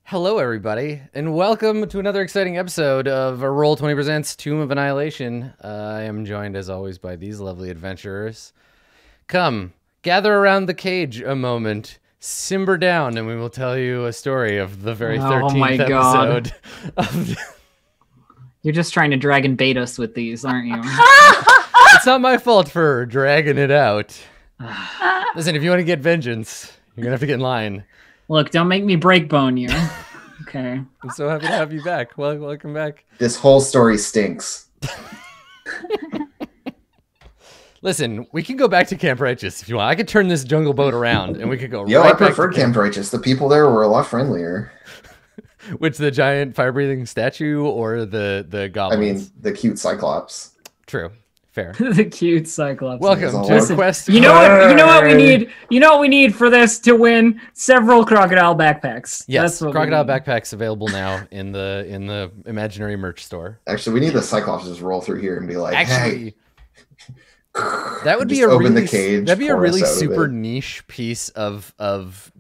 Hello, everybody, and welcome to another exciting episode of Roll20 Presents Tomb of Annihilation. I am joined, as always, by these lovely adventurers. Come, gather around the cage a moment, simmer down, and we will tell you a story of the very 13th episode. You're just trying to drag and bait us with these, aren't you? It's not my fault for dragging it out. Listen, if you want to get vengeance, you're going to have to get in line. Look, don't make me break bone you. Okay. I'm so happy to have you back. Welcome back. This whole story stinks. Listen, we can go back to Camp Righteous if you want. I could turn this jungle boat around and we could go Yo, right I back prefer Camp Righteous. The people there were a lot friendlier. Which, the giant fire-breathing statue or the goblins? I mean, the cute Cyclops. True. Fair. The cute Cyclops. Welcome to a quest. You know what we need? You know what we need for this to win? Several crocodile backpacks. Yes, crocodile backpacks available now in the imaginary merch store. Actually, we need the Cyclops to just roll through here and be like, hey. That would be just a open really the cage, that'd be a really pour us out of super it. niche piece of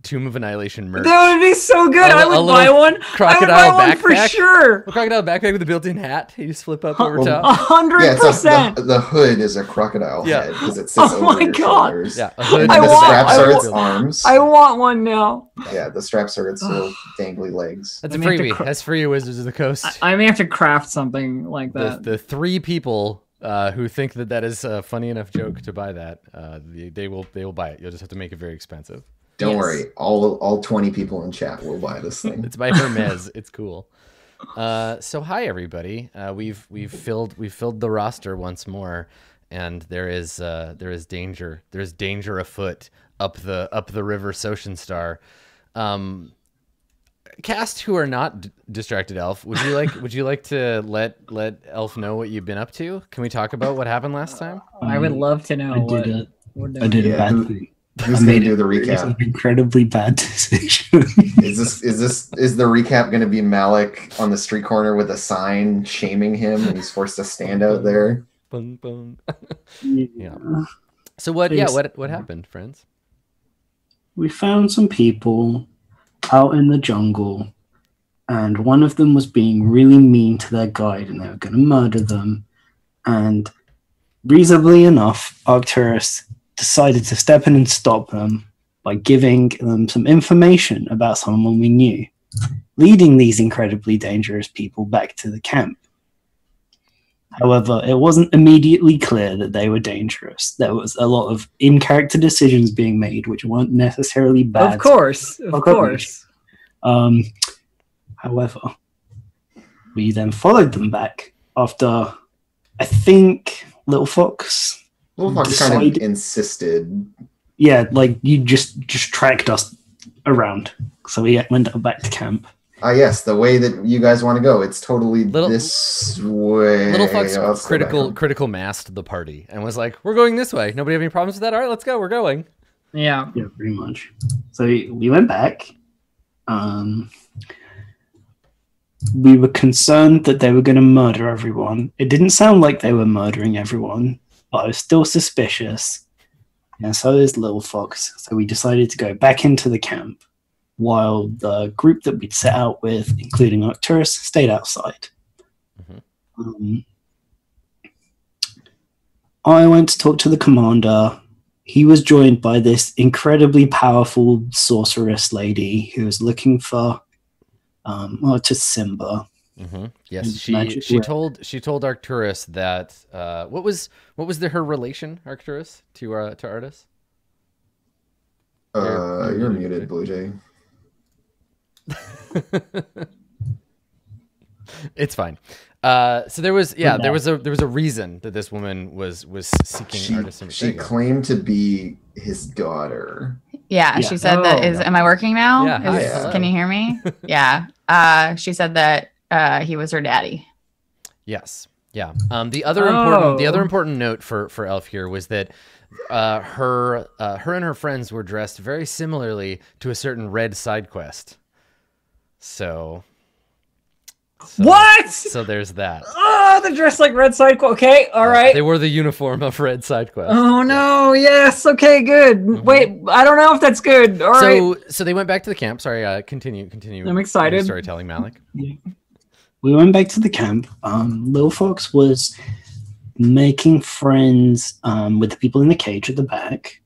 Tomb of Annihilation merch. That would be so good. I would buy one. Crocodile backpack for sure. A crocodile backpack with a built-in hat. You just flip up over top. 100%. The hood is a crocodile head because it sits over your shoulders. Yeah, a hood. And the straps are its arms. I want one now. Yeah, the straps are its little dangly legs. That's a freebie. That's for you, Wizards of the Coast. I may have to craft something like that. The three people who think that is a funny enough joke to buy that, they will buy it. You'll just have to make it very expensive. Don't worry, all 20 people in chat will buy this thing. It's by Hermes. It's cool. So hi everybody. We've filled the roster once more, and there is danger. There's danger afoot up the river Socian Star. Cast who are not Distracted Elf, would you like to let Elf know what you've been up to? Can we talk about what happened last time? I would love to know. I did a bad thing. Who's gonna do the recap? An incredibly bad decision. Is the recap gonna be Malik on the street corner with a sign shaming him and he's forced to stand out there? Bung, bung. Yeah. So what happened, friends? We found some people out in the jungle, and one of them was being really mean to their guide, and they were going to murder them. And reasonably enough, Arcturus decided to step in and stop them by giving them some information about someone we knew, leading these incredibly dangerous people back to the camp. However, it wasn't immediately clear that they were dangerous. There was a lot of in-character decisions being made, which weren't necessarily bad. Of course. However, we then followed them back after, I think, Little Fox kind of insisted. Yeah, like you just tracked us around, so we went back to camp. Yes, the way that you guys want to go. It's totally this way. Little Fox critical massed the party and was like, "We're going this way. Nobody have any problems with that? All right, let's go. We're going." Yeah, pretty much. So we went back. We were concerned that they were going to murder everyone. It didn't sound like they were murdering everyone, but I was still suspicious. And so is Little Fox. So we decided to go back into the camp, while the group that we'd set out with, including Arcturus, stayed outside. Mm-hmm. I went to talk to the commander. He was joined by this incredibly powerful sorceress lady who was looking for, to Simba. Mm-hmm. Yes, she told Arcturus that what was her relation, Arcturus, to Artis? You're muted, Blue Jay. It's fine. So there was a reason that this woman was seeking Artis. She claimed to be his daughter. Yeah, she said that is. Am I working now? Yeah. Can you hear me? Yeah. She said that he was her daddy. Yes. Yeah. The other important note for Elf here was that her and her friends were dressed very similarly to a certain red side quest. So What? So there's that. Oh, they're dressed like Red Side Quest. Okay, all right. They wore the uniform of Red Side Quest. Oh no! Yes. Okay. Good. Wait. I don't know if that's good. All right. So they went back to the camp. Sorry. Continue. I'm excited. your Storytelling, Malik. We went back to the camp. Little Fox was making friends with the people in the cage at the back.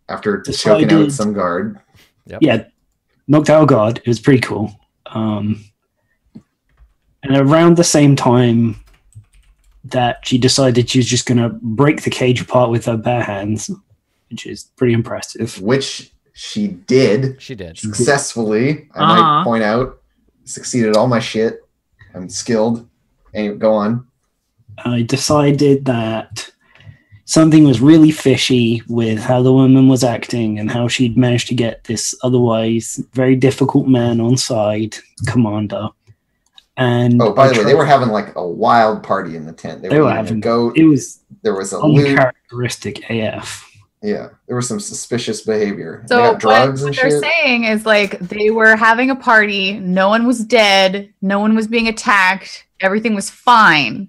After choking out some guard. Yep. Yeah, knocked out a guard. It was pretty cool. And around the same time that she decided she was just going to break the cage apart with her bare hands, which is pretty impressive. Which she did. She did. Successfully. I might point out. Succeeded all my shit. I'm skilled. Anyway, go on. I decided that something was really fishy with how the woman was acting and how she'd managed to get this otherwise very difficult man on side, Commander. And by the way, they were having like a wild party in the tent. They were having a goat. There was a loot. Uncharacteristic AF. Yeah, there was some suspicious behavior. So they got drugs what and they're shit. saying is like they were having a party. No one was dead. No one was being attacked. Everything was fine.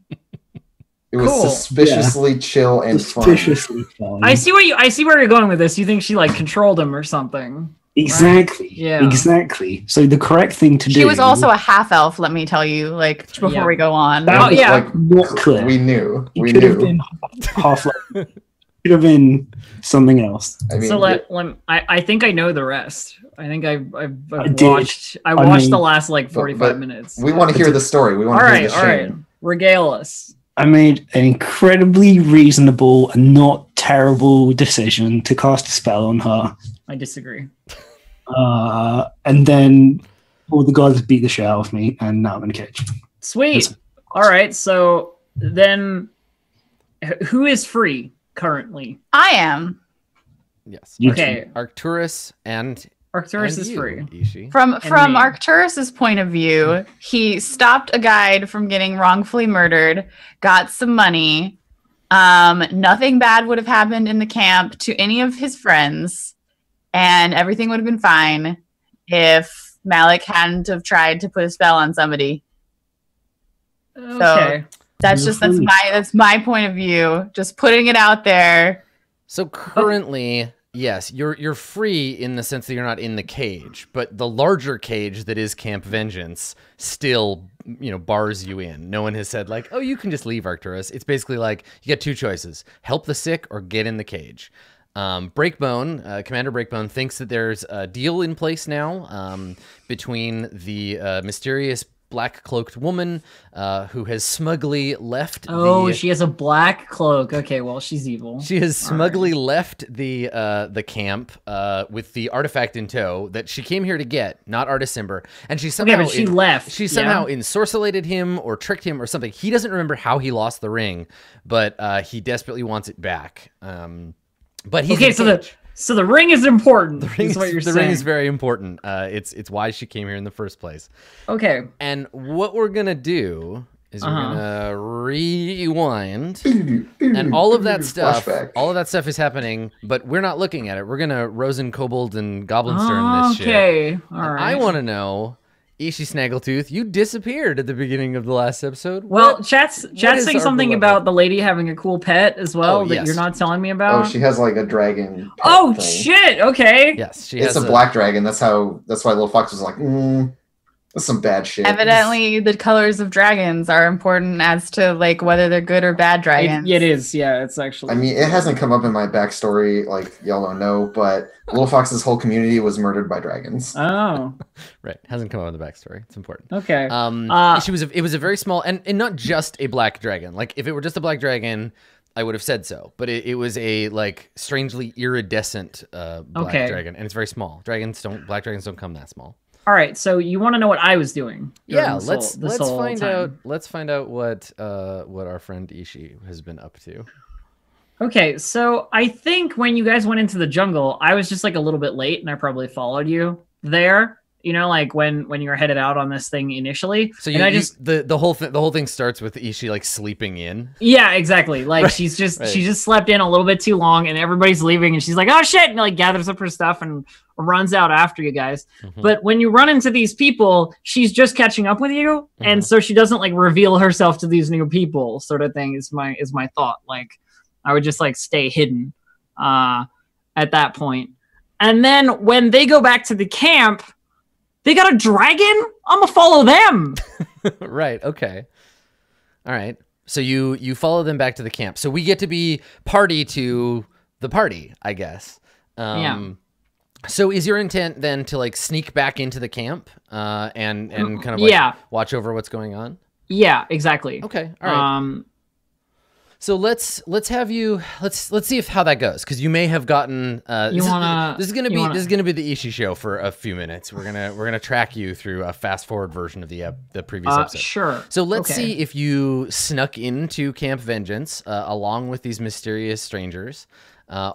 It was suspiciously chill and suspiciously fun. I see where you're going with this. You think she like controlled him or something? Exactly. Right? Yeah. Exactly. So the correct thing to do. She was also a half elf. Let me tell you. Like before we go on. Oh yeah. Like, we knew. We could knew. have been half. Could have been something else. I mean, so I think I know the rest. I think I've watched the last like 45 minutes. We want to hear the story. We want to hear the shame. All right. Regale us. I made an incredibly reasonable and not terrible decision to cast a spell on her. I disagree. And then all the gods beat the shit out of me, and now I'm in a cage. Sweet. All right. So then, who is free currently? I am. Yes. Okay. Arcturus and Arcturus is free. Ishi. From Arcturus's point of view, he stopped a guide from getting wrongfully murdered, got some money. Nothing bad would have happened in the camp to any of his friends, and everything would have been fine if Malik hadn't have tried to put a spell on somebody. Okay. So that's my point of view. Just putting it out there. So currently, yes, you're free in the sense that you're not in the cage, but the larger cage that is Camp Vengeance still, bars you in. No one has said like, oh, you can just leave Arcturus. It's basically like you get two choices: help the sick or get in the cage. Breakbone, Commander Breakbone, thinks that there's a deal in place now between the mysterious black-cloaked woman who has smugly left she has a black cloak. Okay, well, she's evil. She has smugly left the camp with the artifact in tow that she came here to get, not Artisimber. And she somehow she left. She somehow ensorcellated him or tricked him or something. He doesn't remember how he lost the ring, but he desperately wants it back. But he's So the ring is important. The ring is very important. It's why she came here in the first place. Okay. And what we're gonna do is we're gonna rewind, and all of that stuff. Flashback. All of that stuff is happening, but we're not looking at it. We're gonna Rosen, Kobold, and Goblinstern this shit. Okay. All right. I want to know. Ishi Snaggletooth, you disappeared at the beginning of the last episode. Well, chat's saying something about the lady having a cool pet as well that you're not telling me about. Oh, she has like a dragon. Oh thing. Shit! Okay. Yes, it's a black dragon. That's why Little Fox was like, that's some bad shit. Evidently, the colors of dragons are important as to like whether they're good or bad dragons. It is. Yeah, it's actually. I mean, it hasn't come up in my backstory, like y'all don't know, but Little Fox's whole community was murdered by dragons. Oh, right. Hasn't come up in the backstory. It's important. Okay. It was a very small and not just a black dragon. Like if it were just a black dragon, I would have said so. But it was a like strangely iridescent black dragon, and it's very small. Black dragons don't come that small. All right, so you want to know what I was doing? Yeah, let's find out. Let's find out what our friend Ishi has been up to. Okay, so I think when you guys went into the jungle, I was just like a little bit late, and I probably followed you there You know, like when you were headed out on this thing initially. So and the whole thing starts with Ishii like sleeping in. Yeah, exactly. Like Right, she just right. slept in a little bit too long, and everybody's leaving, and she's like, "Oh shit!" and like gathers up her stuff and runs out after you guys. Mhm. But when you run into these people, she's just catching up with you, Mhm. and so she doesn't like reveal herself to these new people. Sort of thing is my thought. Like I would just like stay hidden at that point. And then when they go back to the camp, they got a dragon? I'm gonna follow them. Right. Okay. All right. So you follow them back to the camp. So we get to be party to the party, I guess. Yeah. So is your intent then to like sneak back into the camp and kind of like Yeah. watch over what's going on? Yeah, exactly. Okay. All right. So let's have you let's see if how that goes, because you may have gotten this is gonna be the Ishii show for a few minutes. We're gonna track you through a fast forward version of the previous episode. Sure. So let's see if you snuck into Camp Vengeance along with these mysterious strangers,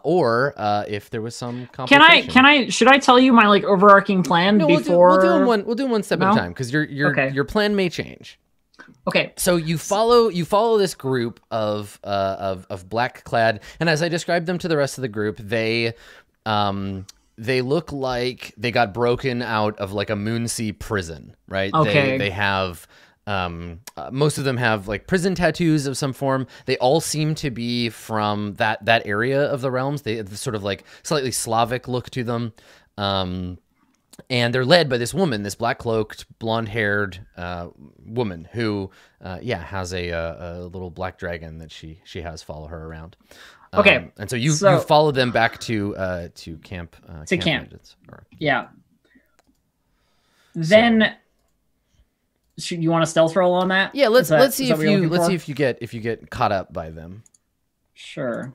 or if there was some complication. Should I tell you my like overarching plan before? We'll do them one step at a time, because your plan may change. Okay. So you follow this group of black clad, and as I described them to the rest of the group, they look like they got broken out of like a Moonsea prison, right? Okay. They have most of them have like prison tattoos of some form. They all seem to be from that area of the realms. They have sort of like slightly Slavic look to them. And they're led by this woman, this black-cloaked, blonde-haired woman who, has a little black dragon that she has follow her around. Okay, and so you follow them back to camp. To camp. Vengeance, Yeah. Then, you want a stealth roll on that? Yeah, let's see if you get caught up by them. Sure.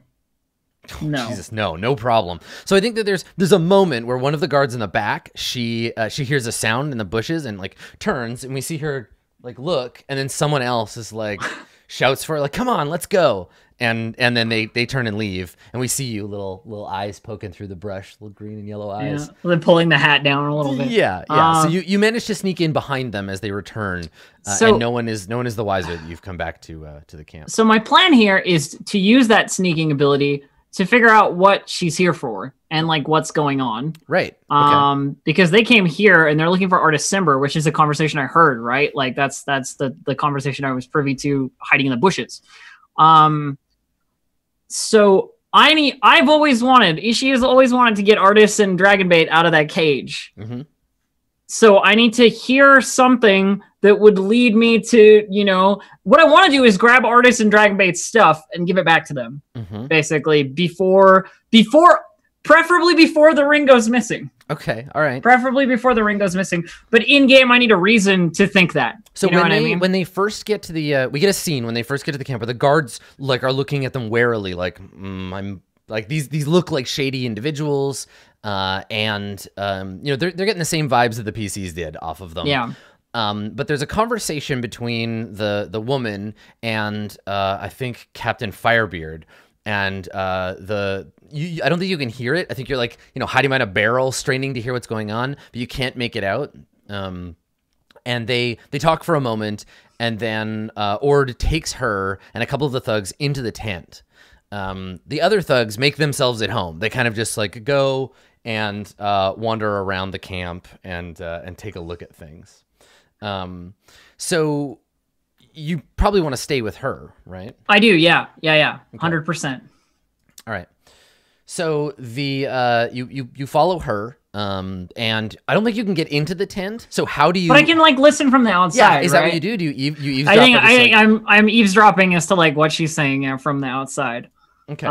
Oh, no. Jesus, no problem. So I think that there's a moment where one of the guards in the back, she hears a sound in the bushes and like turns, and we see her like look, and then someone else is like shouts for her, like, "Come on, let's go!" And then they turn and leave, and we see you little eyes poking through the brush, little green and yellow eyes. Yeah. Then pulling the hat down a little bit. Yeah. So you managed to sneak in behind them as they return, and no one is the wiser that you've come back to the camp. So my plan here is to use that sneaking ability to figure out what she's here for and like what's going on. Right. Okay. Because they came here and they're looking for Artist Simber, which is a conversation I heard, right? Like that's the conversation I was privy to hiding in the bushes. So Ishii has always wanted to get Artist and Dragonbait out of that cage. Mm-hmm. So I need to hear something that would lead me to, what I want to do is grab Artist and Dragonbait's stuff and give it back to them, basically, preferably before the ring goes missing. Okay, all right. Preferably before the ring goes missing. But in-game, I need a reason to think that. So when they first get to the, we get a scene when they first get to the camp where the guards like are looking at them warily, like, I'm like, these look like shady individuals. They're getting the same vibes that the PCs did off of them. Yeah. But there's a conversation between the woman and I think Captain Firebeard, and I don't think you can hear it. I think you're like hiding behind a barrel, straining to hear what's going on, but you can't make it out. And they talk for a moment, and then Ord takes her and a couple of the thugs into the tent. The other thugs make themselves at home. They kind of just like go and wander around the camp and take a look at things. So you probably want to stay with her, right? I do, yeah. 100%. All right. So you follow her, and I don't think you can get into the tent. So how do you? But I can like listen from the outside. Yeah, is that what you do? Do you eavesdrop? I think I'm eavesdropping as to like what she's saying from the outside. Okay.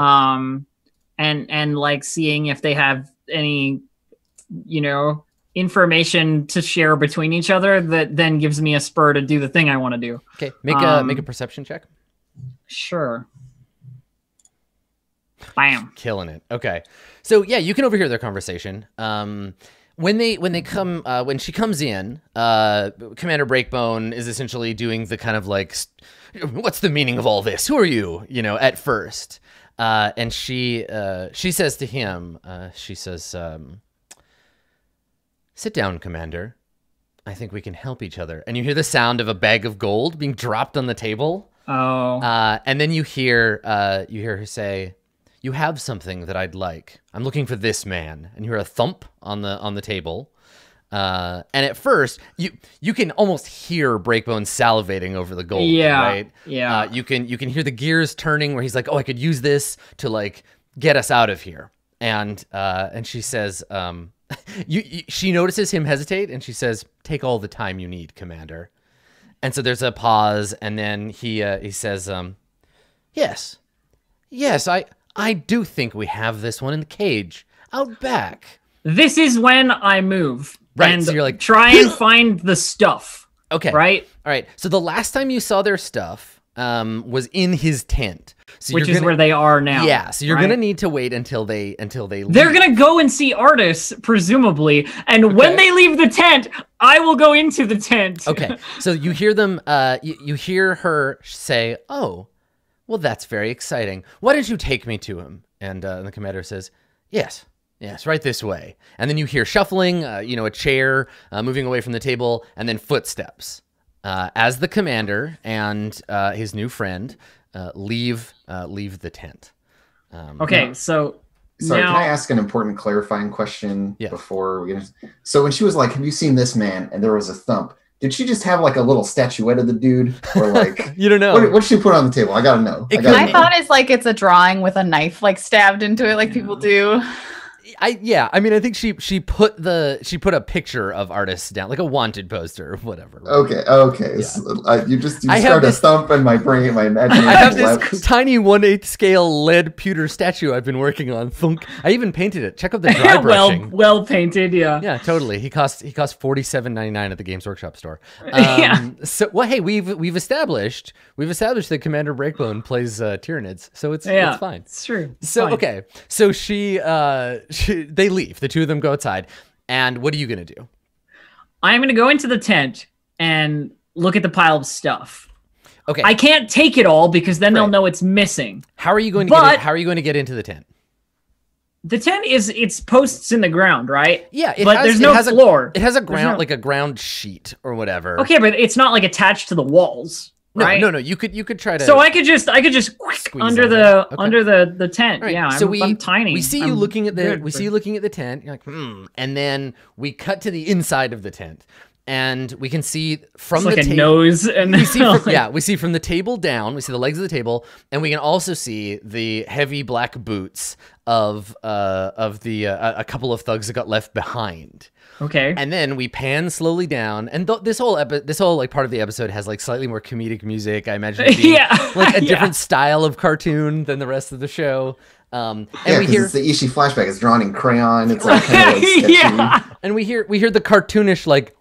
And like seeing if they have any, information to share between each other that then gives me a spur to do the thing I want to do. Okay. Make a perception check. Sure. Bam. Killing it. Okay. So yeah, you can overhear their conversation. When she comes in, Commander Breakbone is essentially doing the kind of like, what's the meaning of all this? Who are you? At first. And she says to him, Sit down, Commander. I think we can help each other. And you hear the sound of a bag of gold being dropped on the table. Oh. And then you hear her say, "You have something that I'd like. I'm looking for this man." And you hear a thump on the table. And at first, you can almost hear Breakbone salivating over the gold. Yeah, right. yeah. You can hear the gears turning where he's like, "Oh, I could use this to like get us out of here." And she says, she notices him hesitate, and she says, "Take all the time you need, Commander." And so there's a pause, and then he says, yes, I do think we have this one in the cage out back. This is when I move. Right, And so you're like, try and find the stuff. Okay. Right? All right. So the last time you saw their stuff was in his tent. So Which is where they are now. Yeah. So you're right? gonna need to wait until they leave. They're gonna go and see artists, presumably, and when they leave the tent, I will go into the tent. Okay. So you hear them. You hear her say, "Oh, well, that's very exciting. Why don't you take me to him?" And the commander says, "Yes, right this way." And then you hear shuffling. A chair moving away from the table, and then footsteps. As the commander and his new friend leave the tent. Okay, so sorry, now... can I ask an important clarifying question Yeah. before we get? So when she was like, "Have you seen this man?" and there was a thump, did she just have like a little statuette of the dude, or like You don't know. what did she put on the table? I gotta know. I thought it's like it's a drawing with a knife like stabbed into it, like people do. I mean, I think she put a picture of artists down, like a wanted poster or whatever. Right? Okay. Yeah. So, you I have started a this- thump in my brain, my imagination. I have left. this tiny 1/8 scale lead pewter statue I've been working on. Thunk. I even painted it. Check out the dry brushing. well painted, yeah. Yeah, totally. He cost $47.99 at the Games Workshop store. Yeah. So, well, hey, we've established that Commander Breakbone plays Tyranids, so it's fine. It's true. It's So fine. okay, so they leave. The two of them go outside, and what are you gonna do? I'm gonna go into the tent and look at the pile of stuff. Okay, I can't take it all because then they'll Right. know it's missing. how are you going to But- how are you going to get into the tent? The tent it's posts in the ground, right? Yeah, there's no floor. It has a There's ground no- like a ground sheet or whatever. Okay, but it's not like attached to the walls, No, right? no. You could try to. So I could just Squeeze under under. Okay. the tent. All right, Yeah, so I'm tiny. We see you I'm looking at the good we for- see you looking at the tent. You're like, and then we cut to the inside of the tent, and we can see from It's the like a table. nose and We see from, like- we see from the table down. We see the legs of the table, and we can also see the heavy black boots of a couple of thugs that got left behind. Okay. And then we pan slowly down, and this whole like part of the episode has like slightly more comedic music. I imagine it being Yeah, like a yeah. different style of cartoon than the rest of the show. And Yeah, we because hear it's the Ishii flashback. It's drawn in crayon. It's like kind of like sketchy. Yeah. and we hear the cartoonish like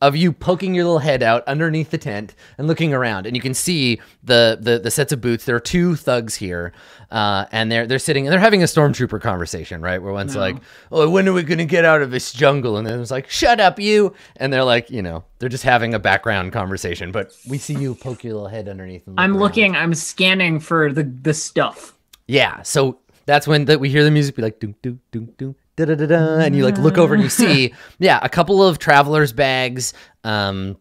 of you poking your little head out underneath the tent and looking around, and you can see the sets of boots. There are two thugs here, and they're sitting and they're having a stormtrooper conversation, right? Where one's like, "Oh, when are we gonna get out of this jungle?" And then it's like, "Shut up, you!" And they're like, they're just having a background conversation, but we see you poke your little head underneath. And look around. I'm scanning for the stuff. Yeah, so that's when we hear the music be like, "Doom, doom, doom, doom." Da, da, da, da, and you like look over and you see a couple of travelers bags and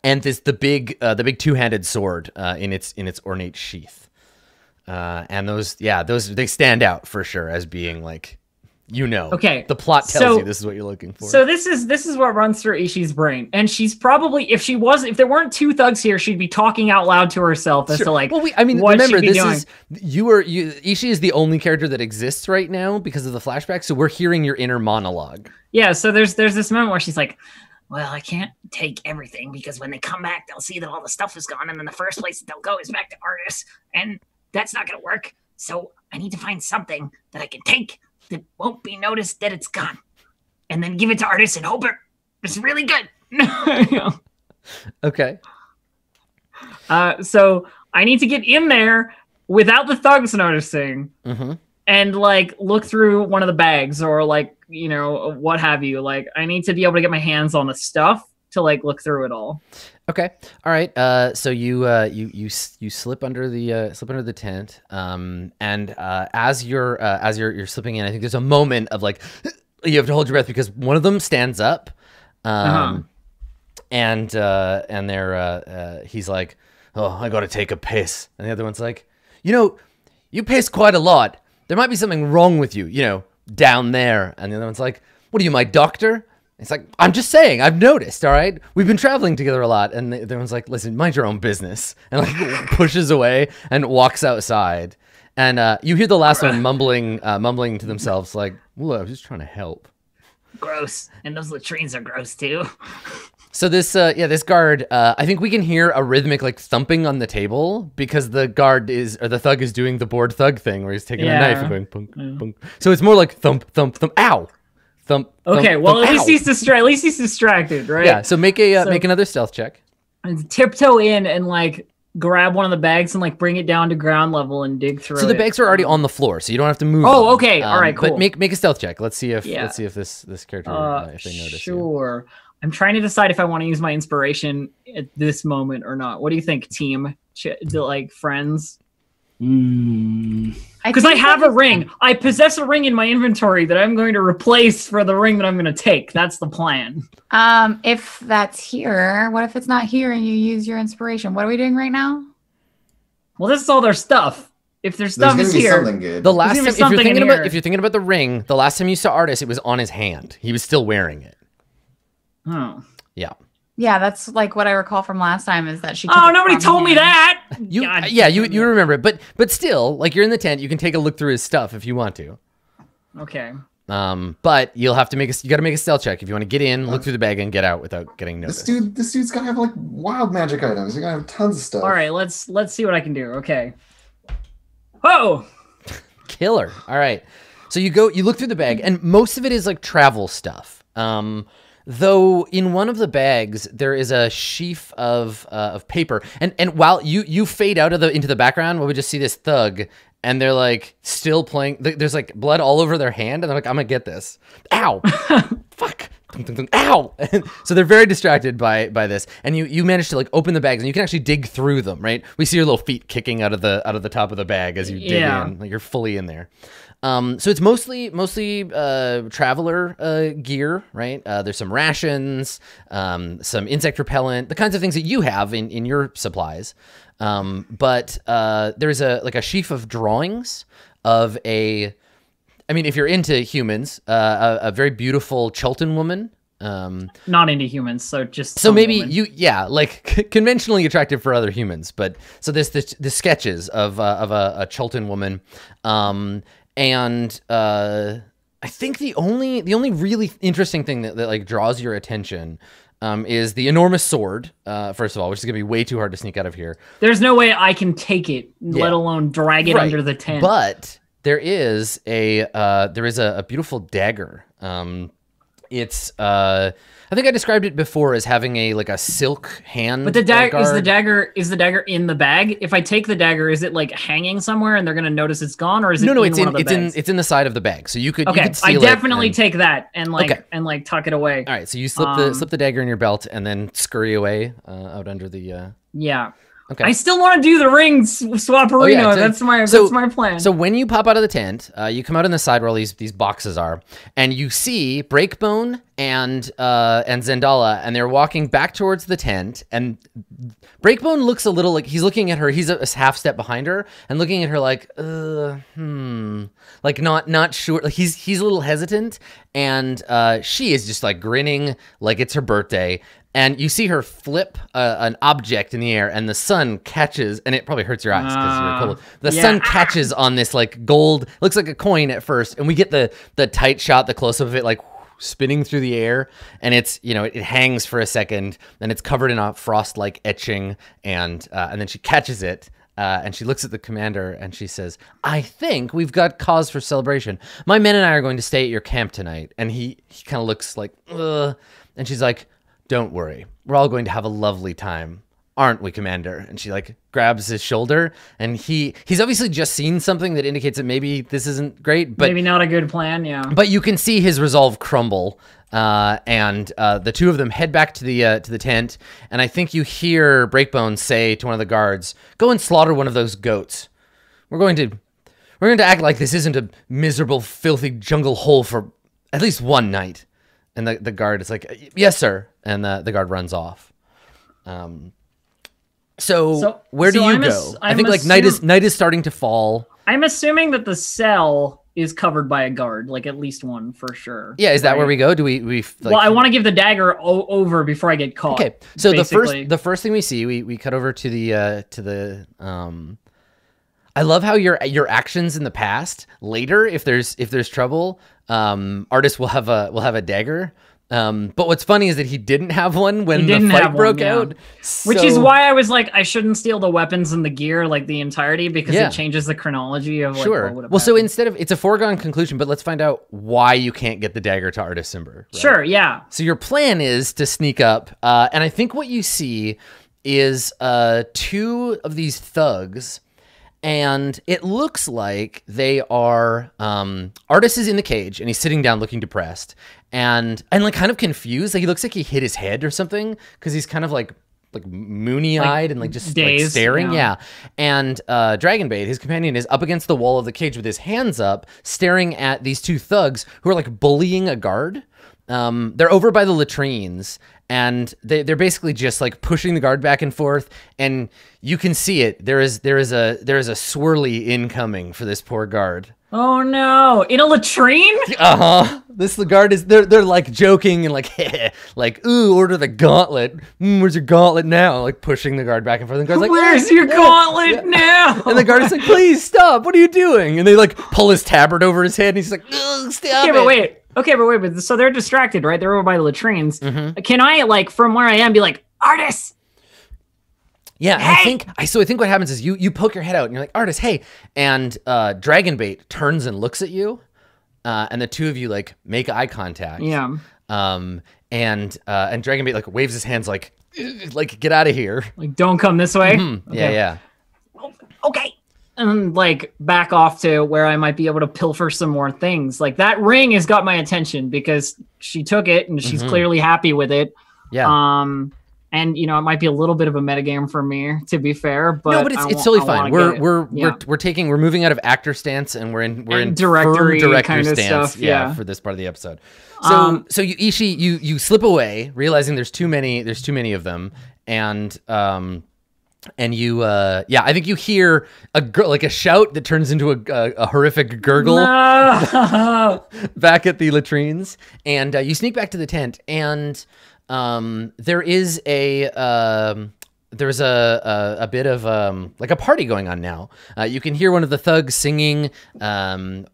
the big two-handed sword in its ornate sheath, and those they stand out for sure as being like Okay, the plot tells so- you this is what you're looking for. So this is what runs through Ishii's brain, and she's probably if there weren't two thugs here, she'd be talking out loud to herself as to like. Well, what remember she'd be this doing. is Ishii is the only character that exists right now because of the flashback, so we're hearing your inner monologue. Yeah, so there's this moment where she's like, well, I can't take everything because when they come back, they'll see that all the stuff is gone, and then the first place that they'll go is back to artists, and that's not going to work. So I need to find something that I can take that won't be noticed that it's gone, and then give it to artists and hope it's really good. Okay. So I need to get in there without the thugs noticing. Mm-hmm. And like look through one of the bags or like, what have you. Like I need to be able to get my hands on the stuff to like look through it all. Okay. All right. So you slip under the tent. And as you're slipping in, I think there's a moment of like, you have to hold your breath because one of them stands up, Uh-huh. and they're he's like, "Oh, I gotta take a piss," and the other one's like, "You piss quite a lot. There might be something wrong with you, down there." And the other one's like, "What are you, my doctor?" It's like, "I'm just saying, I've noticed, all right? We've been traveling together a lot." And the other one's like, "Listen, mind your own business," and like pushes away and walks outside. And you hear the last one mumbling to themselves, like, "Well, I was just trying to help." Gross. And those latrines are gross too. So this guard, I think we can hear a rhythmic like thumping on the table because the thug is doing the bored thug thing where he's taking a knife and going punk, punk. So it's more like thump, thump, thump, ow, thump. Okay, thump, well thump, at least ow. he's distracted, right? Yeah. So make another stealth check. And tiptoe in and like grab one of the bags and like bring it down to ground level and dig through. So the bags are already on the floor, so you don't have to move. Oh, them. okay, all right, cool. But make a stealth check. Let's see if this character if they notice. Sure. I'm trying to decide if I want to use my inspiration at this moment or not. What do you think, team? Like friends? Because I have a ring. I possess a ring in my inventory that I'm going to replace for the ring that I'm going to take. That's the plan. If that's here, what if it's not here and you use your inspiration? What are we doing right now? Well, this is all their stuff. If their There's stuff gonna is be here, something good. The last time, There's gonna be if you're thinking about the ring, the last time you saw Artis, it was on his hand. He was still wearing it. oh, Yeah. Yeah, that's like what I recall from last time is that she. oh, nobody told me that. God You remember it, but still, like you're in the tent, you can take a look through his stuff if you want to. Okay. But you got to make a stealth check if you want to get in, look through the bag, and get out without getting noticed. This dude's gotta have like wild magic items. He's gonna have tons of stuff. All right, let's see what I can do. Okay. Whoa. Killer. All right. So you look through the bag, and most of it is like travel stuff. Though in one of the bags there is a sheaf of paper, and while you fade out into the background, we would just see this thug, and they're like still playing. There's like blood all over their hand, and they're like, "I'm gonna get this." Ow! Fuck! Ow! So they're very distracted by this, and you manage to like open the bags, and you can actually dig through them. Right? We see your little feet kicking out of the top of the bag as you dig in. Like you're fully in there. So it's mostly traveler gear, right? There's some rations, some insect repellent, the kinds of things that you have in your supplies. But there's a sheaf of drawings of if you're into humans, a very beautiful Chultan woman. Not into humans, so just so maybe woman. like conventionally attractive for other humans, but so there's the sketches of a Chultan woman. And I think the only really interesting thing that like draws your attention is the enormous sword, first of all, which is going to be way too hard to sneak out of here. There's no way I can take it, let alone drag it under the tent. But there is a beautiful dagger. It's I think I described it before as having a silk hand. But is the dagger in the bag? If I take the dagger, is it like hanging somewhere and they're gonna notice it's gone, or is it it's in the side of the bag, so you could I definitely take that and tuck it away. All right, so you slip the dagger in your belt and then scurry away out under the yeah. Okay. I still want to do the ring swapperino. That's my plan. So when you pop out of the tent, you come out on the side where all these boxes are, and you see Breakbone and Zendala, and they're walking back towards the tent. And Breakbone looks a little like he's looking at her. He's a half step behind her and looking at her like, like not sure. Like he's a little hesitant, and she is just like grinning like it's her birthday. And you see her flip an object in the air, and the sun catches, and it probably hurts your eyes because you're cold. The sun catches on this like gold, looks like a coin at first, and we get the tight shot, the close up of it like spinning through the air, and it's it hangs for a second, and it's covered in a frost-like etching, and then she catches it. And she looks at the commander and she says, "I think we've got cause for celebration. My men and I are going to stay at your camp tonight." And he kind of looks like, ugh. And she's like, "Don't worry. We're all going to have a lovely time. Aren't we, Commander?" And she like grabs his shoulder, and he's obviously just seen something that indicates that maybe this isn't great, but maybe not a good plan, yeah. But you can see his resolve crumble, and the two of them head back to the tent, and I think you hear Breakbone say to one of the guards, "Go and slaughter one of those goats. We're going to act like this isn't a miserable, filthy jungle hole for at least one night. And the guard is like, yes, sir. And the guard runs off. So where do you go? I think like night is starting to fall. I'm assuming that the cell is covered by a guard, like at least one for sure. Yeah, is that where we go? Do we like, well, I want to give the dagger over before I get caught. Okay. So basically. the first thing we see, we cut over to the I love how your actions in the past later, if there's trouble, Artis will have a dagger. But what's funny is that he didn't have one when the fight broke out. Which is why I was like, I shouldn't steal the weapons and the gear, like the entirety, because it changes the chronology of like, what would have well, so instead of, it's a foregone conclusion, but let's find out why you can't get the dagger to Artis Cimber. Right? Sure, yeah. So your plan is to sneak up, and I think what you see is two of these thugs. And it looks like they are, Artis is in the cage and he's sitting down looking depressed and like kind of confused. Like he looks like he hit his head or something because he's kind of like moony eyed and like just like staring. Yeah. And Dragonbait, his companion, is up against the wall of the cage with his hands up, staring at these two thugs who are like bullying a guard. They're over by the latrines and they're basically just like pushing the guard back and forth, and you can see it. There is a swirly incoming for this poor guard. Oh no, in a latrine? The guard is they're like joking and like like, ooh, order the gauntlet. Where's your gauntlet now? Like pushing the guard back and forth. And the guard's like, where's your gauntlet now? And the guard is like, please stop. What are you doing? And they like pull his tabard over his head and he's like, ugh, stop it. But so they're distracted, right? They're over by the latrines. Mm-hmm. Can I, like, from where I am, be like, Artis? Yeah, hey! I think what happens is you poke your head out and you're like, Artis, hey. And Dragonbait turns and looks at you, and the two of you like make eye contact. Yeah. And Dragonbait like waves his hands like get out of here. Like, don't come this way. Mm-hmm. Okay. Yeah. Okay. And like back off to where I might be able to pilfer some more things. Like that ring has got my attention because she took it and she's clearly happy with it. Yeah. And you know, it might be a little bit of a metagame for me, to be fair. But no, but it's totally fine. We're moving out of actor stance and we're in directory kind of stance. Stuff. Yeah, for this part of the episode. So you slip away, realizing there's too many of them, and you I think you hear a shout that turns into a horrific gurgle back at the latrines, and you sneak back to the tent, and there is there's a bit of like a party going on now. You can hear one of the thugs singing.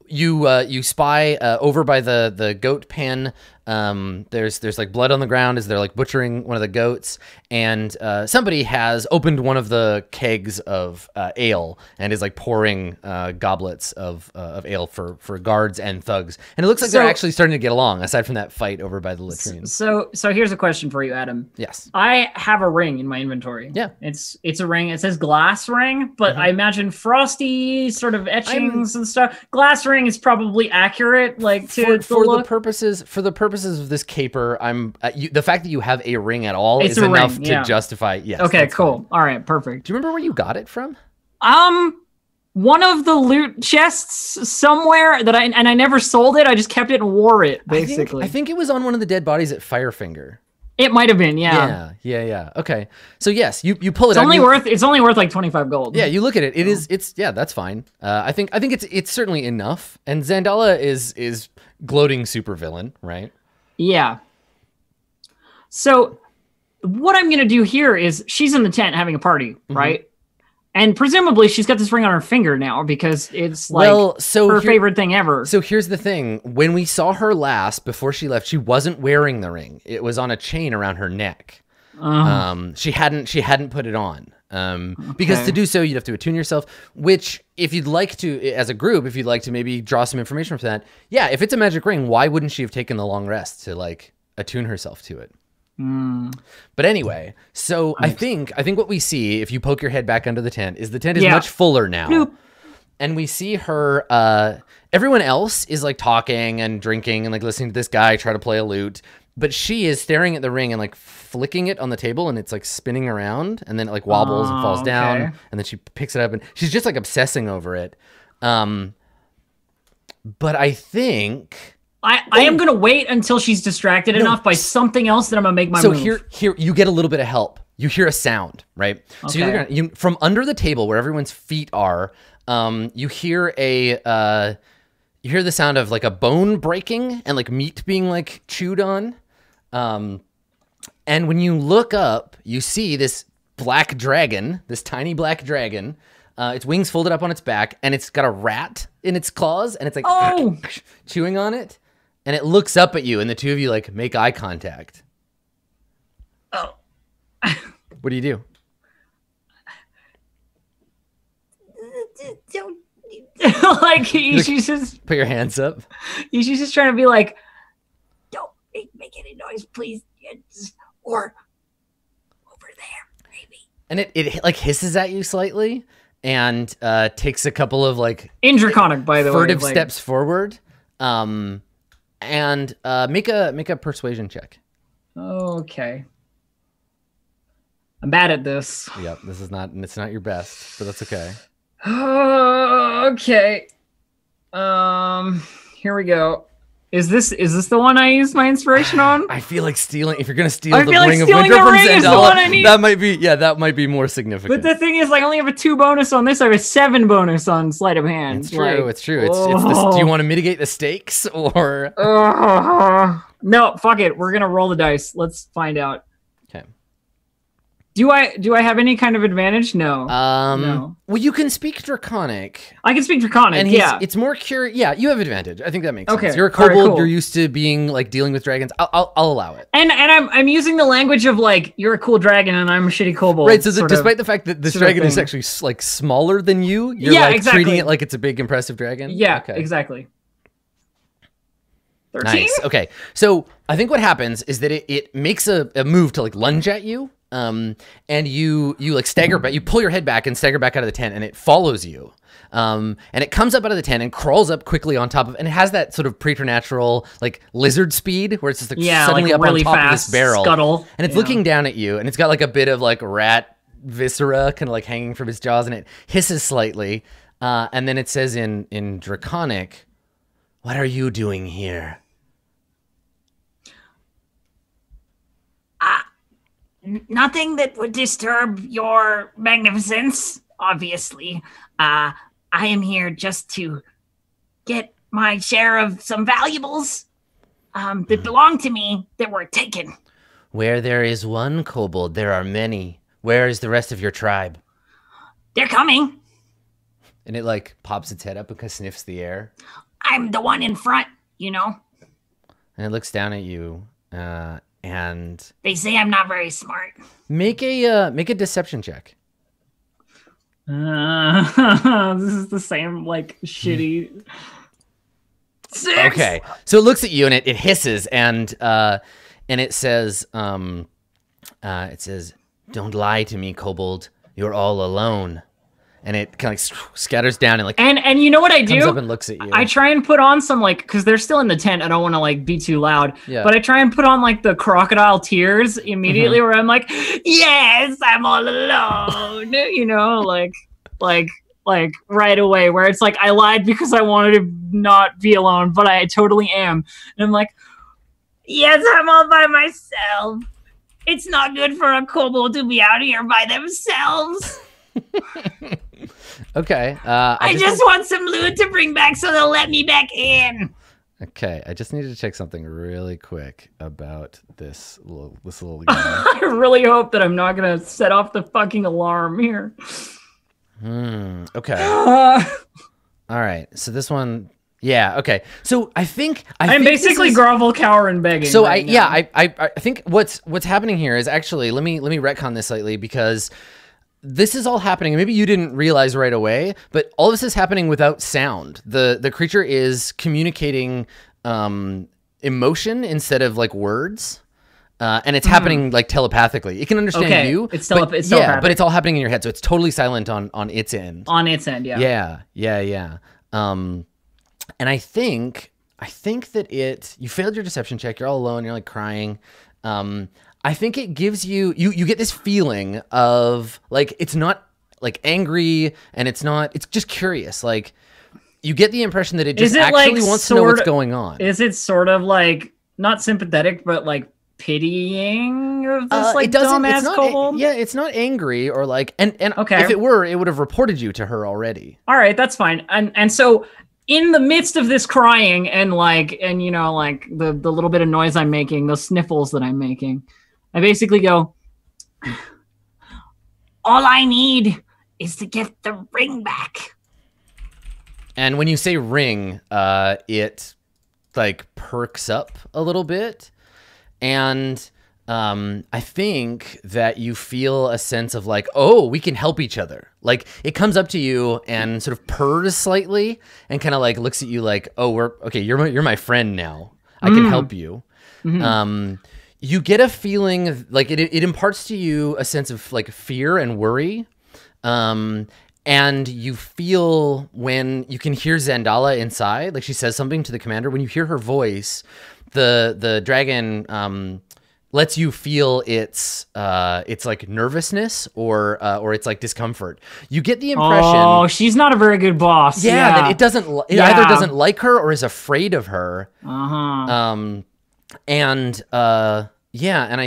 You spy over by the goat pen. There's like blood on the ground as they're like butchering one of the goats, and somebody has opened one of the kegs of ale and is like pouring goblets of ale for guards and thugs, and it looks like they're actually starting to get along aside from that fight over by the latrines. So here's a question for you, Adam. Yes, I have a ring in my inventory. Yeah, it's a ring. It says glass ring, but I imagine frosty sort of etchings and stuff. Glass ring is probably accurate, like for the purposes of this caper. The fact that you have a ring at all is enough to justify. Yes. Okay. Cool. Fine. All right. Perfect. Do you remember where you got it from? One of the loot chests somewhere that I never sold it. I just kept it and wore it. Basically, I think it was on one of the dead bodies at Firefinger. It might have been, yeah. Yeah. Okay. So yes, you pull it out. It's only worth like 25 gold. Yeah, you look at it. It's that's fine. I think it's certainly enough. And Zandala is gloating supervillain, right? Yeah. So what I'm gonna do here is she's in the tent having a party, right? And presumably she's got this ring on her finger now because it's like her favorite thing ever. So here's the thing. When we saw her last, before she left, she wasn't wearing the ring. It was on a chain around her neck. She hadn't put it on. Because to do so, you'd have to attune yourself, which if you'd like to, as a group, if you'd like to maybe draw some information from that, yeah, if it's a magic ring, why wouldn't she have taken the long rest to like attune herself to it? But anyway, so I think what we see, if you poke your head back under the tent, is the tent is much fuller now. Bloop. And we see her, everyone else is like talking and drinking and like listening to this guy try to play a lute. But she is staring at the ring and like flicking it on the table, and it's like spinning around, and then it like wobbles and falls down, and then she picks it up and she's just like obsessing over it. But I think I am gonna wait until she's distracted enough by something else that I'm gonna make my move. So here you get a little bit of help. You hear a sound, right? So you from under the table where everyone's feet are. You hear the sound of like a bone breaking and like meat being like chewed on. And when you look up, you see this black dragon, this tiny black dragon. Its wings folded up on its back, and it's got a rat in its claws, and it's like chewing on it. And it looks up at you, and the two of you like make eye contact. Oh. What do you do? Don't like she's just put your hands up. She's just trying to be like, don't make any noise, please, or over there, maybe. And it like hisses at you slightly, and takes a couple of like in Draconic, by the way, furtive steps forward. And make a persuasion check. Okay. I'm bad at this. Yep, it's not your best, but that's okay. Okay. Here we go. Is this the one I used my inspiration on? I feel like stealing. If you're gonna steal the ring of winter from Zendala, that might be more significant. But the thing is, like, I only have a 2 bonus on this. I have a 7 bonus on sleight of hand. It's true. It's true. Do you want to mitigate the stakes or? No, fuck it. We're gonna roll the dice. Let's find out. Okay. Do I have any kind of advantage? No. No. Well, you can speak Draconic. I can speak Draconic. And yeah. It's more curious. Yeah, you have advantage. I think that makes sense. You're a kobold. Right, cool. You're used to being like dealing with dragons. I'll allow it. And I'm using the language of like you're a cool dragon and I'm a shitty kobold. Right. So despite the fact that this dragon is actually like smaller than you're exactly. treating it like it's a big impressive dragon. Yeah. Okay. Exactly. 13? Nice. Okay. So I think what happens is that it makes a move to like lunge at you. And you like stagger back, you pull your head back and stagger back out of the tent, and it follows you. And it comes up out of the tent and crawls up quickly on top of, and it has that sort of preternatural like lizard speed where it's just like suddenly up really on top of this barrel, scuttle. And it's looking down at you, and it's got like a bit of like rat viscera kind of like hanging from its jaws, and it hisses slightly. And then it says in Draconic, "What are you doing here?" Nothing that would disturb your magnificence, obviously. I am here just to get my share of some valuables that belong to me that were taken. Where there is one kobold, there are many. Where is the rest of your tribe? They're coming. And it like pops its head up and sniffs the air. I'm the one in front, you know. And it looks down at you. And they say I'm not very smart. Make a deception check. This is the same like shitty 6. Okay, so it looks at you and it hisses and it says "Don't lie to me, kobold. You're all alone." And it kind of like scatters down and like and you know what I do? Comes up and looks at you. I try and put on some like because they're still in the tent. I don't want to like be too loud. Yeah. But I try and put on like the crocodile tears immediately, where I'm like, yes, I'm all alone. You know, like right away. Where it's like I lied because I wanted to not be alone, but I totally am. And I'm like, yes, I'm all by myself. It's not good for a kobold to be out here by themselves. Okay. I just want some loot to bring back so they'll let me back in. Okay, I just need to check something really quick about this little game. I really hope that I'm not gonna set off the fucking alarm here. Okay. All right. So this one, yeah. Okay. So I think I'm basically grovel, cower, and begging. So I think what's happening here is actually let me retcon this slightly because this is all happening. Maybe you didn't realize right away, but all this is happening without sound. The creature is communicating emotion instead of like words. And it's happening like telepathing. It can understand you. It's telepathic. But it's all happening in your head, so it's totally silent on its end. On its end, yeah. Yeah. And I think that you failed your deception check. You're all alone. You're like crying. I think it gives you get this feeling of like it's not like angry and it's just curious. Like you get the impression that it just Is it actually like wants to know what's sort- going on. Is it sort of like not sympathetic, but like pitying of this like it doesn't. dumbass It's not. kobold? Yeah, it's not angry or like. And Okay. if it were, it would have reported you to her already. All right, that's fine. And so in the midst of this crying and you know like the little bit of noise I'm making, those sniffles that I'm making, I basically go, All I need is to get the ring back. And when you say ring, it like perks up a little bit. And I think that you feel a sense of like, oh, we can help each other. Like it comes up to you and sort of purrs slightly and kind of like looks at you like, oh, you're my friend now. I can help you. You get a feeling of, like it imparts to you a sense of like fear and worry. And you feel when you can hear Zandala inside, like she says something to the commander. When you hear her voice, the dragon lets you feel its like nervousness or it's like discomfort. You get the impression. oh, she's not a very good boss. Yeah, that it doesn't. It Yeah. either doesn't like her or is afraid of her. And I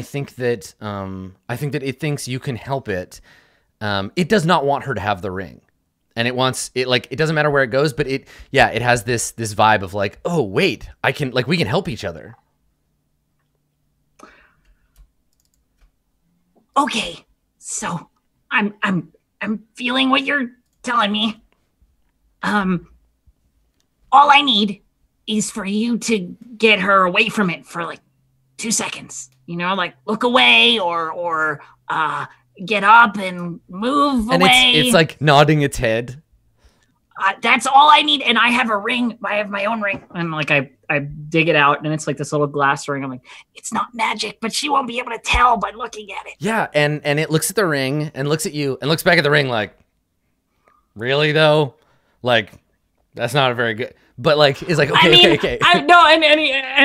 think that it thinks you can help it. It does not want her to have the ring, and it wants it like it doesn't matter where it goes, but it has this vibe of like, oh wait, we can help each other. Okay, so I'm feeling what you're telling me. All I need is for you to get her away from it for like 2 seconds. You know, like look away or get up and move And away. it's like nodding its head. That's all I need, and I have a ring. I have my own ring. And like I dig it out, and it's like this little glass ring. I'm like, It's not magic, but she won't be able to tell by looking at it. Yeah, and it looks at the ring and looks at you and looks back at the ring like, really though? Like, that's not a very good. But like, it's like, okay. and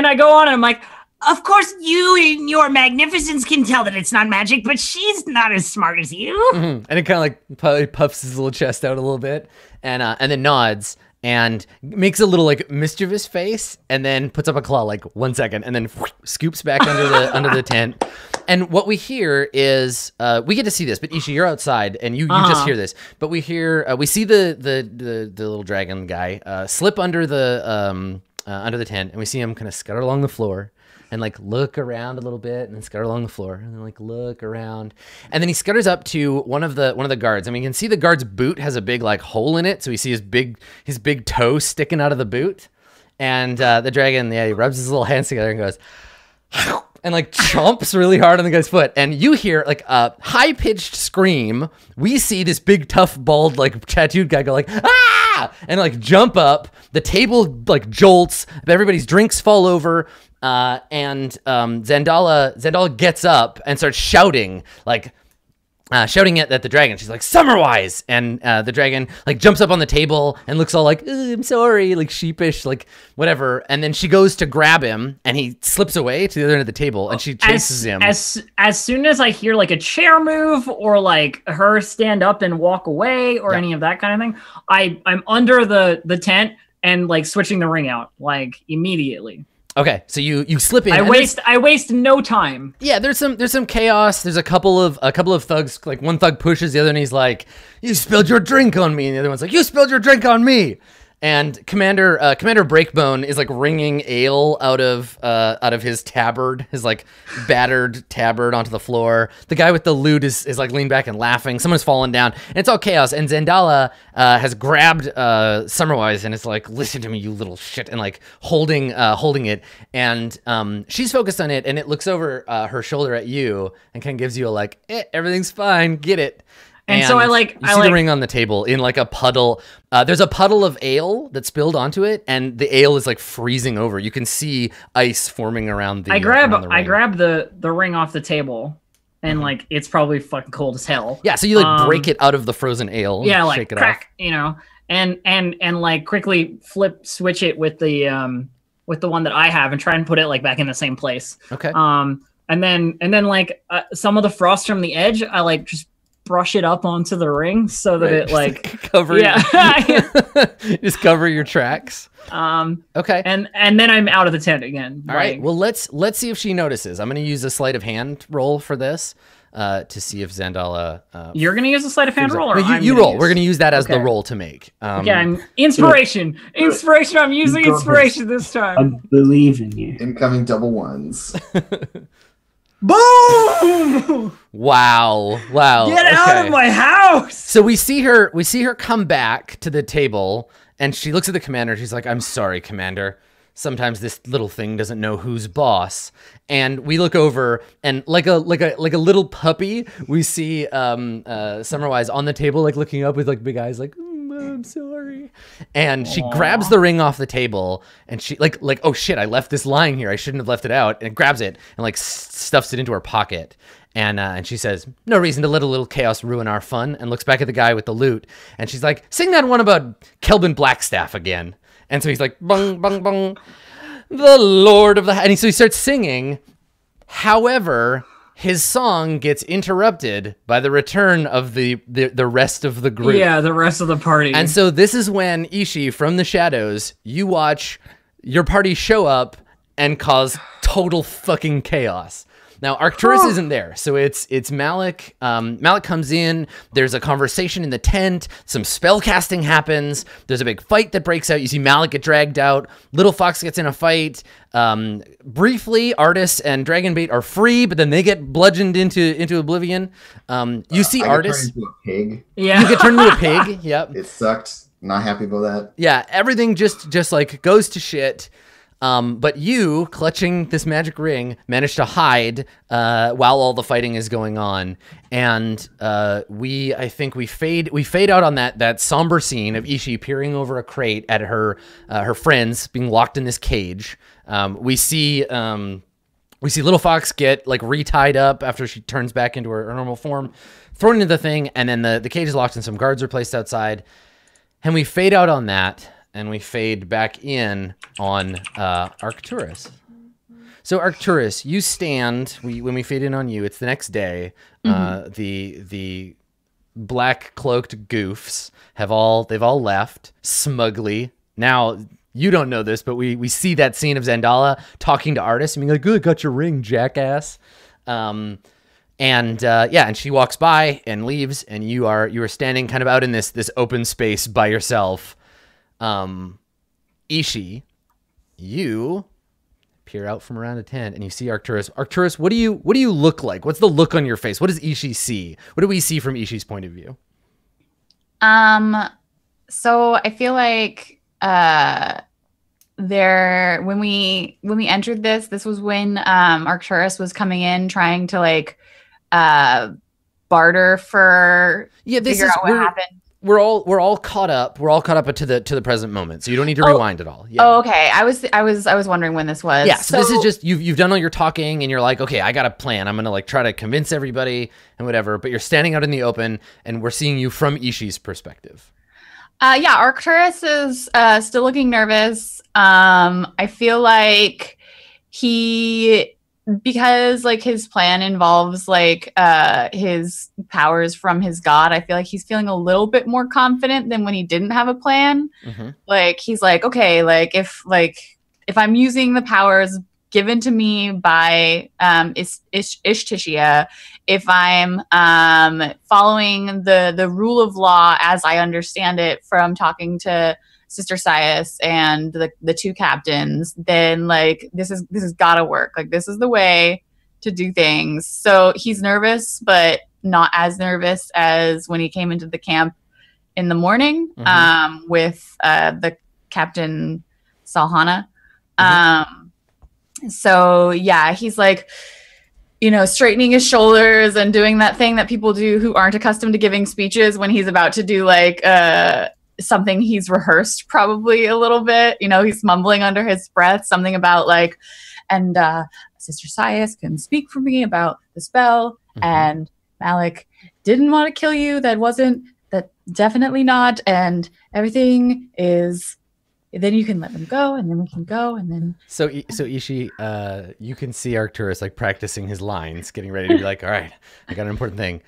I go on, and I'm like, Of course, you in your magnificence can tell that it's not magic, but she's not as smart as you. And it kind of like puffs his little chest out a little bit, and then nods and makes a little like mischievous face, and then puts up a claw like 1 second, and then scoops back under the tent. And what we hear is we get to see this, but Isha, you're outside, and you just hear this. But we see the little dragon guy slip under the tent, and we see him kind of scutter along the floor. And like look around a little bit, and then scutter along the floor, and then like look around, and then he scutters up to one of the guards. I mean, you can see the guard's boot has a big like hole in it, so we see his big toe sticking out of the boot. And the dragon, he rubs his little hands together and goes, and like chomps really hard on the guy's foot. And you hear like a high pitched scream. We see this big tough bald like tattooed guy go like ah, and like jump up. The table like jolts. Everybody's drinks fall over. And Zandala gets up and starts shouting at the dragon. She's like, Summerwise! And the dragon like jumps up on the table and looks all like, I'm sorry, like sheepish, like whatever. And then she goes to grab him, and he slips away to the other end of the table, and she chases him. As soon as I hear like a chair move or like her stand up and walk away or any of that kind of thing, I'm under the tent and like switching the ring out like immediately. Okay, so you slip in. I waste no time. Yeah, there's some chaos. There's a couple of thugs. Like one thug pushes the other, and he's like, "You spilled your drink on me," and the other one's like, "You spilled your drink on me." And Commander Breakbone is like wringing ale out of his tabard, his like battered tabard onto the floor. The guy with the lute is like leaned back and laughing. Someone's fallen down, and it's all chaos. And Zandala has grabbed Summerwise and is like, "Listen to me, you little shit," and like holding it. And she's focused on it, and it looks over her shoulder at you and kind of gives you a like, everything's fine, get it. And so you see the ring on the table in like a puddle. There's a puddle of ale that spilled onto it, and the ale is like freezing over. You can see ice forming around the. I grab the the ring off the table, and like it's probably fucking cold as hell. Yeah, so you like break it out of the frozen ale. Yeah, and like shake it crack, off. you know, and like quickly switch it with the one that I have and try and put it like back in the same place. Okay. And then like some of the frost from the edge, I like just brush it up onto the ring so that Right, it just, like cover. yeah. Just cover your tracks. Okay. And then I'm out of the tent again. All right. Well, let's see if she notices. I'm going to use a sleight of hand roll for this to see if Zandala. You're gonna use a sleight of hand roll, or No, I'm you gonna roll. use- We're going to use that as the Okay. roll to make. Okay, I'm inspiration. I'm using got inspiration this I time. believe in you. Incoming double ones. Boom! Wow. Get out okay. of my house! So we see her come back to the table, and she looks at the commander. She's like, "I'm sorry, Commander. Sometimes this little thing doesn't know who's boss." And we look over, and like a little puppy, we see Summerwise on the table, like looking up with like big eyes, like, "I'm sorry." And she grabs the ring off the table, and she like, "Oh shit, I left this lying here. I shouldn't have left it out." And grabs it and like stuffs it into her pocket. And she says, "No reason to let a little chaos ruin our fun," and looks back at the guy with the loot. And she's like, "Sing that one about Kelvin Blackstaff again." And so he's like, "Bung, bung, bung, the Lord of the..." And so he starts singing. However, his song gets interrupted by the return of the rest of the group. Yeah, the rest of the party. And so this is when, Ishi, from the shadows, you watch your party show up and cause total fucking chaos. Now, Arcturus isn't there, so it's Malik. Malik comes in. There's a conversation in the tent. Some spell casting happens. There's a big fight that breaks out. You see Malik get dragged out. Little Fox gets in a fight. Briefly, Artis and Dragonbait are free, but then they get bludgeoned into oblivion. You see I Artis. get turned into a pig. yeah. You get turned into a pig. Yep. It sucked. Not happy about that. Yeah, everything just like goes to shit. But you, clutching this magic ring, managed to hide while all the fighting is going on, and I think we fade out on that somber scene of Ishi peering over a crate at her friends being locked in this cage. We see Little Fox get like re-tied up after she turns back into her normal form, thrown into the thing, and then the cage is locked and some guards are placed outside, and we fade out on that. And we fade back in on Arcturus. So Arcturus, you stand. When we fade in on you, it's the next day. The black cloaked goofs they've all left smugly. Now you don't know this, but we see that scene of Zandala talking to Artis and being like, "Good, got your ring, jackass." And she walks by and leaves, and you are standing kind of out in this open space by yourself. Ishi, you peer out from around a tent and you see Arcturus. Arcturus, what do you look like? What's the look on your face? What does Ishi see? What do we see from Ishi's point of view? So I feel like when we entered this was when Arcturus was coming in trying to like barter for figure out what happened. We're all caught up. We're all caught up to the present moment. So you don't need to rewind at all. Yeah. Oh, okay. I was wondering when this was. Yeah. So this is just you've done all your talking and you're like, okay, I got a plan. I'm gonna like try to convince everybody and whatever. But you're standing out in the open and we're seeing you from Ishi's perspective. Yeah. Arcturus is still looking nervous. I feel like because like his plan involves like his powers from his god, I feel like he's feeling a little bit more confident than when he didn't have a plan. Mm-hmm. Like he's like, okay, like if I'm using the powers given to me by Ishtishia, if I'm following the rule of law as I understand it from talking to Sister Sias and the two captains, then like this is gotta work. Like this is the way to do things. So he's nervous, but not as nervous as when he came into the camp in the morning with the Captain Salhana. So yeah, he's like, straightening his shoulders and doing that thing that people do who aren't accustomed to giving speeches when he's about to do like something he's rehearsed probably a little bit. He's mumbling under his breath something about like, and Sister Sias can speak for me about the spell, and Malik didn't want to kill you. That definitely not. And everything is, then you can let them go, and then we can go, and then. So Ishi, you can see Arcturus like practicing his lines, getting ready to be like, all right, I got an important thing.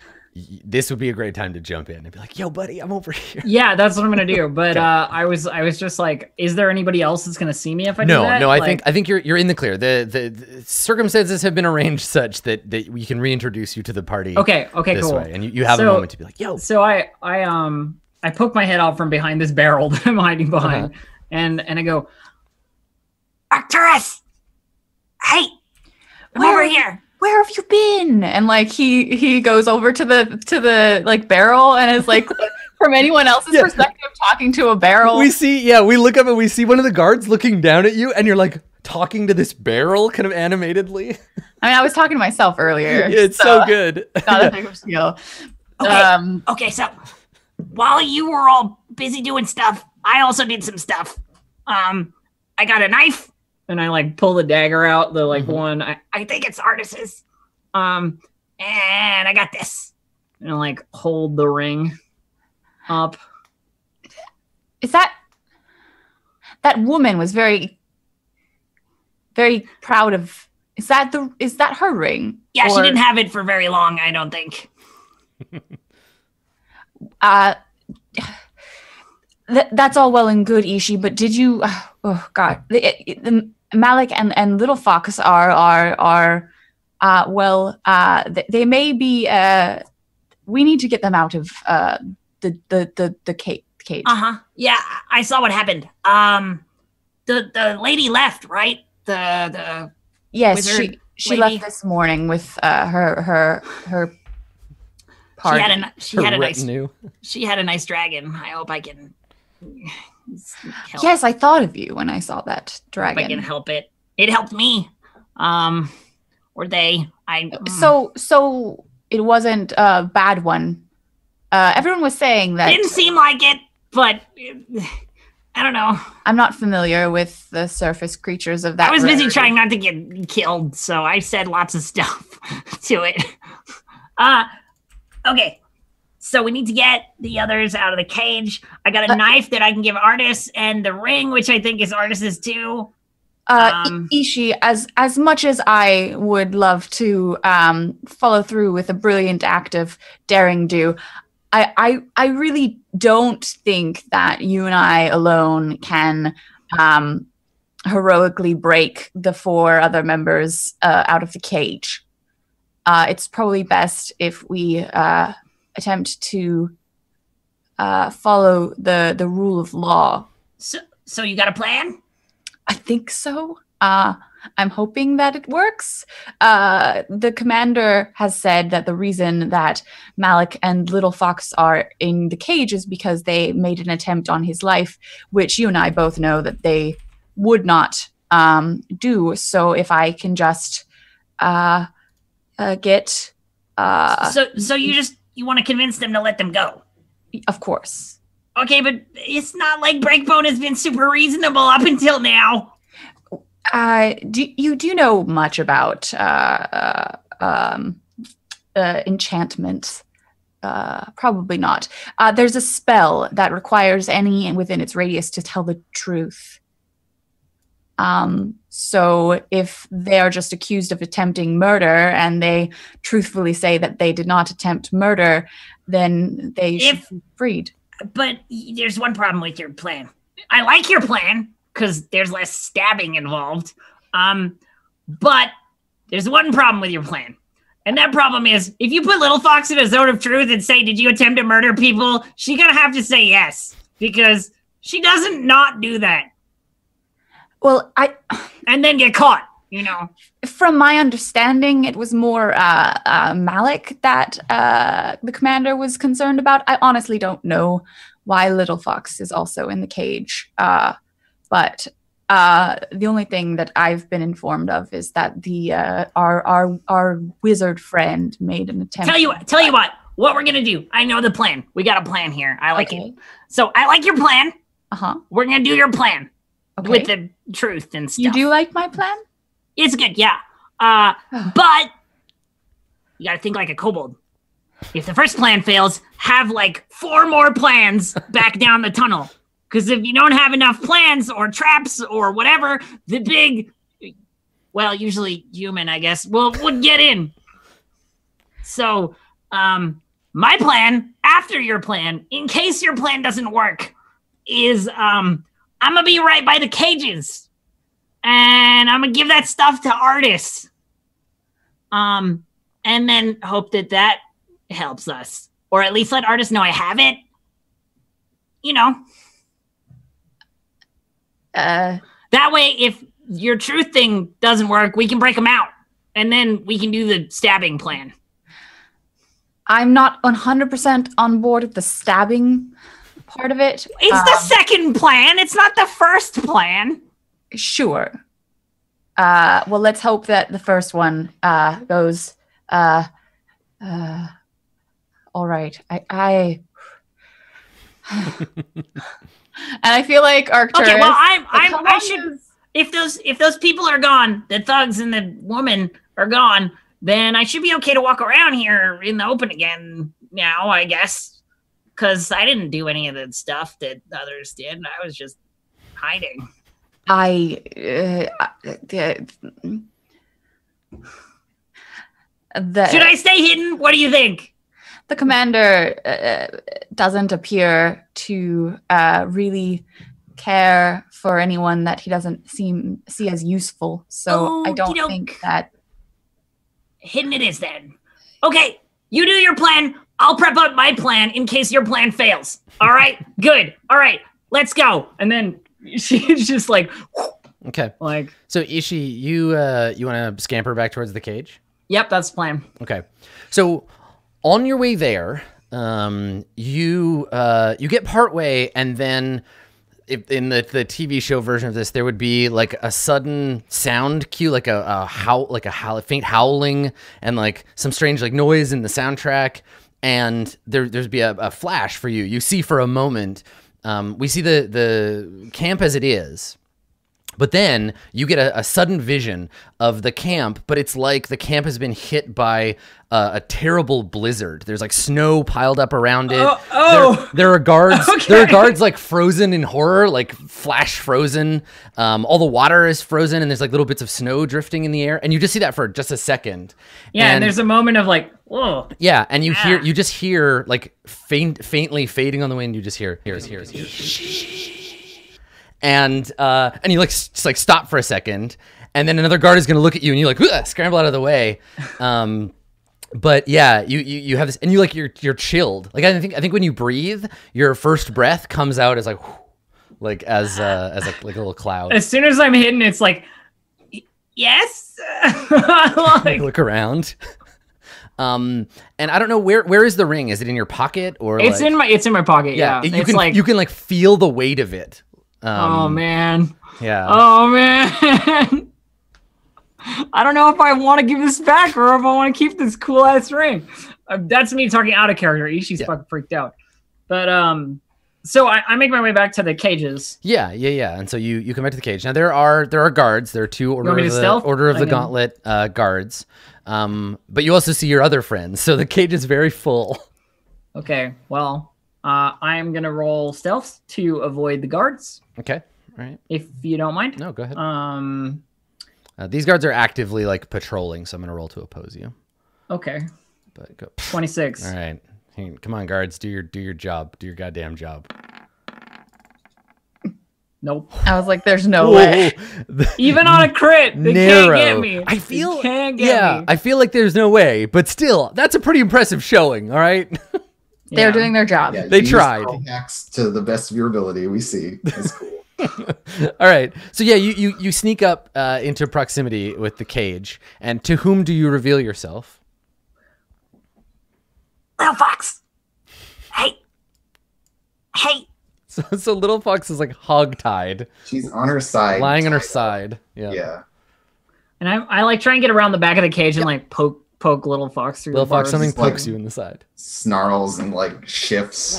this would be a great time to jump in and be like, "Yo, buddy, I'm over here." Yeah, that's what I'm gonna do. But I was just like, is there anybody else that's gonna see me if I do that? No. I think you're in the clear. The circumstances have been arranged such that we can reintroduce you to the party. Okay, this cool. way, and you have a moment to be like, "Yo." So I poke my head out from behind this barrel that I'm hiding behind, and I go, Arcturus! Hey! I'm over here. Where have you been? And like he goes over to the like barrel and is like from anyone else's perspective talking to a barrel. We look up and we see one of the guards looking down at you, and you're like talking to this barrel kind of animatedly. I mean, I was talking to myself earlier. It's so good. Not a big of a deal. Okay, so while you were all busy doing stuff, I also did some stuff. I got a knife. and I like pull the dagger out, the like one. I think it's Artis's. And I got this. And I like hold the ring up. Is that woman was very, very proud of. Is that her ring? Yeah, she didn't have it for very long, I don't think. That's all well and good, Ishi, but did you? Oh God, the Malik and Little Fox are they may be. We need to get them out of the cage. Yeah, I saw what happened. The lady left, right? The yes, she left this morning with her party. She had a nice dragon. I hope I can help. Yes, I thought of you when I saw that dragon. I can help it. It helped me. Or they. So it wasn't a bad one. Everyone was saying that. Didn't seem like it, but I don't know. I'm not familiar with the surface creatures of that. I was busy rarity. trying not to get killed, so I said lots of stuff to it. Okay. So we need to get the others out of the cage. I got a knife that I can give Artis, and the ring, which I think is Artis's too. Ishi, as much as I would love to follow through with a brilliant act of daring do, I really don't think that you and I alone can heroically break the 4 other members out of the cage. It's probably best if we attempt to follow the rule of law. So you got a plan? I think so. I'm hoping that it works. The commander has said that the reason that Malik and Little Fox are in the cage is because they made an attempt on his life, which you and I both know that they would not do. So if I can just get... So you want to convince them to let them go? Of course. Okay, but it's not like Breakbone has been super reasonable up until now. Do you know much about enchantment? Probably not. There's a spell that requires any within its radius to tell the truth. So if they are just accused of attempting murder and they truthfully say that they did not attempt murder, then they should be freed. But there's one problem with your plan. I like your plan because there's less stabbing involved. But there's one problem with your plan. And that problem is if you put Little Fox in a zone of truth and say, did you attempt to murder people? She's going to have to say yes because she doesn't not do that. Well, and then get caught, you know. From my understanding, it was more Malik that the commander was concerned about. I honestly don't know why Little Fox is also in the cage. But the only thing that I've been informed of is that the our wizard friend made an attempt. Tell you what we're gonna do. I know the plan. We got a plan here. I like it. So I like your plan. We're gonna do your plan. Okay. With the truth and stuff. You do like my plan? It's good, yeah. But you gotta think like a kobold. If the first plan fails, have like 4 more plans back down the tunnel. Because if you don't have enough plans or traps or whatever, the big, well, usually human, I guess, would get in. So, my plan after your plan, in case your plan doesn't work, is I'm gonna be right by the cages, and I'm gonna give that stuff to artists, and then hope that helps us, or at least let artists know I have it. You know, that way, if your truth thing doesn't work, we can break them out, and then we can do the stabbing plan. I'm not 100% on board with the stabbing part of it. It's the second plan. It's not the first plan. Sure. Well, let's hope that the first one goes. All right. I and I feel like Arcturus. Okay. Well, I should. If those people are gone, the thugs and the woman are gone, then I should be okay to walk around here in the open again now, I guess. Because I didn't do any of the stuff that others did. I was just hiding. Should I stay hidden? What do you think? The commander doesn't appear to really care for anyone that he doesn't see as useful. So I don't think that... Hidden it is then. Okay, you do your plan. I'll prep up my plan in case your plan fails. All right? Good. All right, let's go. And then she's just like... Okay. Like... So Ishi, you want to scamper back towards the cage? Yep, that's the plan. Okay. So on your way there, you get partway, and then in the TV show version of this, there would be like a sudden sound cue, like a faint howling, and like some strange like noise in the soundtrack, and there'd be a flash for you. You see for a moment, we see the camp as it is. But then you get a sudden vision of the camp, but it's like the camp has been hit by a terrible blizzard. There's like snow piled up around it. There are guards. Okay. There are guards like frozen in horror, like flash frozen. All the water is frozen, and there's like little bits of snow drifting in the air. And you just see that for just a second. Yeah, and there's a moment of like, whoa. Yeah, and you just hear like faintly fading on the wind. You just hear. And you like just like stop for a second, and then another guard is gonna look at you, and you like scramble out of the way. But yeah, you have this, and you're chilled. Like I think when you breathe, your first breath comes out as like as a little cloud. As soon as I'm hidden, it's like, yes. Like, look around. And I don't know where is the ring? Is it in your pocket or? It's in my pocket. Yeah, you can like feel the weight of it. Oh man. Yeah. Oh man. I don't know if I want to give this back or if I want to keep this cool ass ring. That's me talking out of character. Ishi's fucking freaked out. But so I make my way back to the cages. Yeah. And so you come back to the cage. Now there are guards. There are two Order of the Gauntlet guards. But you also see your other friends. So the cage is very full. Okay. Well, I'm gonna roll stealth to avoid the guards. Okay, all right. If you don't mind. No, go ahead. These guards are actively like patrolling, so I'm gonna roll to oppose you. Okay. But go. 26. All right, come on, guards, do your job, do your goddamn job. Nope. I was like, there's no way. Even on a crit, they can't get me. I feel I feel like there's no way, but still, that's a pretty impressive showing. All right. They're doing their job. Yeah, they tried. Hacks to the best of your ability. We see. It's cool. All right. So yeah, you sneak up into proximity with the cage, and to whom do you reveal yourself? Little Fox. Hey. So Little Fox is like hog-tied. She's on her side, lying on her side. Yeah. And I like try and get around the back of the cage and like poke Little Fox through. Little Fox, something pokes like, you in the side. Snarls and like shifts,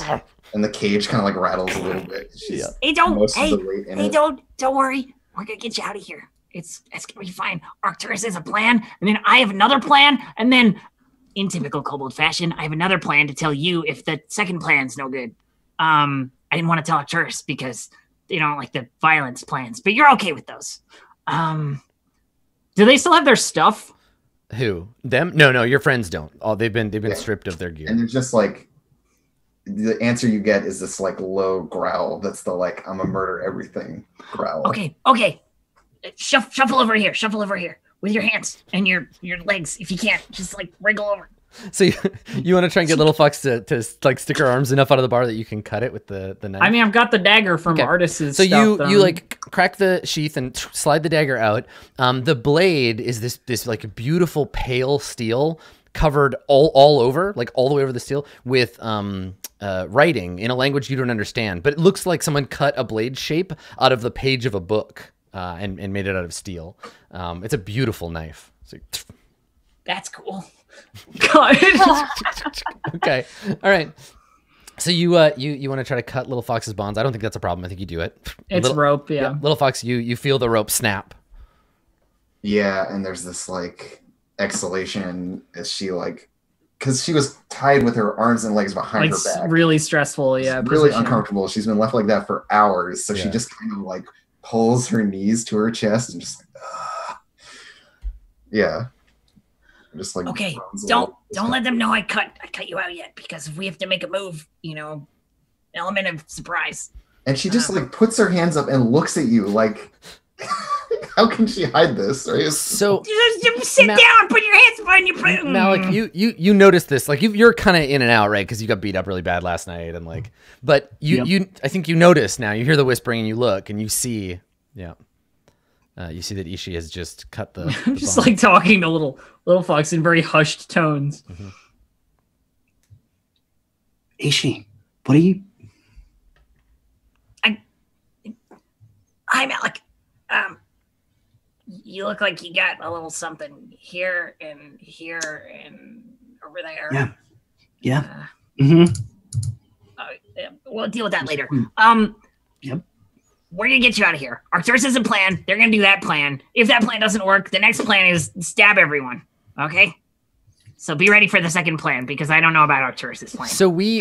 and the cage kind of like rattles a little bit. Hey, don't worry. We're gonna get you out of here. It's gonna be fine. Arcturus has a plan, and then I have another plan, and then, in typical kobold fashion, I have another plan to tell you if the second plan's no good. I didn't want to tell Arcturus because they don't like the violence plans, but you're okay with those. Do they still have their stuff? Who? Them? No, your friends don't. Oh, they've been stripped of their gear. And there's just like the answer you get is this like low growl. That's the like I'm gonna murder everything growl. Okay. Shuffle over here. Shuffle over here with your hands and your legs. If you can't, just like wriggle over. So you want to try and get Little Fox to like stick her arms enough out of the bar that you can cut it with the knife? I mean, I've got the dagger from Artis's So stuff. you like crack the sheath and slide the dagger out. The blade is this like beautiful pale steel covered all over, like all the way over the steel with writing in a language you don't understand. But it looks like someone cut a blade shape out of the page of a book and made it out of steel. It's a beautiful knife. So, That's cool. God. okay. All right. So you want to try to cut Little Fox's bonds. I don't think that's a problem. I think you do it. It's rope, yeah. Little Fox, you feel the rope snap. Yeah, and there's this like exhalation as she like, because she was tied with her arms and legs behind Like her back. really stressful, yeah. It's really position. uncomfortable. She's been left like that for hours, so she Yeah. just kind of like pulls her knees to her chest and just like, "Ugh." Yeah. Just like Okay, groans a don't little. let them know I cut you out yet, because if we have to make a move, element of surprise. And she just like puts her hands up and looks at you like, how can she hide this? Right? So Just sit down, put your hands behind your Malik, you noticed this, like you're kind of in and out, right? Because you got beat up really bad last night, and like, but you I think you notice now. You hear the whispering, and you look, and you see, you see that Ishii has just cut the Just bond. like talking to little Fox in very hushed tones. Mm-hmm. Ishi, what are you? Hi, Malik. You look like you got a little something here and over there. Yeah. Mm-hmm. We'll deal with that later. Yep. We're gonna get you out of here. Arcturus has a plan. They're gonna do that plan. If that plan doesn't work, the next plan is stab everyone. Okay? So be ready for the second plan, because I don't know about Arcturus's plan. So we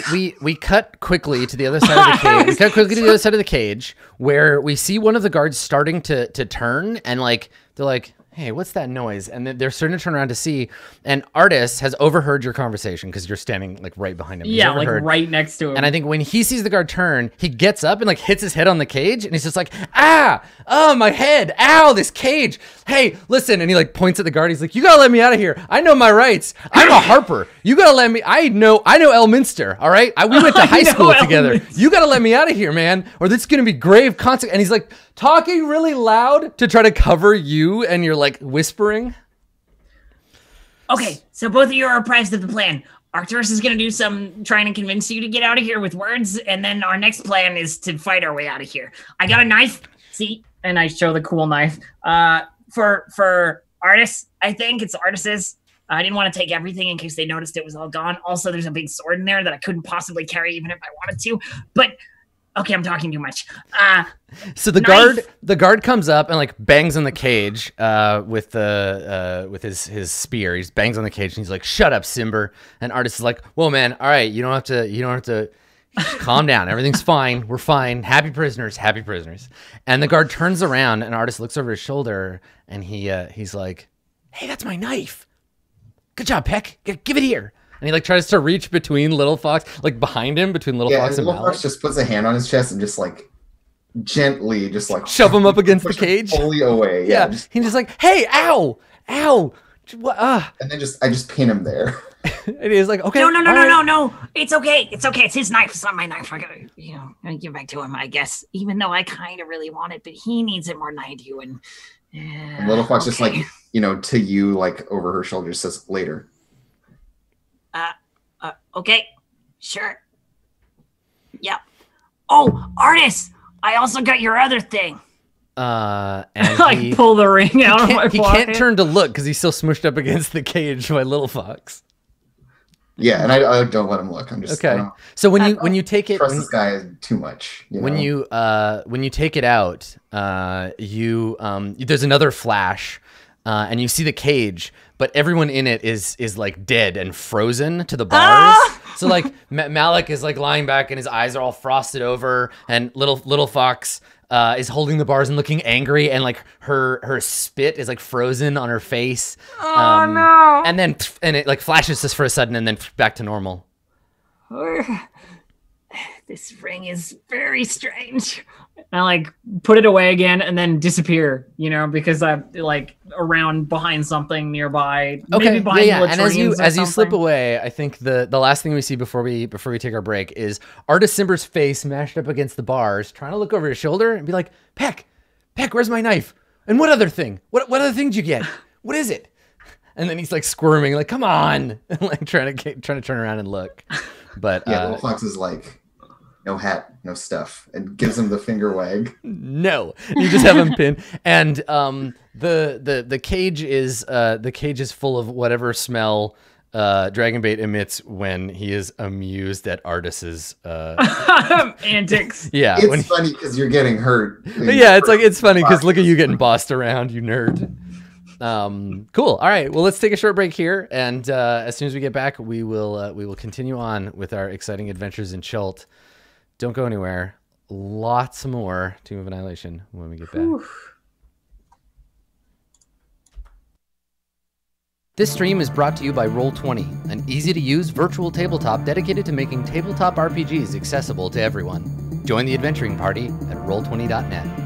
cut quickly to the other side of the cage. We cut quickly to the other side of the cage, where we see one of the guards starting to turn, and like they're like, "Hey, what's that noise?" And they're starting to turn around to see. And Artis has overheard your conversation because you're standing like right behind him. He's Yeah, like overheard. right next to him. And I think when he sees the guard turn, he gets up and like hits his head on the cage, and he's just like, "Ah, oh my head, ow, this cage. Hey, listen!" And he like points at the guard. He's like, "You gotta let me out of here. I know my rights. I'm a Harper. You gotta let me. I know Elminster. All right, we went to high school together. You gotta let me out of here, man, or this is gonna be grave consequence." And he's like talking really loud to try to cover you, and you're like whispering. Okay, so both of you are apprised of the plan. Arcturus is going to do some trying to convince you to get out of here with words, and then our next plan is to fight our way out of here. I got a knife. See? and I show the cool knife. For artists, I think it's Artis's. I didn't want to take everything in case they noticed it was all gone. Also, there's a big sword in there that I couldn't possibly carry even if I wanted to. But okay, I'm talking too much. So the guard comes up and like bangs on the cage with his spear. He bangs on the cage and he's like, "Shut up, Simber." And Artis is like, "Whoa, man, all right, you don't have to calm down. Everything's fine. We're fine. Happy prisoners, happy prisoners." And the guard turns around and Artis looks over his shoulder and he's like, "Hey, that's my knife. Good job, Peck. Give it here." And he like tries to reach between Little Fox, like behind him, between Little Fox and Little Malik. Fox just puts a hand on his chest and just like gently, just like Shove him up against the cage. fully away. Yeah, Just, he's just like, "Hey, ow, ow." and then I just pin him there. And he's like, "Okay, No. all right." No. It's okay. It's his knife. It's not my knife. I gotta give it back to him, I guess. Even though I kind of really want it, but he needs it more than I do. And Little Fox just okay. like, to you, like over her shoulder says, "Later." Okay, sure. Yep. Oh, Artis, I also got your other thing. And Like he pull the ring out of my he pocket. can't turn to look because he's still smushed up against the cage by Little Fox. Yeah, and I don't let him look. I'm just I Okay, don't so when you take it, trust this guy too much. when you take it out, there's another flash, and you see the cage, but everyone in it is like dead and frozen to the bars. So like Malik is like lying back and his eyes are all frosted over, and little Fox is holding the bars and looking angry, and like her spit is like frozen on her face. Oh no! And then it like flashes just for a sudden, and then back to normal. This ring is very strange. And I like put it away again and then disappear, because I'm like around behind something nearby. Okay, maybe behind yeah. And as you latrines or slip something. away, I think the last thing we see before we take our break is Artis Simber's face mashed up against the bars, trying to look over his shoulder and be like, Peck, where's my knife? And what other thing? What other thing did you get? What is it? And then he's like squirming, like, come on, and like trying to turn around and look. But Little Fox is like, no hat, no stuff, and gives him the finger wag. No, you just have him pinned, and the cage is full of whatever smell Dragonbait emits when he is amused at Artis's antics. Yeah, It's funny because you're getting hurt. Yeah, it's funny because look at you getting bossed around, you nerd. Cool. All right. Well, let's take a short break here, and as soon as we get back, we will continue on with our exciting adventures in Chult. Don't go anywhere. Lots more Tomb of Annihilation when we get back. This stream is brought to you by Roll20, an easy-to-use virtual tabletop dedicated to making tabletop RPGs accessible to everyone. Join the adventuring party at roll20.net.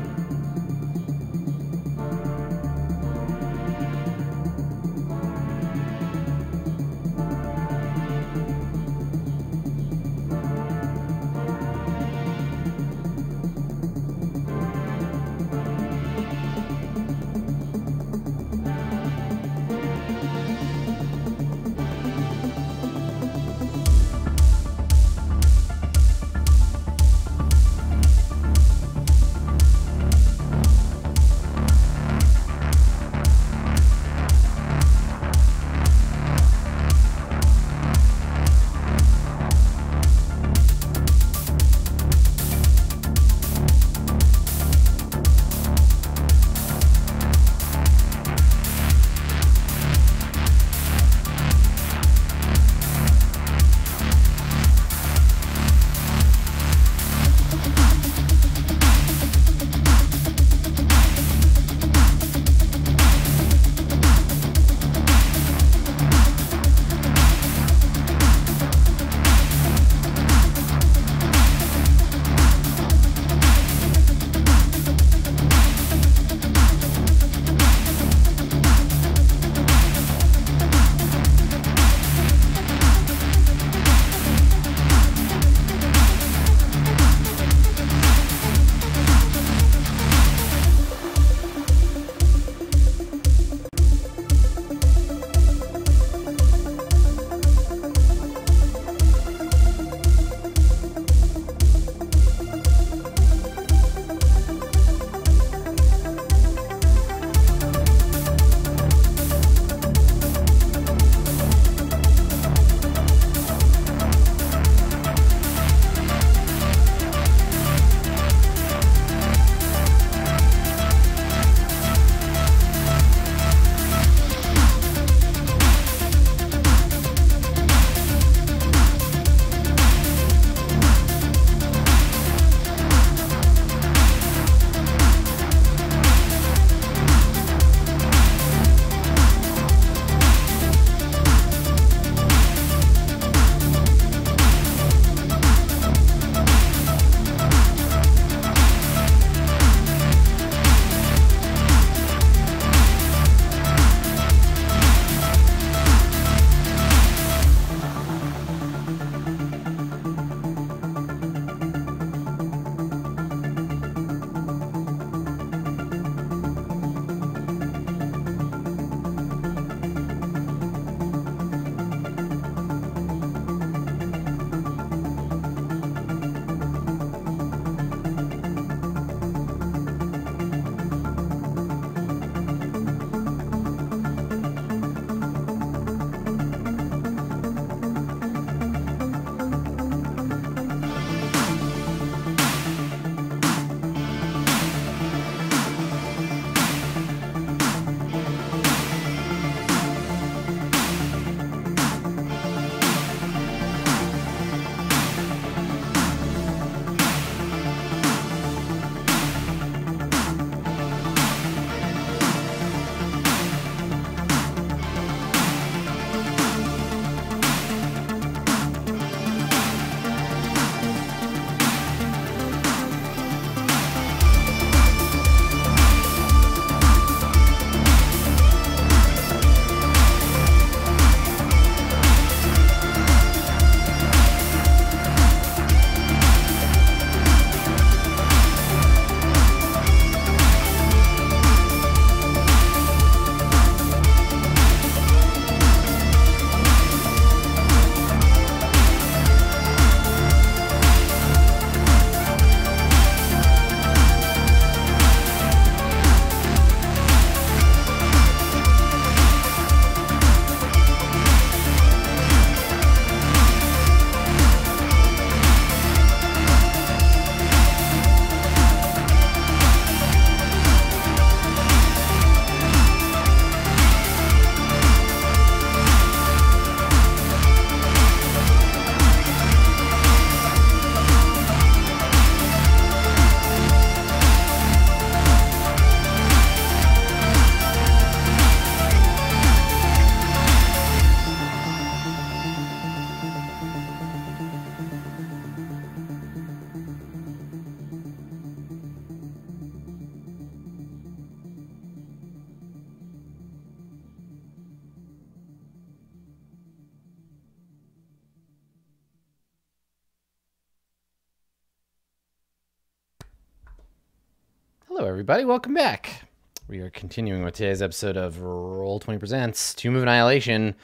everybody. Welcome back. We are continuing with today's episode of Roll20 Presents Tomb of Annihilation.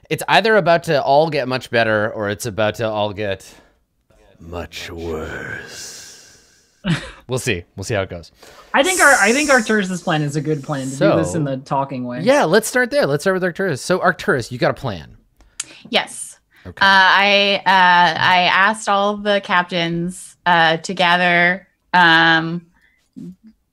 It's either about to all get much better or it's about to all get much worse. We'll see. We'll see how it goes. I think Arcturus' plan is a good plan to do this in the talking way. Yeah, let's start there. Let's start with Arcturus. So Arcturus, you got a plan. Yes. Okay. I asked all of the captains to gather,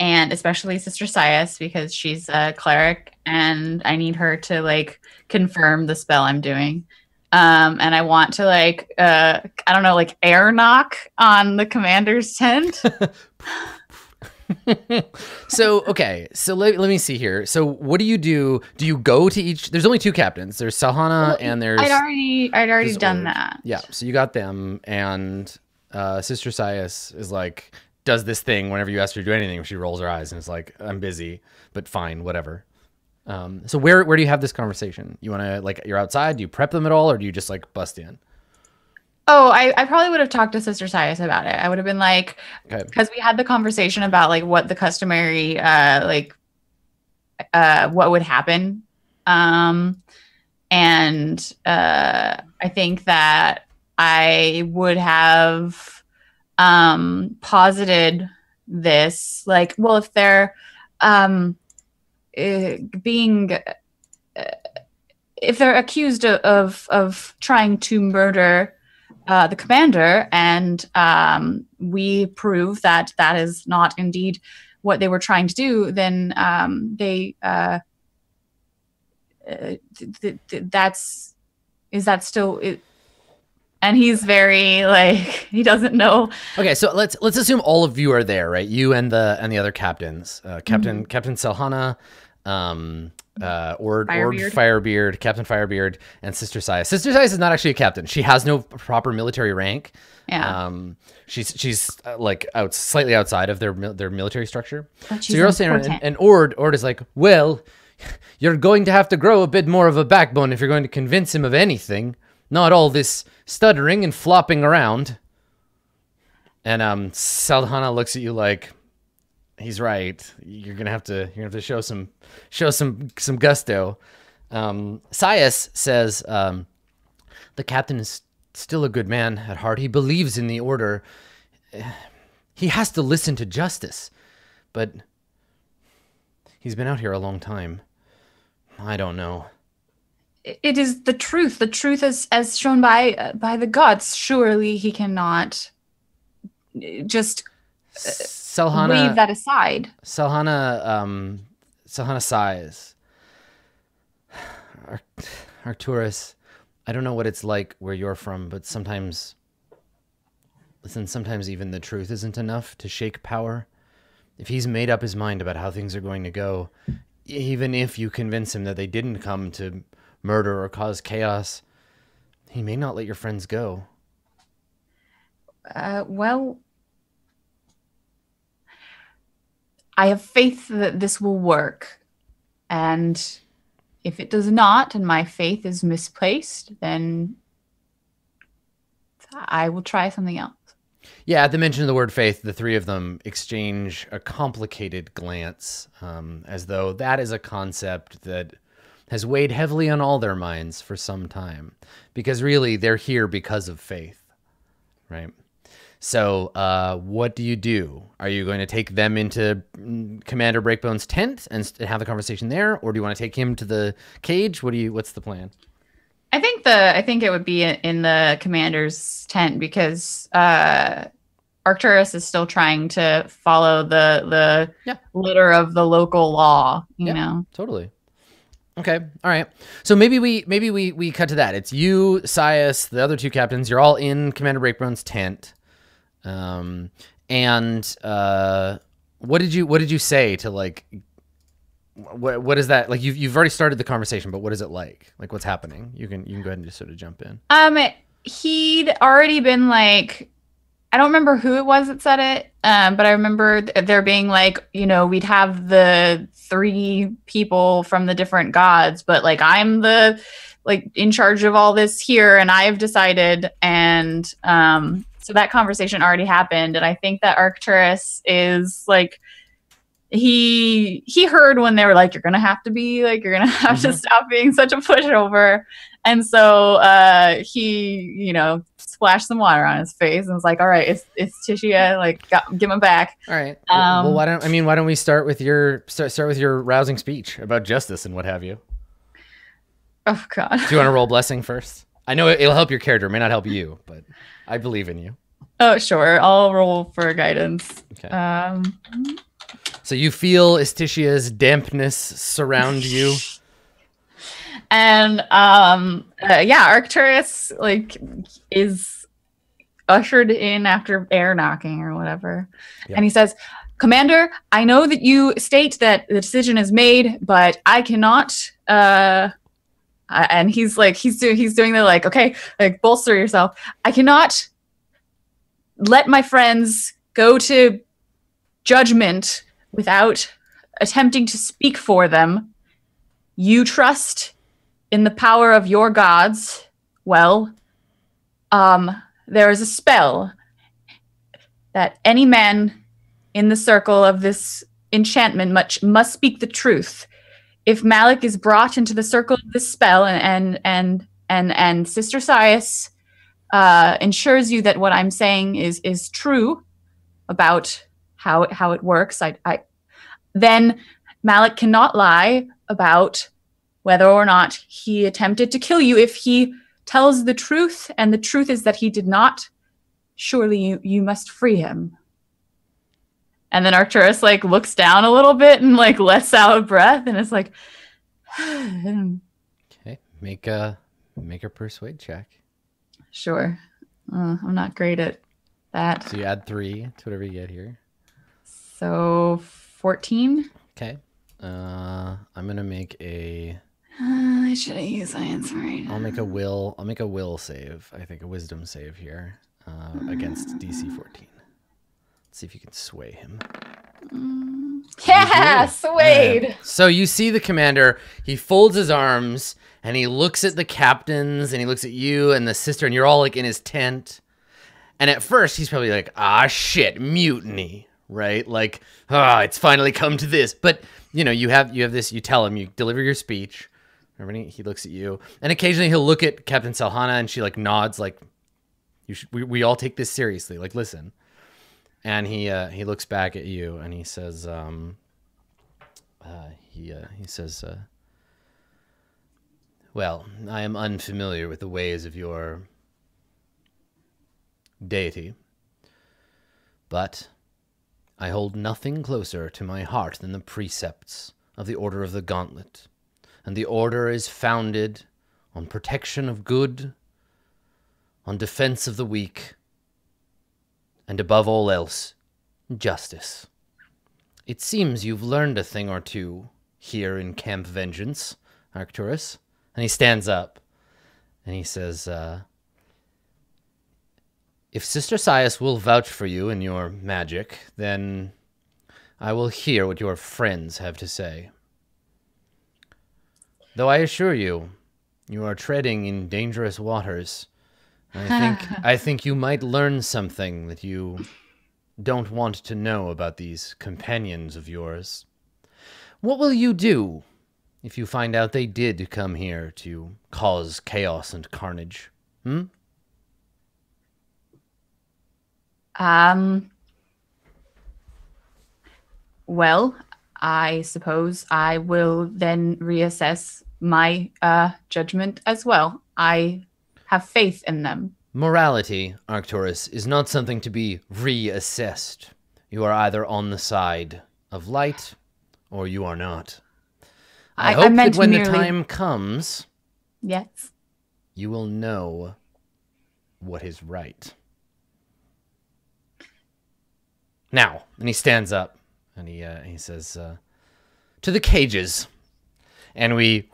and especially Sister Sias, because she's a cleric and I need her to like confirm the spell I'm doing. And I want to like I don't know, like air knock on the commander's tent. So let me see here. So what do? Do you go to each? There's only two captains. There's Salhana and there's I'd already done that. Yeah, so you got them, and Sister Sias is like does this thing whenever you ask her to do anything. She rolls her eyes and is like, "I'm busy, but fine, whatever." So where do you have this conversation? You want to like you're outside? Do you prep them at all, or do you just like bust in? Oh, I probably would have talked to Sister Sias about it. I would have been like, because we had the conversation about like what the customary what would happen, and I think that I would have posited this like, well, if they're if they're accused of trying to murder the commander, and we prove that that is not indeed what they were trying to do, then is that still it? And he's very like he doesn't know. Okay, so let's assume all of you are there, right? You and the other captains, Captain Salhana, Ord Firebeard, Captain Firebeard, and Sister Sias. Sister Sias is not actually a captain. She has no proper military rank. Yeah. She's like slightly outside of their military structure. But So you're all saying, and Ord is like, well, you're going to have to grow a bit more of a backbone if you're going to convince him of anything. Not all this stuttering and flopping around. And Salhana looks at you like, he's right. You're gonna have to show some gusto. Sias says the captain is still a good man at heart. He believes in the order. He has to listen to justice, but he's been out here a long time. I don't know. It is the truth. The truth as shown by the gods. Surely he cannot just Salhana, leave that aside. Salhana sighs. Arcturus, I don't know what it's like where you're from, but sometimes even the truth isn't enough to shake power. If he's made up his mind about how things are going to go, even if you convince him that they didn't come to murder or cause chaos, he may not let your friends go. Well, I have faith that this will work. And if it does not, and my faith is misplaced, then I will try something else. Yeah, at the mention of the word faith, the three of them exchange a complicated glance, as though that is a concept that has weighed heavily on all their minds for some time. Because really, they're here because of faith, right? So what do you do? Are you going to take them into Commander Breakbone's tent and have the conversation there? Or do you want to take him to the cage? What's the plan? I think it would be in the commander's tent, because Arcturus is still trying to follow the letter of the local law, you know? Totally. Okay. All right. So maybe we cut to that. It's you, Sias, the other two captains. You're all in Commander Breakbone's tent. And what did you say to like, what is that? Like you've already started the conversation, but what is it like? Like what's happening? You can go ahead and just sort of jump in. He'd already been like, I don't remember who it was that said it. But I remember there being like, you know, we'd have the three people from the different gods, but like, I'm the like in charge of all this here, and I've decided. And, so that conversation already happened. And I think that Arcturus is like he heard when they were like, you're gonna have to stop being such a pushover. And so he, splashed some water on his face and was like, all right, it's Tishia, like, give him back. All right. Well, why don't we start with your rousing speech about justice and what have you? Oh God. Do you want to roll blessing first? I know it'll help your character, it may not help you, but I believe in you. Oh, sure. I'll roll for guidance. Okay. So you feel Estishia's dampness surround you. And Arcturus is ushered in after air knocking or whatever. Yep. And he says, Commander, I know that you state that the decision is made, but I cannot and he's doing the okay, bolster yourself. I cannot let my friends go to judgment without attempting to speak for them. You trust in the power of your gods. Well, there is a spell that any man in the circle of this enchantment must speak the truth. If Malik is brought into the circle of this spell and Sister Sias ensures you that what I'm saying is true about how it works, then Malik cannot lie about whether or not he attempted to kill you. If he tells the truth, and the truth is that he did not, surely you must free him. And then Arcturus looks down a little bit and lets out a breath and is like, okay, make a persuade check. Sure. I'm not great at that. So you add 3 to whatever you get here. So 14. Okay. I'm gonna make a. I should have used science right. I'll make a will save. I think a wisdom save here against DC 14. Let's see if you can sway him. Yeah, swayed. So you see the commander. He folds his arms and he looks at the captains and he looks at you and the sister, and you're all in his tent. And at first he's probably like, ah, shit, mutiny, right? It's finally come to this. But you have this. You tell him, you deliver your speech. He looks at you, and occasionally he'll look at Captain Salhana, and she nods, we all take this seriously. Listen. And he looks back at you and he says, well, I am unfamiliar with the ways of your deity, but I hold nothing closer to my heart than the precepts of the Order of the Gauntlet. And the Order is founded on protection of good, on defense of the weak, and above all else, justice. It seems you've learned a thing or two here in Camp Vengeance, Arcturus. And he stands up and he says, if Sister Sias will vouch for you and your magic, then I will hear what your friends have to say. Though I assure you, you are treading in dangerous waters. I think you might learn something that you don't want to know about these companions of yours. What will you do if you find out they did come here to cause chaos and carnage? Well, I suppose I will then reassess my judgment as well. I have faith in them. Morality, Arcturus, is not something to be reassessed. You are either on the side of light or you are not. I hope that when the time comes, yes, you will know what is right. Now, and he stands up and he says, to the cages. And we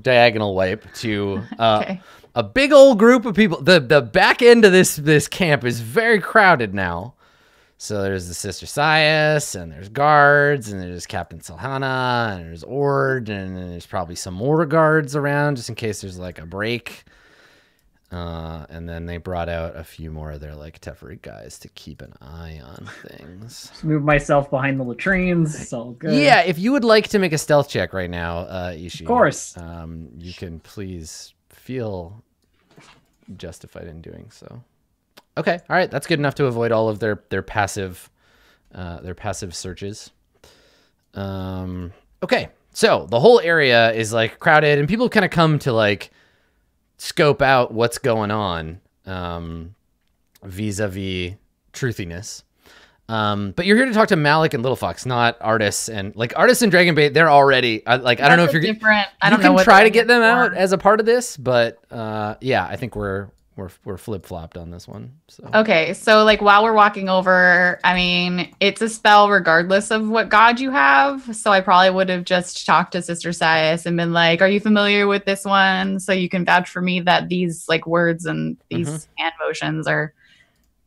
diagonal wipe to okay. A big old group of people. The back end of this camp is very crowded now. So there's the Sister Sias, and there's guards, and there's Captain Salhana, and there's Ord, and then there's probably some more guards around just in case there's a break. And then they brought out a few more of their like Teferi guys to keep an eye on things. Just move myself behind the latrines. It's all good. Yeah, if you would like to make a stealth check right now, Ishi. Of course. You can please feel justified in doing so. Okay, all right, that's good enough to avoid all of their passive searches. Okay, so the whole area is like crowded, and people kind of come to like scope out what's going on vis-a-vis truthiness. But you're here to talk to Malik and Little Fox, not Artis and Dragonbait. They're already like I don't know if you're different. I you don't know can what try they're to get them for. out as a part of this, but yeah, I think we're flip-flopped on this one. So Okay, so like while we're walking over, I mean, it's a spell regardless of what god you have. So I probably would have just talked to Sister Sias and been like, "Are you familiar with this one? So you can vouch for me that these like words and these hand motions are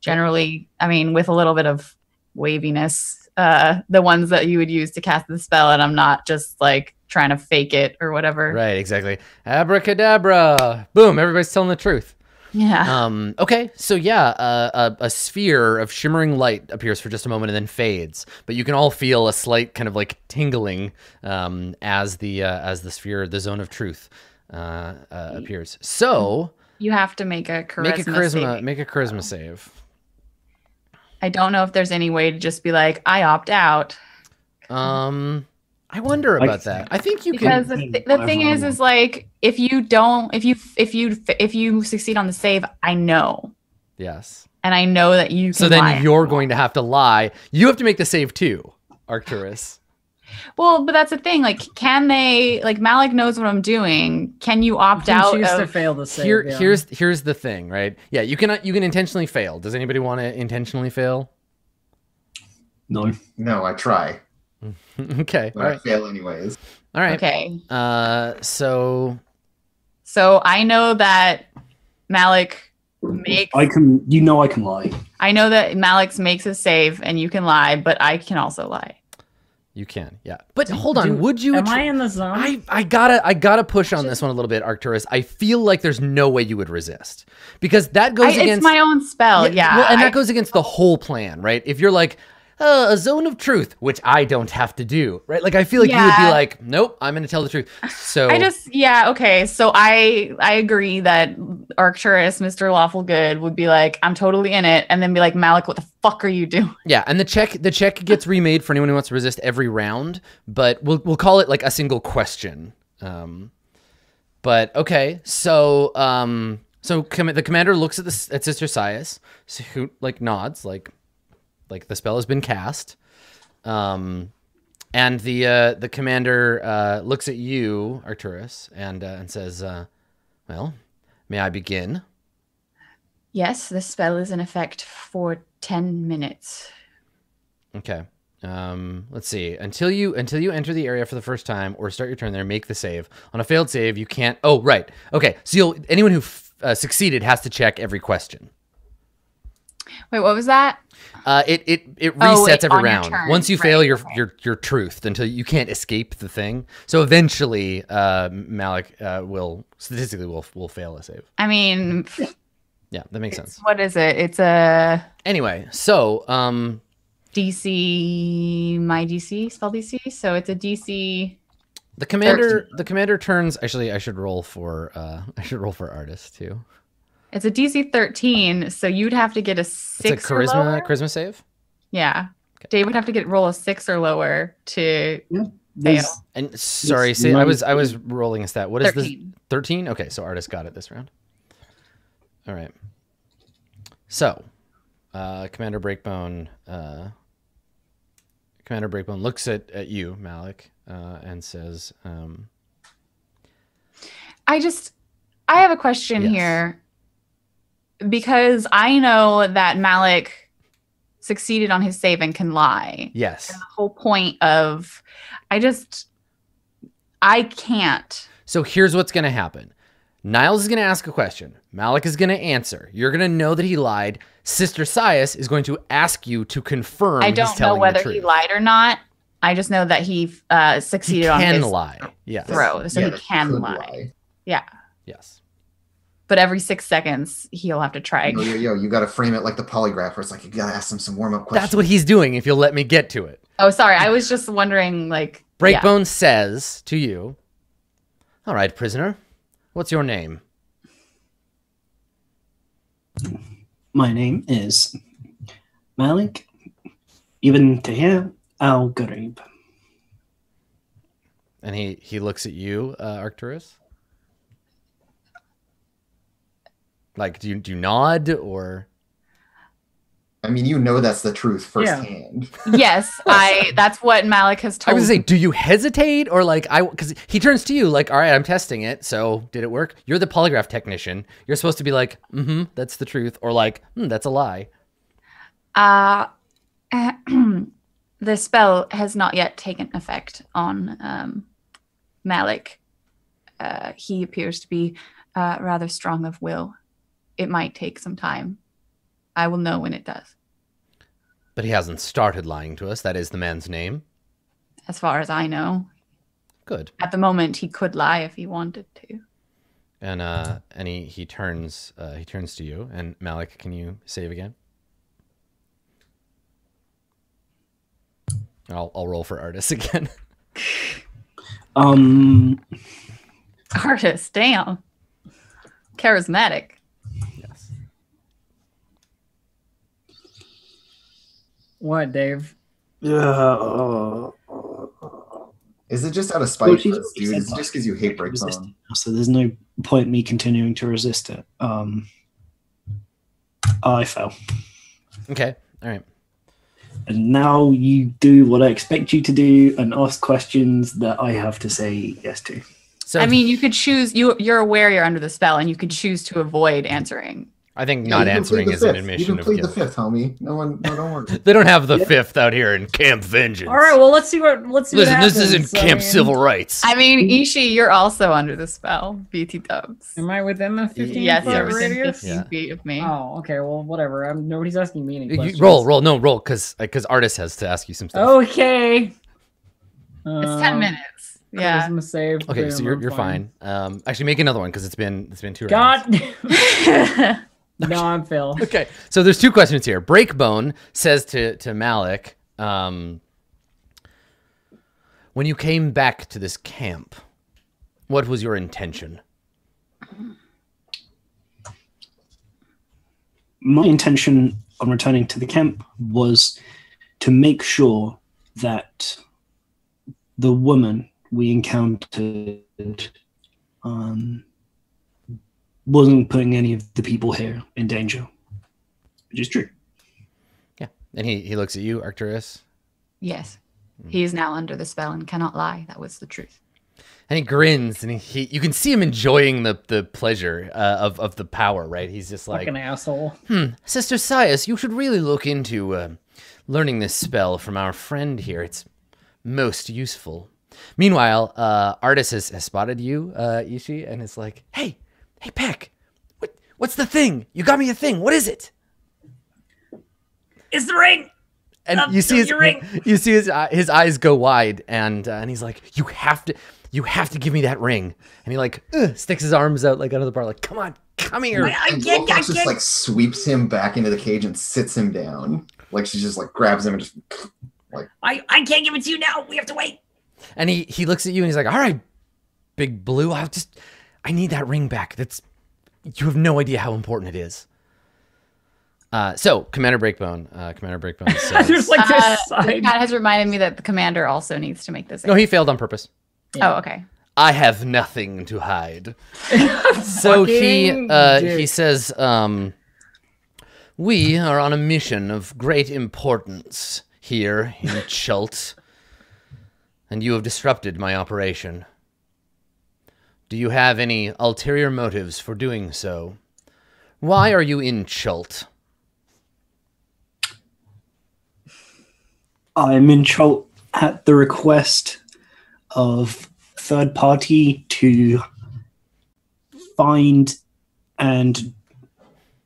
generally, I mean, with a little bit of waviness, the ones that you would use to cast the spell, and I'm not just like trying to fake it or whatever." right, exactly. Abracadabra. Boom, everybody's telling the truth. Yeah. Okay, so yeah, a sphere of shimmering light appears for just a moment and then fades, but you can all feel a slight kind of like tingling as the sphere, the zone of truth, appears. So You have to make a charisma save. I don't know if there's any way to just be like, I opt out. I wonder about that. I think you Because can. the thing is like if you succeed on the save, I know, Yes. and I know that you. So can then lie. you're going to have to lie. You have to make the save too, Arcturus. Well, but that's the thing. Like, can they? Like, Malik knows what I'm doing. Can you opt You can out? choose to Of, fail the save. yeah. Here's the thing, right? Yeah, you can intentionally fail. Does anybody want to intentionally fail? No. No, I try. Okay. But All I right. fail anyways. All right. okay. So So I know that Malik makes. I can. You know, I can lie. I know that Malik makes a save, and you can lie, but I can also lie. you can, yeah. But hold on, would you? Am I in the zone? I gotta push on this one a little bit, Arcturus. I feel like there's no way you would resist because that goes against It's my own spell. Yeah. well, and that goes against the whole plan, right? If you're like a zone of truth, which I don't have to do, right? Like I feel like you would be Yeah. like, nope, I'm gonna tell the truth. So Okay. So I agree that Arcturus, Mr. Lawful Good, would be like, I'm totally in it, and then be like, Malik, what the fuck are you doing? yeah, and the check gets remade for anyone who wants to resist every round, but we'll call it like a single question. But okay, so the commander looks at Sister Sias, who like nods, like the spell has been cast, and the commander looks at you, Arcturus, and says, "Well, may I begin?" Yes, the spell is in effect for 10 minutes. Okay. Let's see. Until you enter the area for the first time or start your turn there, make the save. On a failed save, you can't. Oh, right. Okay. So anyone who succeeded has to check every question. Wait, what was that? It resets every on your round. turn. Once you Right, fail, okay. you're truthed until you can't escape the thing. So eventually, Malik will fail a save. I mean, Yeah, that makes sense. what is it? It's a Anyway, so DC, my DC, spell DC. So it's a DC. the commander turns. Actually, I should roll for artist too. It's a DC 13. So you'd have to get a 6 It's a or lower. charisma save. Yeah. Dave would have to roll a 6 or lower to There's- fail. And sorry, It's see, I was 19. rolling a stat. What is this? 13. 13? Okay, so artist got it this round. All right. So, Commander Breakbone looks at you, Malik, and says, I have a question Yes. here because I know that Malik succeeded on his save and can lie. yes. The whole point of, I can't. So here's what's going to happen. Niles is going to ask a question. Malik is going to answer. You're going to know that he lied. Sister Sias is going to ask you to confirm I he's don't know telling the whether truth. he lied or not. I just know that he He succeeded on can his lie. Yes. throw, so he that can could lie. Yeah. Yes. but every 6 seconds he'll have to try. Yo, you got to frame it like the polygraph, where it's like you got to ask them some warm-up questions. That's what he's doing, if you'll let me get to it. Oh, sorry. I was just wondering, like... Breakbone says to you, all right, prisoner, what's your name? My name is Malik Ibn Tahir al-Gharib. And he looks at you, Arcturus. Like, do you nod, or? I mean, you know that's the truth firsthand. Yes, that's what Malik has told I was gonna say, do you hesitate, or like because he turns to you like, all right, I'm testing it, so did it work? You're the polygraph technician. You're supposed to be like, that's the truth, or like, that's a lie. The spell has not yet taken effect on Malik. He appears to be rather strong of will. It might take some time. I will know when it does. But he hasn't started lying to us. That is the man's name. As far as I know. Good. At the moment, he could lie if he wanted to. And he turns to you. And Malik, can you save again? I'll roll for Artis again. Artis, damn. Charismatic. Yes. What, Dave? Is it just out of spite, Well, dude? Is it just because you hate Breakbone? So there's no point me continuing to resist it. I fell. Okay. All right. And now you do what I expect you to do and ask questions that I have to say yes to. So I mean, you could choose. You're aware you're under the spell, and you could choose to avoid answering. I think not answering is an admission you of can plead guilt. the fifth, homie. No, don't worry. They don't have the fifth out here in Camp Vengeance. All right, well, let's see what Listen, happens. this isn't Camp Civil Rights. I mean, Ishi, you're also under the spell. BT dubs. Am I within the 15 Yes, foot you're within radius? 15 feet of me. Oh, okay. Well, whatever. Nobody's asking me any questions. Roll, because Artis has to ask you some stuff. Okay. It's 10 minutes. Yeah. Charisma save. Okay, so you're fine. Actually, make another one because it's been 2 rounds. God. No, I'm Phil. Okay, so there's 2 questions here. Breakbone says to Malik, when you came back to this camp, what was your intention? My intention on returning to the camp was to make sure that the woman we encountered wasn't putting any of the people here in danger, which is true. Yeah, and he looks at you, Arcturus. Yes. He is now under the spell and cannot lie. That was the truth. And he grins, and you can see him enjoying the pleasure of the power, right? He's just like, Fucking asshole. Sister Sias, you should really look into learning this spell from our friend here. It's most useful. Meanwhile, Artis has spotted you, Ishi, and is like, Hey, Peck, what's the thing? You got me a thing. What is it? It's the ring. And you see his eyes go wide, and he's like, you have to give me that ring. And he like sticks his arms out like under the bar, like, come here. And Wolffox just like sweeps him back into the cage and sits him down. Like she just like grabs him and just like. I can't give it to you now. We have to wait. And he looks at you and he's like, all right, Big Blue, I need that ring back. You have no idea how important it is. So Commander Breakbone says, There's like this side. That has reminded me that the commander also needs to make this. no, he failed on purpose. Oh, okay. I have nothing to hide. So he says, we are on a mission of great importance here in Chult, and you have disrupted my operation. Do you have any ulterior motives for doing so? Why are you in Chult? I'm in Chult at the request of third party to find and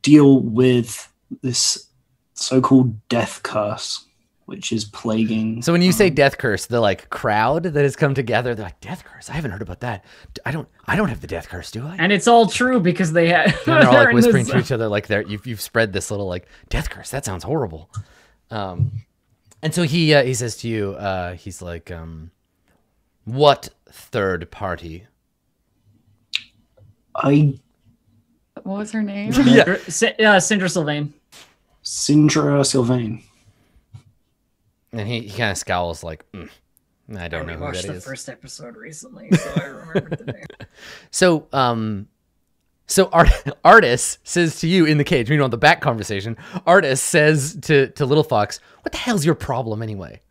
deal with this so-called death curse which is plaguing. So when you say death curse, the like crowd that has come together, they're like, death curse? I haven't heard about that. I don't have the death curse, do I? And it's all true because they had. And they're all like whispering to each other, like you've spread this little like death curse. That sounds horrible. And so he says to you, he's like, what third party? What was her name? Sindra Sylvain. Sindra Sylvain. And he kind of scowls like, I don't know who watched that the is. first episode recently, so I remember the name. So, Artis says to you in the cage, on the back conversation, Artis says to Little Fox, what the hell's your problem anyway?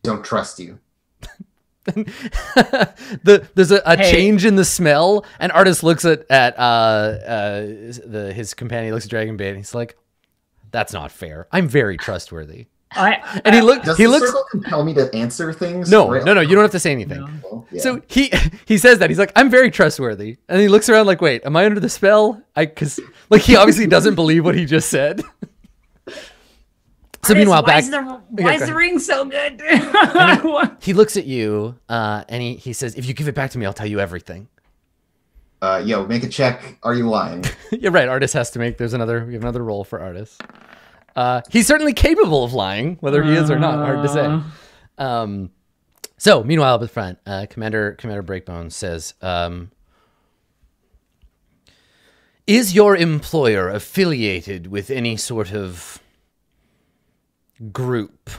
Don't trust you. There's a change in the smell, and Artis looks at his companion, looks at Dragonbait, and he's like, that's not fair. I'm very trustworthy. He looks. Does the circle compel me to answer things? No. You don't have to say anything. No. Well, yeah. So he says that he's like, I'm very trustworthy, and he looks around like, wait, am I under the spell? Because like he obviously doesn't believe what he just said. So meanwhile, why is the ring so good? He looks at you, and he says, if you give it back to me, I'll tell you everything. Yo, make a check. Are you lying? You're right. Artis has to make. We have another roll for Artis. He's certainly capable of lying, whether he is or not. Hard to say. So meanwhile, up at front, Commander Breakbone says, "Is your employer affiliated with any sort of group,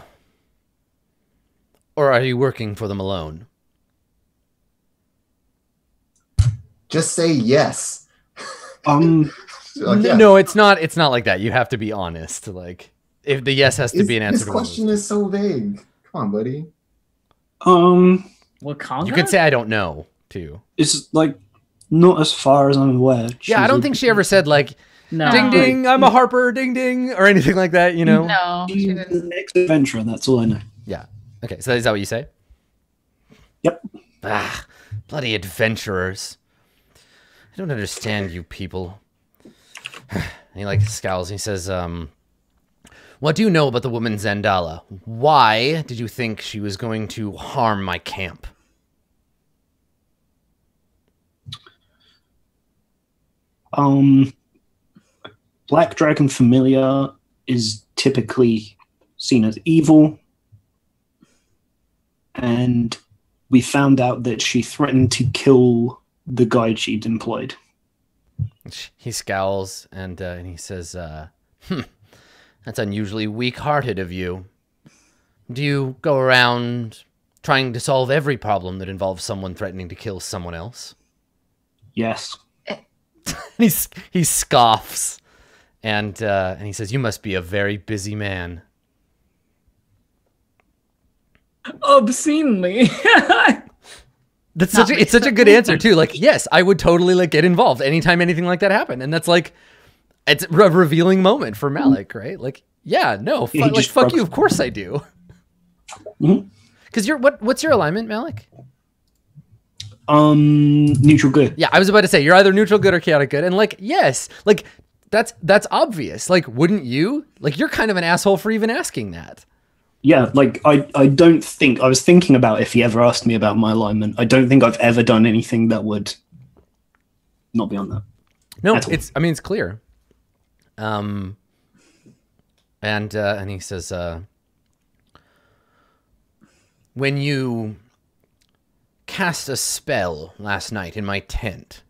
or are you working for them alone?" Just say yes. Like, yeah. No, it's not like that. You have to be honest. Like, if the yes has to be an answer. This question is so vague. Come on, buddy. Wakanda? You could say I don't know too. It's like not as far as I'm aware. Yeah, I don't think she ever said like, No. ding ding, I'm a Harper, ding ding, or anything like that. No. She's the next adventurer. That's all I know. Yeah. Okay. So is that what you say? Yep. Ah, bloody adventurers. I don't understand you people. And he like scowls and he says, what do you know about the woman Zendala? Why did you think she was going to harm my camp? Black Dragon Familiar is typically seen as evil. And we found out that she threatened to kill the guide she'd employed. He scowls and he says, that's unusually weak-hearted of you. Do you go around trying to solve every problem that involves someone threatening to kill someone else? Yes. He scoffs and he says, you must be a very busy man. Obscenely. That's it's such a good answer too. Like, yes, I would totally like get involved anytime anything like that happened. And that's like, it's a revealing moment for Malik, right? Like, yeah, no, fuck you. Of course I do. Because what's your alignment, Malik? Neutral good. Yeah, I was about to say you're either neutral good or chaotic good, and like, yes, like that's obvious. Like, wouldn't you? Like, you're kind of an asshole for even asking that. Yeah, like I don't think I was thinking about if he ever asked me about my alignment. I don't think I've ever done anything that would not be on that. No, it's clear. And he says, when you cast a spell last night in my tent,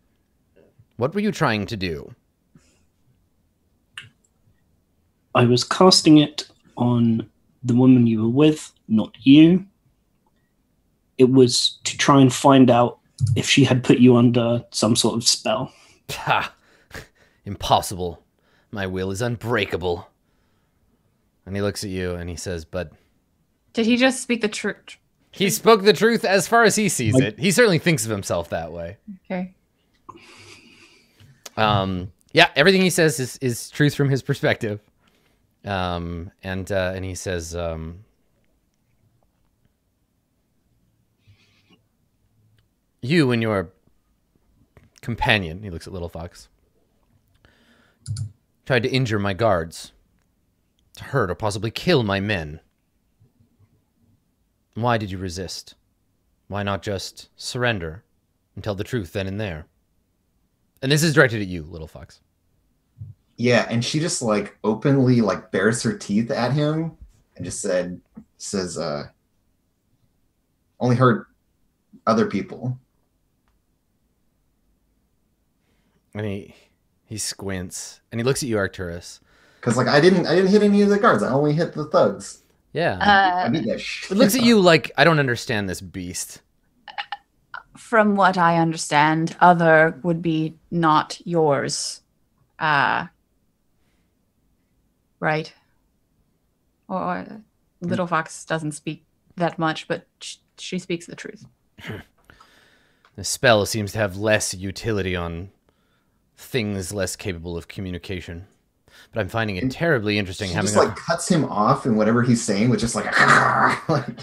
what were you trying to do? I was casting it on the woman you were with, not you. It was to try and find out if she had put you under some sort of spell. Ha! Impossible. My will is unbreakable. And he looks at you and he says, but... Did he just speak the truth? He spoke the truth as far as he sees it. He certainly thinks of himself that way. Okay. Yeah, everything he says is truth from his perspective. And he says, you and your companion, he looks at Little Fox, tried to injure my guards. to hurt or possibly kill my men. Why did you resist? Why not just surrender and tell the truth then and there? And this is directed at you, little fox. Yeah, and she just like openly like bares her teeth at him and just says, only hurt other people. And he squints and he looks at you, Arcturus. Because like I didn't hit any of the guards. I only hit the thugs. Yeah. I beat that shit. It looks at you like, I don't understand this beast. From what I understand, other would be not yours. Right? Or Little Fox doesn't speak that much, but she speaks the truth. The spell seems to have less utility on things less capable of communication. But I'm finding it terribly interesting. She having just like cuts him off, and whatever he's saying was just like,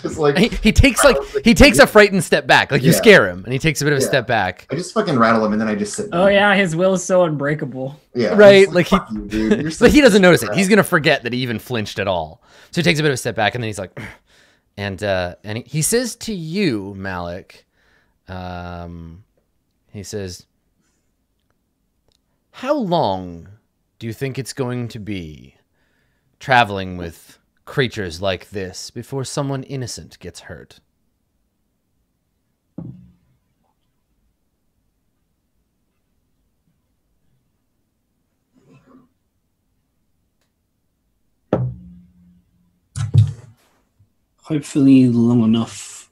just like he takes a frightened step back, like you scare him, and he takes a bit of a step back. I just fucking rattle him, and then I just sit down. Oh yeah, his will is so unbreakable. Yeah, right. Like he, you, dude. You're so but he doesn't notice it. He's gonna forget that he even flinched at all. So he takes a bit of a step back, and then he's like, and he says to you, Malik, he says, "How long do you think it's going to be traveling with creatures like this before someone innocent gets hurt?" Hopefully long enough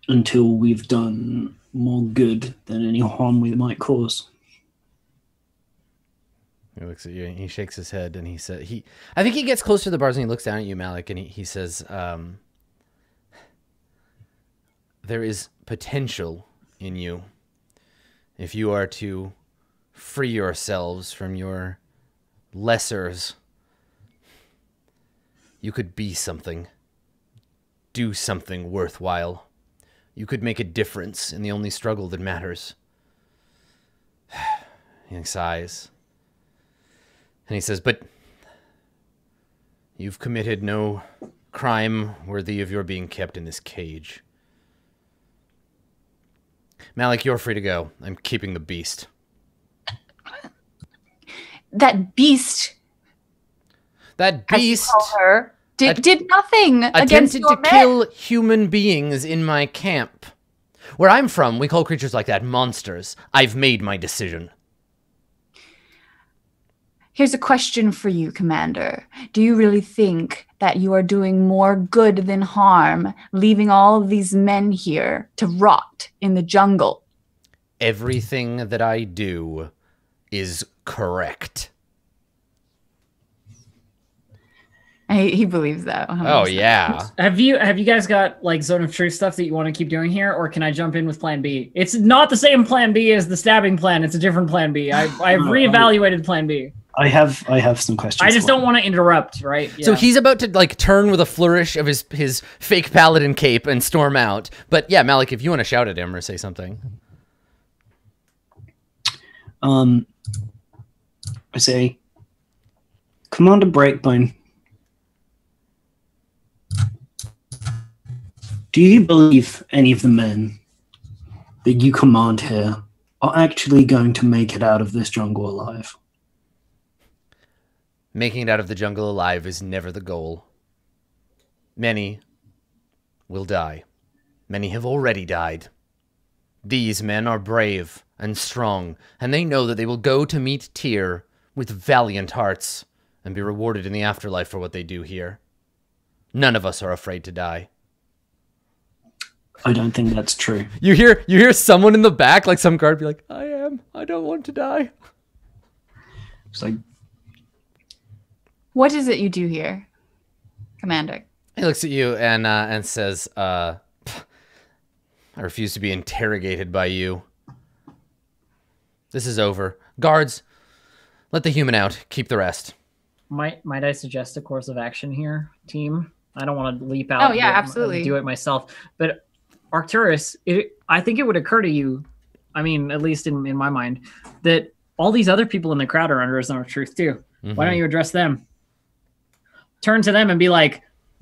until we've done more good than any harm we might cause. He looks at you and he shakes his head and he said, I think he gets closer to the bars and he looks down at you, Malik, and he says, there is potential in you if you are to free yourselves from your lessers. You could be something, do something worthwhile. You could make a difference in the only struggle that matters. He sighs. And he says, but you've committed no crime worthy of your being kept in this cage. Malik, you're free to go. I'm keeping the beast. That beast, That as you beast call her, did nothing against attempted your to men. kill human beings in my camp. Where I'm from, we call creatures like that monsters. I've made my decision. Here's a question for you, Commander. Do you really think that you are doing more good than harm, leaving all of these men here to rot in the jungle? Everything that I do is correct. He believes that. 100%. Oh, yeah. Have you guys got like Zone of Truth stuff that you want to keep doing here, or can I jump in with Plan B? It's not the same Plan B as the stabbing plan. It's a different Plan B. I've reevaluated Plan B. I have some questions. I just don't want to interrupt, right? So Yeah. he's about to like turn with a flourish of his fake paladin cape and storm out. But yeah, Malik, if you want to shout at him or say something. I say, Commander Breakbone, do you believe any of the men that you command here are actually going to make it out of this jungle alive? Making it out of the jungle alive is never the goal. Many will die. Many have already died. These men are brave and strong, and they know that they will go to meet Tyr with valiant hearts and be rewarded in the afterlife for what they do here. None of us are afraid to die. I don't think that's true. You hear someone in the back, like some guard, be like, I am. I don't want to die. It's like, What is it you do here, Commander? He looks at you and says, I refuse to be interrogated by you. This is over. Guards, let the human out. Keep the rest. Might I suggest a course of action here, team? I don't want to leap out. Oh, yeah, and absolutely. do it myself. But Arcturus, I think it would occur to you, I mean, at least in my mind, that all these other people in the crowd are under a Zone of Truth too. Why don't you address them? turn to them and be like,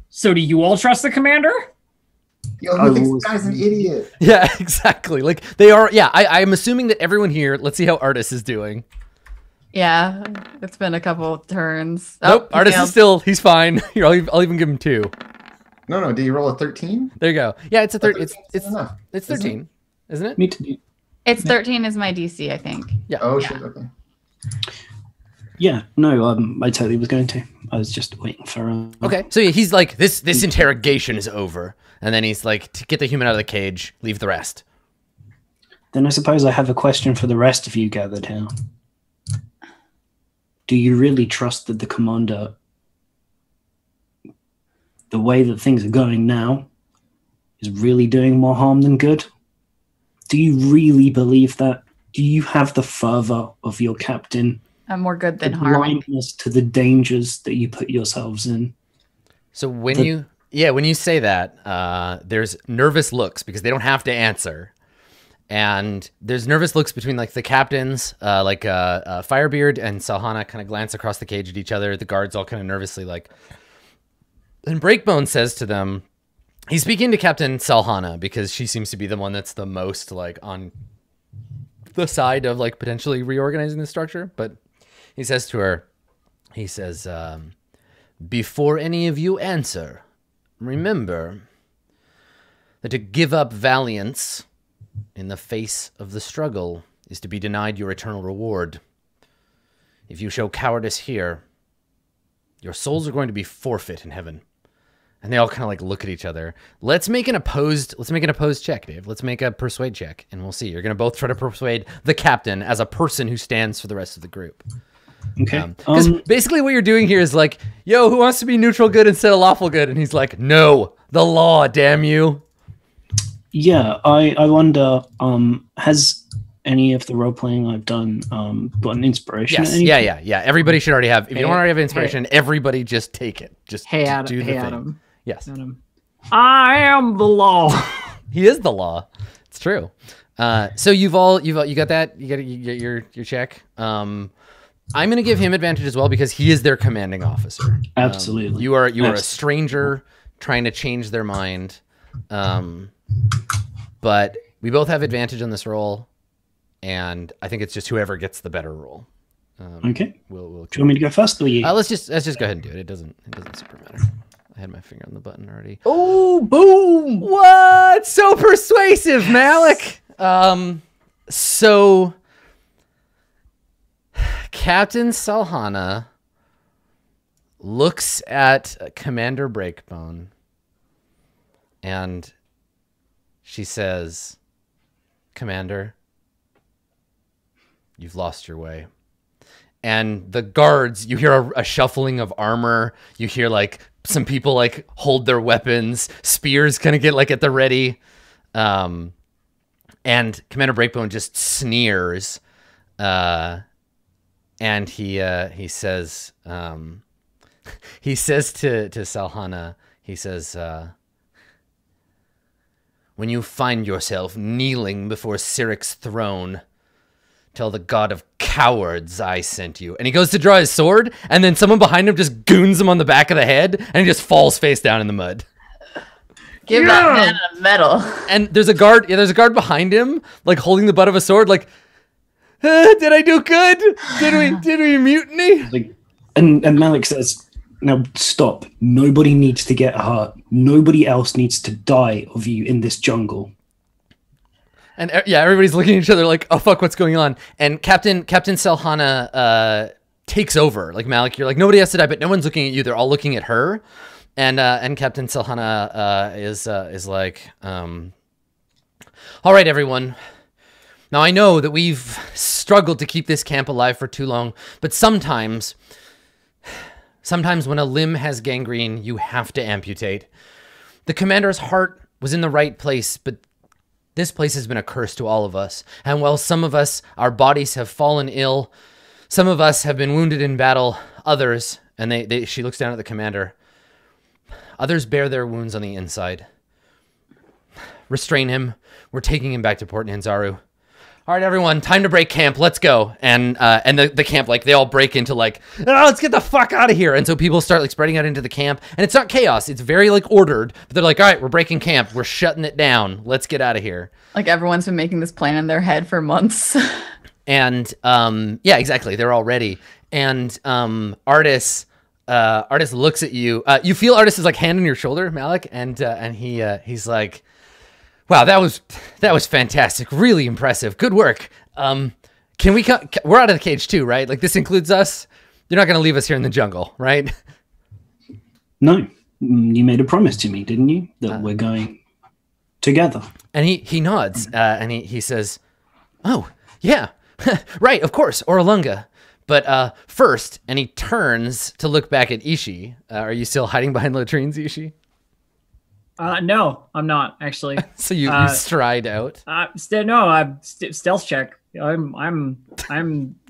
so do you all trust the commander? Yo, who thinks this guy's an idiot? Yeah, exactly. Like they are. Yeah, I'm assuming that everyone here. Let's see how Artis is doing. Yeah, it's been a couple turns. Nope, he Artis failed. is still. He's fine. Here, I'll even give him 2. No, did you roll a 13? There you go. Yeah, it's a 13. It's enough. It's 13, isn't it? Me too. It's 13 is my DC, I think. Yeah. Oh, shit, okay. Yeah, no, I totally was going to. I was just waiting for. Okay, so yeah, he's like, this interrogation is over, and then he's like, to get the human out of the cage, leave the rest. Then I suppose I have a question for the rest of you gathered here. Do you really trust that the commander, the way that things are going now, is really doing more harm than good? Do you really believe that? Do you have the fervor of your captain? I'm more good The than harming. blindness to the dangers that you put yourselves in? So when you say that, there's nervous looks because they don't have to answer. And there's nervous looks between like the captains, Firebeard and Salhana kind of glance across the cage at each other. The guards all kind of nervously like. And Breakbone says to them, he's speaking to Captain Salhana because she seems to be the one that's the most like on the side of like potentially reorganizing the structure. But he says to her, he says, before any of you answer, remember that to give up valiance in the face of the struggle is to be denied your eternal reward. If you show cowardice here, your souls are going to be forfeit in heaven. And they all kind of like look at each other. Let's make an opposed check, Dave. Let's make a persuade check, and we'll see. You're going to both try to persuade the captain as a person who stands for the rest of the group. Okay. Because basically what you're doing here is like, yo, who wants to be neutral good instead of lawful good? And he's like, no, the law, damn you. Yeah, I wonder, has any of the role-playing I've done got an inspiration? Yes, yeah. Everybody should already have. If you don't already have inspiration, everybody just take it. Just Hey, just Adam. do the Hey, thing. Adam. Yes, Adam. I am the law. he is the law. It's true. So you got that. You get your check. I'm going to give him advantage as well because he is their commanding officer. Absolutely. You are a stranger trying to change their mind. But we both have advantage on this roll, and I think it's just whoever gets the better roll. Okay. We'll Do you want me to go first or you? let's just go ahead and do it. It doesn't super matter. I had my finger on the button already. Oh, boom. What? So persuasive, Malik. So Captain Salhana looks at Commander Breakbone and she says, Commander, you've lost your way. And the guards, you hear a shuffling of armor. You hear like some people like hold their weapons. Spears kind of get like at the ready. And Commander Breakbone just sneers. And he says to Salhana, he says, when you find yourself kneeling before Siric's throne, tell the god of cowards I sent you. And he goes to draw his sword, and then someone behind him just goons him on the back of the head, and he just falls face down in the mud. Give that man a medal. And there's a guard behind him, like holding the butt of a sword, like, did I do good? Did we mutiny? Like, and Malik says, now stop. Nobody needs to get hurt. Nobody else needs to die of you in this jungle. And yeah, everybody's looking at each other like, oh fuck, what's going on? And Captain Salhana takes over. Like Malik, you're like, nobody has to die, but no one's looking at you. They're all looking at her. And Captain Salhana is like, all right, everyone. Now I know that we've struggled to keep this camp alive for too long, but sometimes when a limb has gangrene, you have to amputate. The commander's heart was in the right place, but this place has been a curse to all of us. And while some of us, our bodies have fallen ill, some of us have been wounded in battle, others, and she looks down at the commander, others bear their wounds on the inside. Restrain him. We're taking him back to Port Nanzaru. all right, everyone, time to break camp. Let's go. And the camp, like, they all break into like, oh, let's get the fuck out of here. And so people start like spreading out into the camp, and it's not chaos. It's very like ordered, but they're like, all right, we're breaking camp. We're shutting it down. Let's get out of here. Like everyone's been making this plan in their head for months. And yeah, exactly. They're all ready. And Artis looks at you. You feel Artis's like hand on your shoulder, Malik, and he's like, wow, that was fantastic. Really impressive. Good work. Can we come? We're out of the cage too, right? Like this includes us. You're not going to leave us here in the jungle, right? No, you made a promise to me, didn't you? That we're going together. And he nods, and he says, oh, yeah, right, of course, Oralunga. But first, and he turns to look back at Ishi. Are you still hiding behind latrines, Ishi? No, I'm not actually. So you stride out. Stealth check. I'm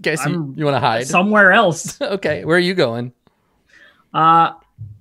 Guess you want to hide somewhere else. Okay, where are you going?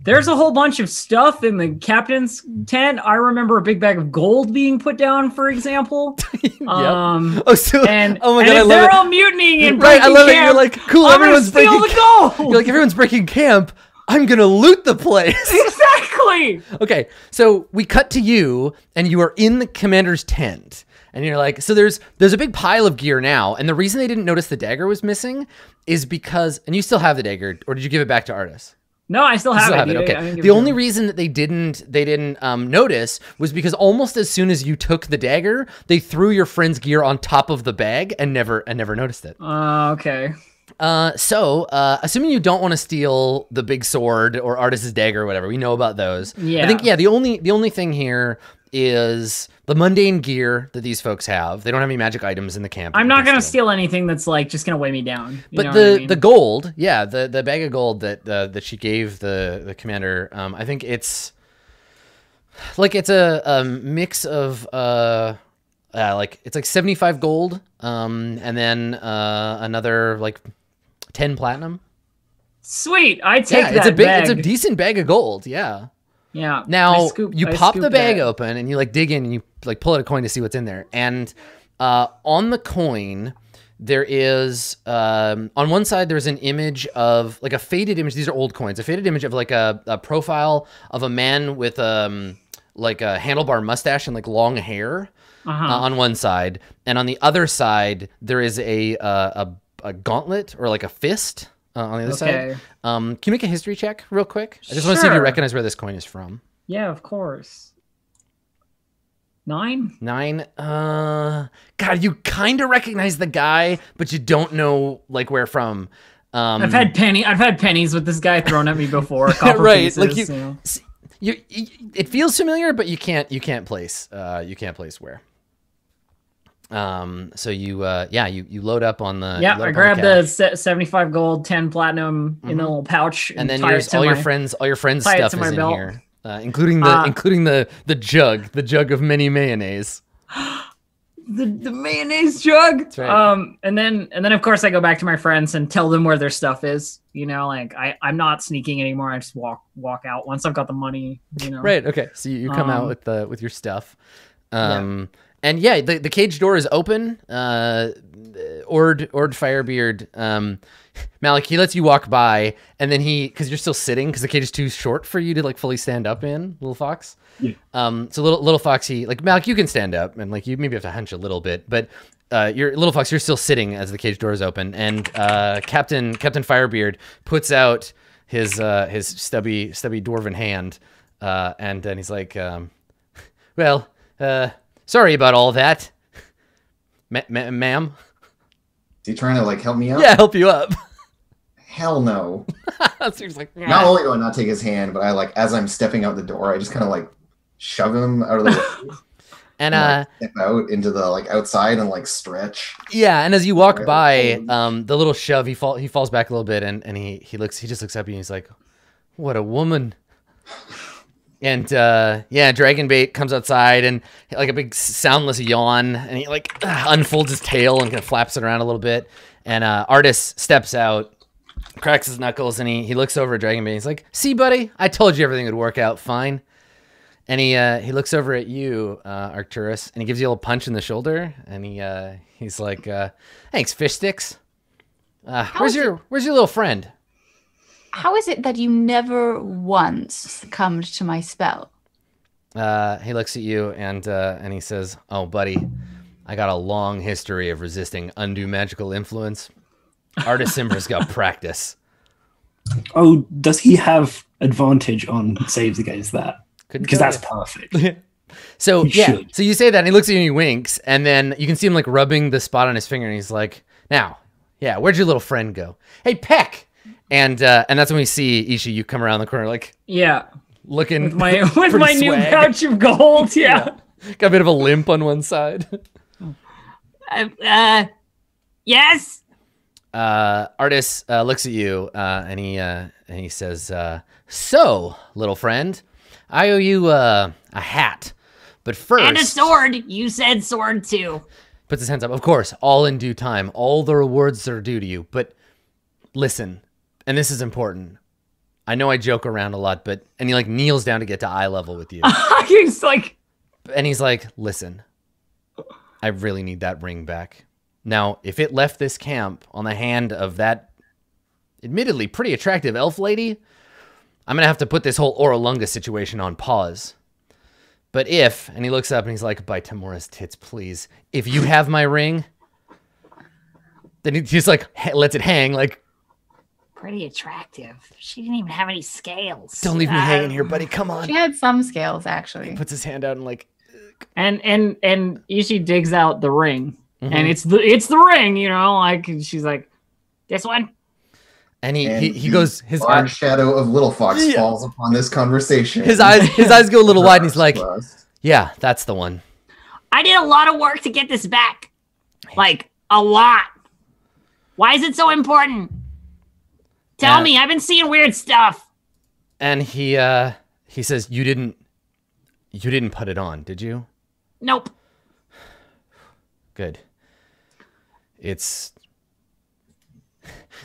There's a whole bunch of stuff in the captain's tent. I remember a big bag of gold being put down, for example. Yep. Oh my god, and I if love they're it. all mutinying and Right, I breaking love it. camp, You're like, cool. I'm Everyone's gonna steal breaking. the gold. You're like, everyone's breaking camp. I'm gonna loot the place. Exactly. Okay, so we cut to you, and you are in the commander's tent, and you're like, so there's a big pile of gear now, and the reason they didn't notice the dagger was missing is because, and you still have the dagger, or did you give it back to Artis? No, I still have it. Okay. The only reason that they didn't notice was because almost as soon as you took the dagger, they threw your friend's gear on top of the bag and never noticed it. Okay. So assuming you don't want to steal the big sword or Artis's dagger or whatever, we know about those. Yeah. I think the only thing here is the mundane gear that these folks have. They don't have any magic items in the camp. I'm not gonna steal anything that's like just gonna weigh me down. But the gold, yeah, the bag of gold that she gave the commander, I think it's like it's a mix of like it's like 75 gold, and then another like 10 platinum. Sweet, I take that. It's a decent bag of gold, yeah. Yeah. Now you pop the bag open and you like dig in and you like pull out a coin to see what's in there. And on the coin, there is on one side there's an image of like a faded image. These are old coins. A faded image of like a profile of a man with like a handlebar mustache and like long hair on one side, and on the other side there is a gauntlet or like a fist. On the other side. Can you make a history check real quick? I just want to see if you recognize where this coin is from. Yeah, of course. 9? 9. God, you kind of recognize the guy, but you don't know like where from. I've had pennies with this guy thrown at me before. Copper right, pieces, like you, it feels familiar, but you can't place where. So you load up on the. Yeah, I grabbed the 75 gold, 10 platinum in a little pouch, and then all your friends' stuff is in belt. here, including the jug of many mayonnaise. the mayonnaise jug. That's right. And then of course I go back to my friends and tell them where their stuff is. You know, like I'm not sneaking anymore. I just walk out once I've got the money. You know. Right. Okay. So you come out with your stuff. And yeah, the cage door is open. Ord Firebeard, Malik, he lets you walk by, and then because you're still sitting, because the cage is too short for you to like fully stand up in, little fox. Yeah. So little foxy, like Malik, you can stand up, and like you maybe have to hunch a little bit, but you're little fox, you're still sitting as the cage door is open, and Captain Firebeard puts out his stubby dwarven hand, and then he's like, well. Sorry about all that, ma'am. Is he trying to like help me out? Yeah, help you up. Hell no. So he's like, Not only do I not take his hand, but I like as I'm stepping out the door, I just kind of like shove him out of the way. And like, step out into the like outside and like stretch. Yeah, and as you walk by, the little shove, he falls back a little bit, and he just looks up at you and he's like, what a woman. And Dragonbait comes outside and like a big soundless yawn, and he like unfolds his tail and kind of flaps it around a little bit. And Artis steps out, cracks his knuckles, and he looks over at Dragonbait. He's like, "See, buddy, I told you everything would work out fine." And he looks over at you, Arcturus, and he gives you a little punch in the shoulder, and he's like, "Thanks, fish sticks. Where's your little friend?" How is it that you never once succumbed to my spell? He looks at you and he says, "Oh, buddy, I got a long history of resisting undue magical influence. Artist Simbra's got practice." Oh, does he have advantage on saves against that? Couldn't Because tell that's you. perfect. So He yeah, should. so you say that, and he looks at you and he winks, and then you can see him like rubbing the spot on his finger, and he's like, "Now, yeah, where'd your little friend go? Hey, Peck!" And that's when we see Ishi. You come around the corner, like Yeah. looking With my pretty new swag. pouch of gold. Yeah. Got a bit of a limp on one side. Yes. Artis looks at you and he says, "So, little friend, I owe you a hat, but first." And a sword. You said sword too. Puts his hands up. Of course, all in due time. All the rewards are due to you. But listen, and this is important. I know I joke around a lot, and he like kneels down to get to eye level with you, He's like, and he's like, "Listen, I really need that ring back. Now, if it left this camp on the hand of that admittedly pretty attractive elf lady, I'm going to have to put this whole Oralunga situation on pause. But if," and he looks up and he's like, "By Tamora's tits, please, if you have my ring," then he just like lets it hang, like, Pretty attractive. She didn't even have any scales. "Don't leave me hanging here, buddy. Come on." She had some scales, actually. Puts his hand out and like, and Ishi digs out the ring, Mhm. and it's the ring, you know, like, and she's like, This one. and he And goes, his large eyes, shadow of Little Fox Yeah. falls upon this conversation. his eyes go a little wide, and he's like, Trust. "Yeah, that's the one." I did a lot of work to get this back. Like, a lot. Why is it so important? Tell Yeah. me. I've been seeing weird stuff. And he says, you didn't put it on, did you?" Nope. Good.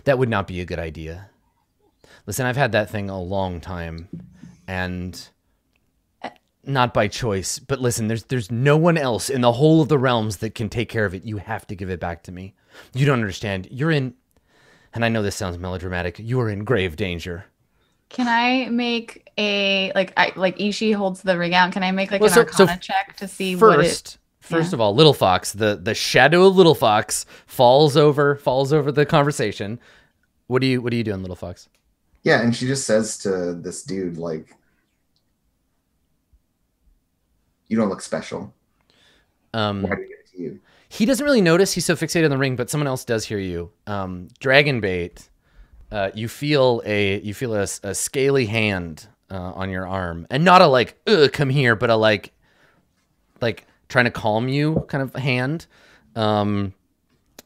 That would not be a good idea. Listen, I've had that thing a long time, and not by choice, but listen, there's no one else in the whole of the realms that can take care of it. You have to give it back to me. You don't understand. You're in, and I know this sounds melodramatic, you are in grave danger. Can I make a like Ishi holds the ring out? Can I make like Well, an so Arcana check to see what it? First of all, Little Fox, the shadow of Little Fox falls over the conversation. What are you doing, Little Fox? Yeah, and she just says to this dude, like, "You don't look special. Why do you give it to you?" He doesn't really notice. He's so fixated on the ring, but someone else does hear you. Dragonbait, you feel a scaly hand on your arm, and not a like come here, but a like trying to calm you kind of hand.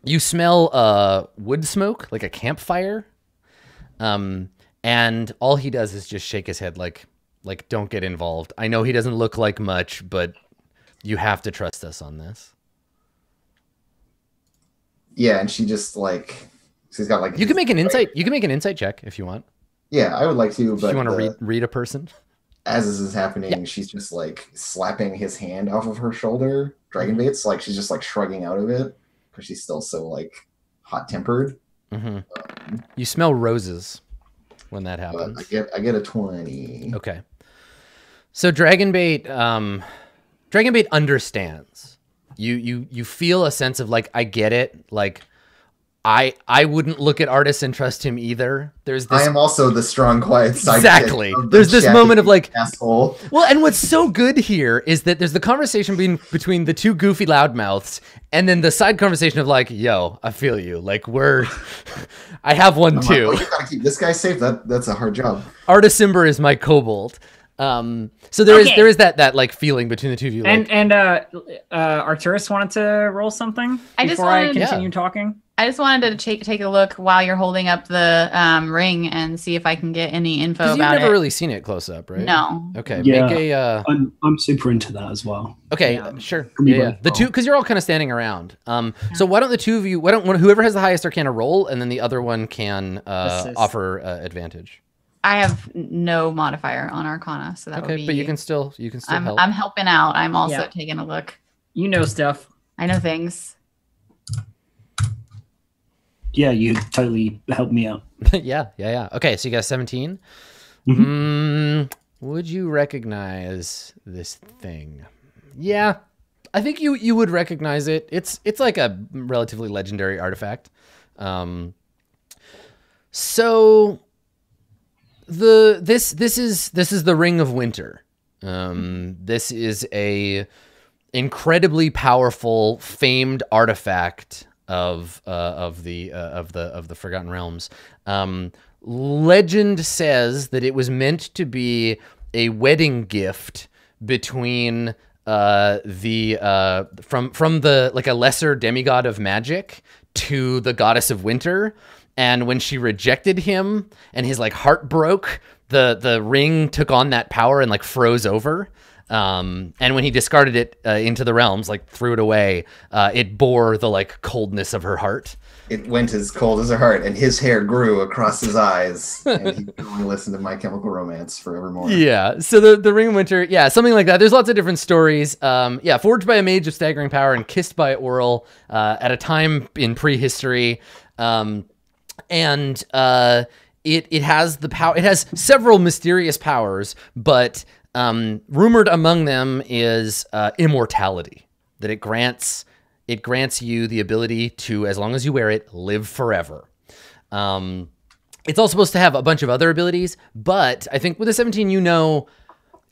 You smell wood smoke, like a campfire, and all he does is just shake his head like don't get involved. I know he doesn't look like much, but you have to trust us on this. Yeah, and she just like she's got like You can make an insight. You can make an insight check if you want. Yeah, I would like to, If but you want to read a person. as this is happening, Yeah. she's just like slapping his hand off of her shoulder. Dragonbait's like she's just like shrugging out of it because she's still so like hot tempered. hmm You smell roses when that But happens. I get a 20. Okay. So Dragonbait understands. You feel a sense of like, I get it. Like I wouldn't look at Artis and trust him either. There's this I am also the strong, quiet sidekick. Exactly. of the There's this chatty moment of like asshole. Well, and what's so good here is that there's the conversation between the two goofy loudmouths, and then the side conversation of like, yo, I feel you. Like I have one I'm too. like, oh, you gotta keep this guy safe. That's a hard job. Artisimber is my kobold. So there Okay. is that like feeling between the two of you. Like, and Arcturus wanted to roll something I just before I wanted- continue talking. I just wanted to take a look while you're holding up the ring and see if I can get any info 'cause you've about never it. really seen it close up, right? No. Okay. Yeah. Make a. I'm super into that as well. Okay, Yeah. sure. Can we Yeah, yeah. both The roll? two, because you're all kind of standing around. So why don't the two of you? Whoever has the highest Arcana roll, and then the other one can Assist. offer advantage. I have no modifier on Arcana, so that would be. But you can still help. I'm helping out. I'm also Yeah. taking a look. You know stuff. I know things. Yeah, you totally helped me out. yeah. Okay, so you got 17. Would you recognize this thing? Yeah, I think you would recognize it. It's like a relatively legendary artifact. So this is the Ring of Winter. This is a incredibly powerful, famed artifact of the Forgotten Realms. Legend says that it was meant to be a wedding gift between from the like a lesser demigod of magic to the goddess of winter. And when she rejected him and his like heart broke, the ring took on that power and like froze over. And when he discarded it into the realms, like threw it away, it bore the like coldness of her heart. It went as cold as her heart, and his hair grew across his eyes, and he could only listen to My Chemical Romance forevermore. Yeah, so the Ring of Winter, yeah, something like that. There's lots of different stories. Forged by a mage of staggering power and kissed by Oral at a time in prehistory. It has the power. It has several mysterious powers, but rumored among them is immortality. That it grants you the ability to, as long as you wear it, live forever. It's all supposed to have a bunch of other abilities, but I think with a 17,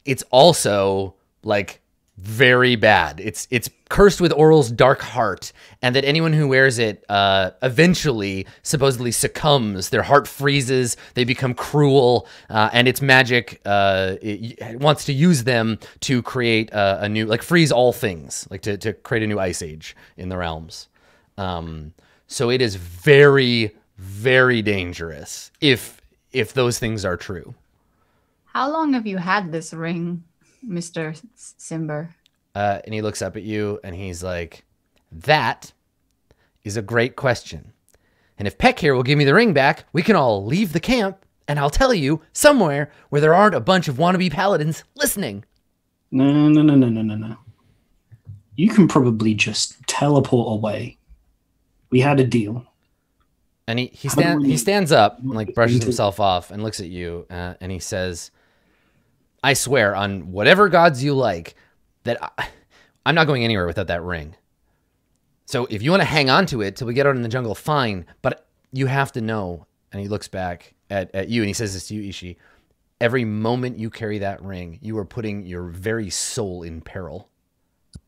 it's also like very bad. It's cursed with Oral's dark heart, and that anyone who wears it eventually supposedly succumbs. Their heart freezes, they become cruel, and its magic it wants to use them to create a new, like freeze all things, like to create a new ice age in the realms. So it is very, very dangerous if those things are true. How long have you had this ring, Mr. Simber? And he looks up at you and he's like, that is a great question. And if Peck here will give me the ring back, we can all leave the camp and I'll tell you somewhere where there aren't a bunch of wannabe paladins listening. No. You can probably just teleport away. We had a deal. And he stands up and like brushes himself off and looks at you and he says, I swear on whatever gods you like that I'm not going anywhere without that ring. So if you want to hang on to it till we get out in the jungle, fine. But you have to know, and he looks back at you and he says this to you, Ishi, every moment you carry that ring, you are putting your very soul in peril.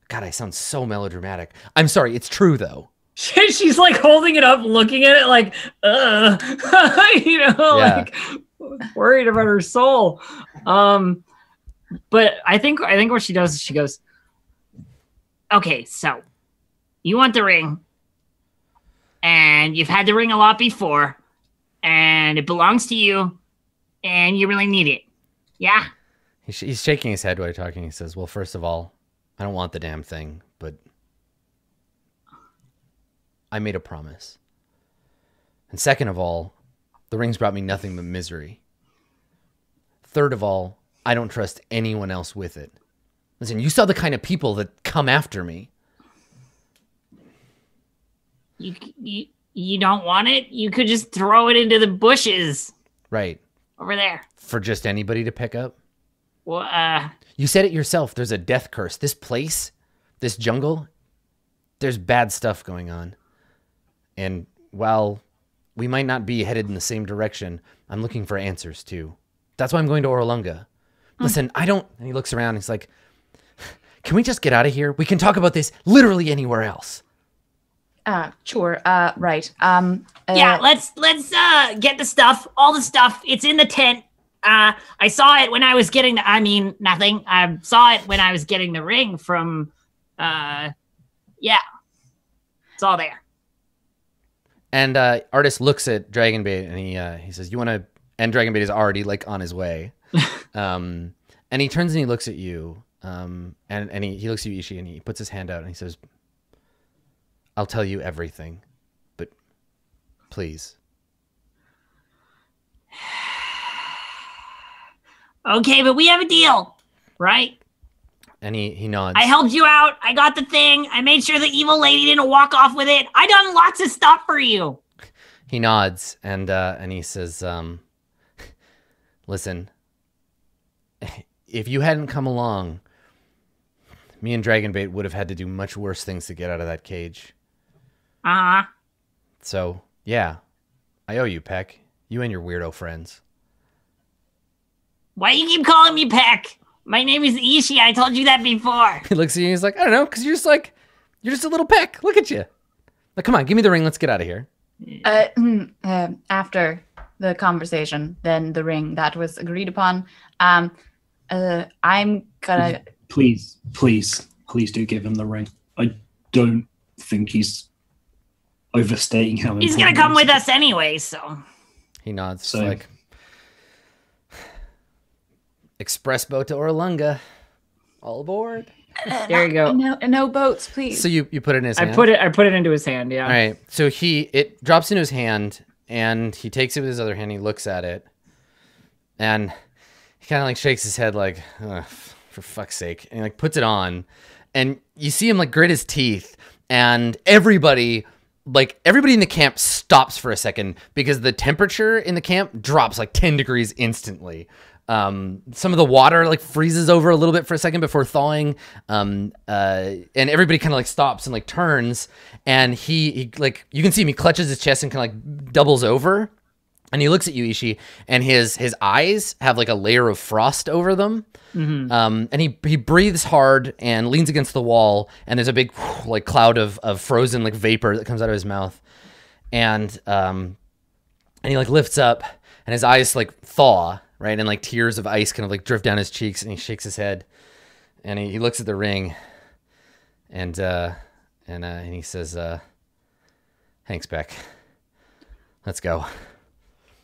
God, I sound so melodramatic. I'm sorry, it's true though. She's like holding it up, looking at it like, like worried about her soul. But I think what she does is she goes, Okay, so you want the ring, and you've had the ring a lot before, and it belongs to you, and you really need it. Yeah? He's shaking his head while you're talking. He says, well, first of all, I don't want the damn thing, but I made a promise. And second of all, the ring's brought me nothing but misery. Third of all, I don't trust anyone else with it. Listen, you saw the kind of people that come after me. You don't want it? You could just throw it into the bushes. Right. Over there. For just anybody to pick up? Well, You said it yourself. There's a death curse. This place, this jungle, there's bad stuff going on. And while we might not be headed in the same direction, I'm looking for answers too. That's why I'm going to Oralunga. Listen, and he looks around and he's like, can we just get out of here? We can talk about this literally anywhere else. Sure. Right. yeah, let's get the stuff, all the stuff. It's in the tent. I saw it when I was getting nothing. I saw it when I was getting the ring from, yeah. It's all there. And Artist looks at Dragonbait and he says, you want to, and Dragonbait is already like on his way. And he turns and he looks at you. And he looks at you, Ishi, and he puts his hand out and he says, I'll tell you everything, but please. Okay, but we have a deal, right? And he nods. I helped you out. I got the thing. I made sure the evil lady didn't walk off with it. I done lots of stuff for you. He nods and he says, listen, if you hadn't come along, me and Dragonbait would have had to do much worse things to get out of that cage. Uh-huh. So, yeah, I owe you, Peck. You and your weirdo friends. Why you keep calling me Peck? My name is Ishi. I told you that before. He looks at you and he's like, I don't know, because you're just a little Peck. Look at you. Like, come on, give me the ring. Let's get out of here. After the conversation, then the ring that was agreed upon. I'm gonna. Please do give him the ring. I don't think he's overstating how He's gonna come with us anyway, so. He nods. So- Like, express boat to Orlunga. All aboard. There you go. No boats, please. So you put it in his I hand? put it into his hand. Yeah. All right. So it drops into his hand, and he takes it with his other hand. He looks at it, and he kind of like shakes his head, like, "Ugh, for fuck's sake," and he like puts it on, and you see him like grit his teeth, and everybody in the camp stops for a second because the temperature in the camp drops like 10 degrees instantly. Some of the water like freezes over a little bit for a second before thawing. And everybody kind of like stops and like turns, and he like, you can see him, he clutches his chest and kind of like doubles over, and he looks at you, Ishi, and his eyes have like a layer of frost over them. And he breathes hard and leans against the wall, and there's a big like cloud of frozen like vapor that comes out of his mouth. And he like lifts up, and his eyes like thaw, right? And like tears of ice kind of like drift down his cheeks, and he shakes his head, and he looks at the ring, and he says, thanks, Beck. Let's go.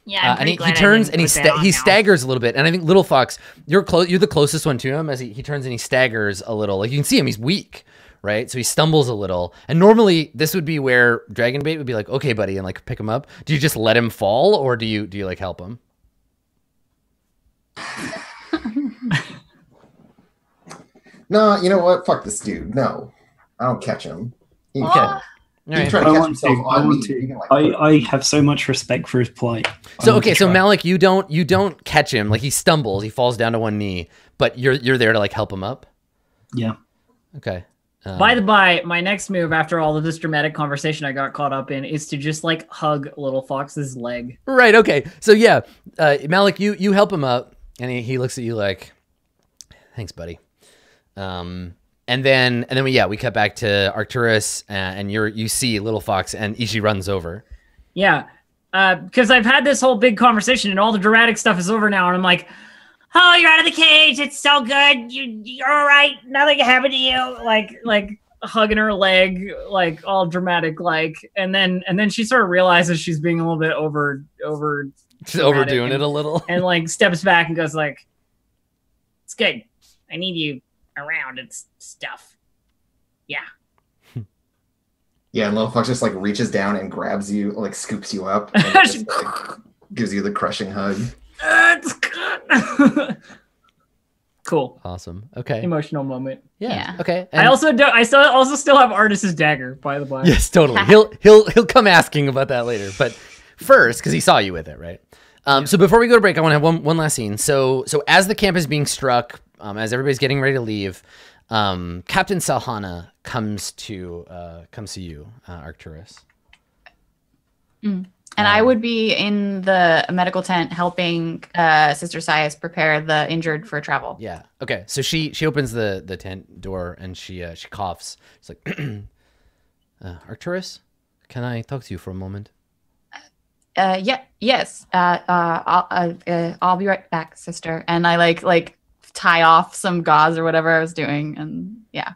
Yeah, I'm And pretty he glad I turns didn't and put that on he now. staggers a little bit. And I think Little Fox, you're the closest one to him, as he turns and he staggers a little. Like, you can see him, he's weak, right? So he stumbles a little. And normally this would be where Dragonbait would be like, okay, buddy, and like pick him up. Do you just let him fall, or do you like help him? No, you know what? Fuck this dude. No, I don't catch him. He Okay. can. All He's right. trying I to catch want himself to. on I want me. to. You can, like, I have so much respect for his plight. So I want okay, to so try. Malik, you don't catch him. Like, he stumbles, he falls down to one knee, but you're there to like help him up. Yeah. Okay. By the by, my next move after all of this dramatic conversation I got caught up in is to just like hug Little Fox's leg. Right. Okay. So yeah, Malik, you help him up, and he looks at you like, thanks, buddy. And then we cut back to Arcturus, and you see Little Fox, and Ishi runs over. Yeah, because I've had this whole big conversation and all the dramatic stuff is over now, and I'm like, Oh, you're out of the cage. It's so good. You're all right. Nothing happened to you. like hugging her leg, like all dramatic, like, and then she sort of realizes she's being a little bit over She's dramatic overdoing it a little. and like steps back and goes like, It's good. I need you around and stuff. Yeah. Yeah, and Little Fox just like reaches down and grabs you, like scoops you up, and just, like, gives you the crushing hug. It's good. cool, Awesome. Okay. emotional moment. Yeah. Yeah. Okay. I also still have Artis's dagger, by the way. Yes, totally. He'll come asking about that later. But first, because he saw you with it, right? So before we go to break, I want to have one last scene. So as the camp is being struck, as everybody's getting ready to leave, Captain Salhana comes to you, Arcturus. And I would be in the medical tent helping Sister Sias prepare the injured for travel. Yeah. Okay. So she opens the tent door, and she coughs. She's like, Arcturus, can I talk to you for a moment? Yes. I'll be right back, sister. And I like tie off some gauze or whatever I was doing, and yeah.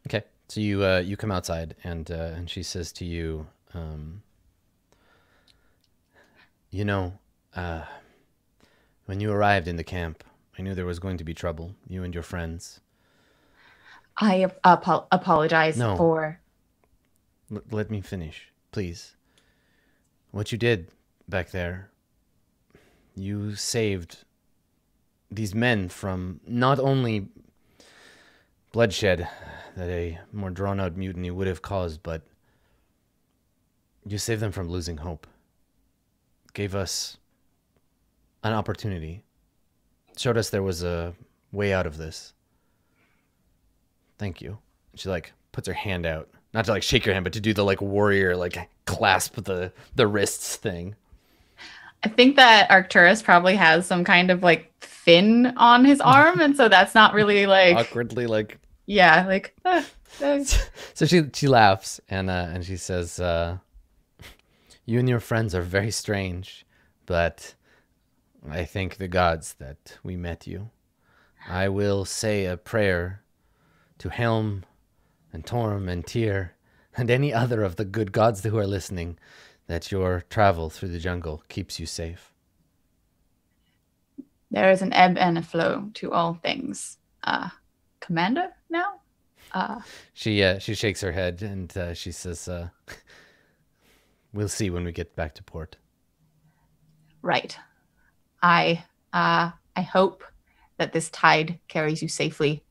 Okay. So you come outside, and she says to you, when you arrived in the camp, I knew there was going to be trouble. You and your friends. I apologize No. for. Let me finish, please. What you did back there, you saved these men from not only bloodshed that a more drawn-out mutiny would have caused, but you saved them from losing hope. Gave us an opportunity. Showed us there was a way out of this. Thank you. She like puts her hand out. Not to like shake your hand, but to do the like warrior, like clasp the wrists thing. I think that Arcturus probably has some kind of like fin on his arm, and so that's not really like Awkwardly like. Yeah, like. So she laughs and she says, "You and your friends are very strange, but I thank the gods that we met you. I will say a prayer to Helm and Torm and Tyr and any other of the good gods who are listening, that your travel through the jungle keeps you safe." There is an ebb and a flow to all things. Commander now? She shakes her head and she says, "We'll see when we get back to port." Right. I hope that this tide carries you safely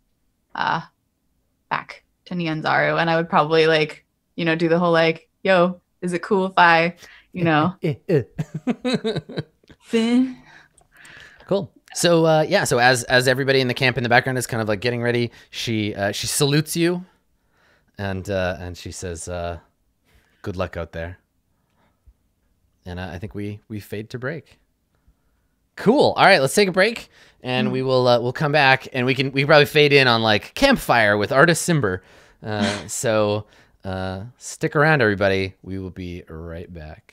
back to Nyanzaru, and I would probably like, do the whole like, yo, is it cool if I, Finn? Cool. So so as everybody in the camp in the background is kind of like getting ready, she salutes you, and she says, "Good luck out there." And I think we fade to break. Cool. All right, let's take a break, and we will we'll come back, and we can probably fade in on like campfire with artist Simber. So stick around, everybody. We will be right back.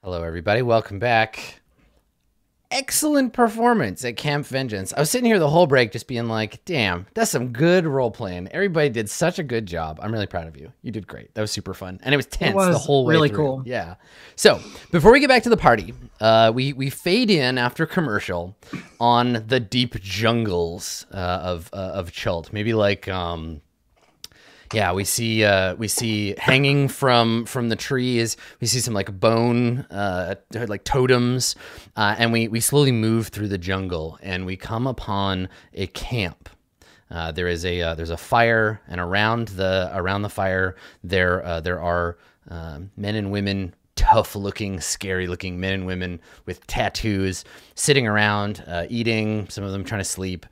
Hello, everybody. Welcome back. Excellent performance at Camp Vengeance. I was sitting here the whole break just being like, damn, that's some good role playing. Everybody did such a good job. I'm really proud of you. You did great. That was super fun. And it was tense the whole way really through. cool. Yeah. So before we get back to the party, we fade in after commercial on the deep jungles of Chult. Maybe like... yeah, we see hanging from the trees. We see some like bone, like totems, and we slowly move through the jungle, and we come upon a camp. There's a fire, and around the fire there are men and women, tough-looking, scary-looking men and women with tattoos, sitting around, eating. Some of them trying to sleep.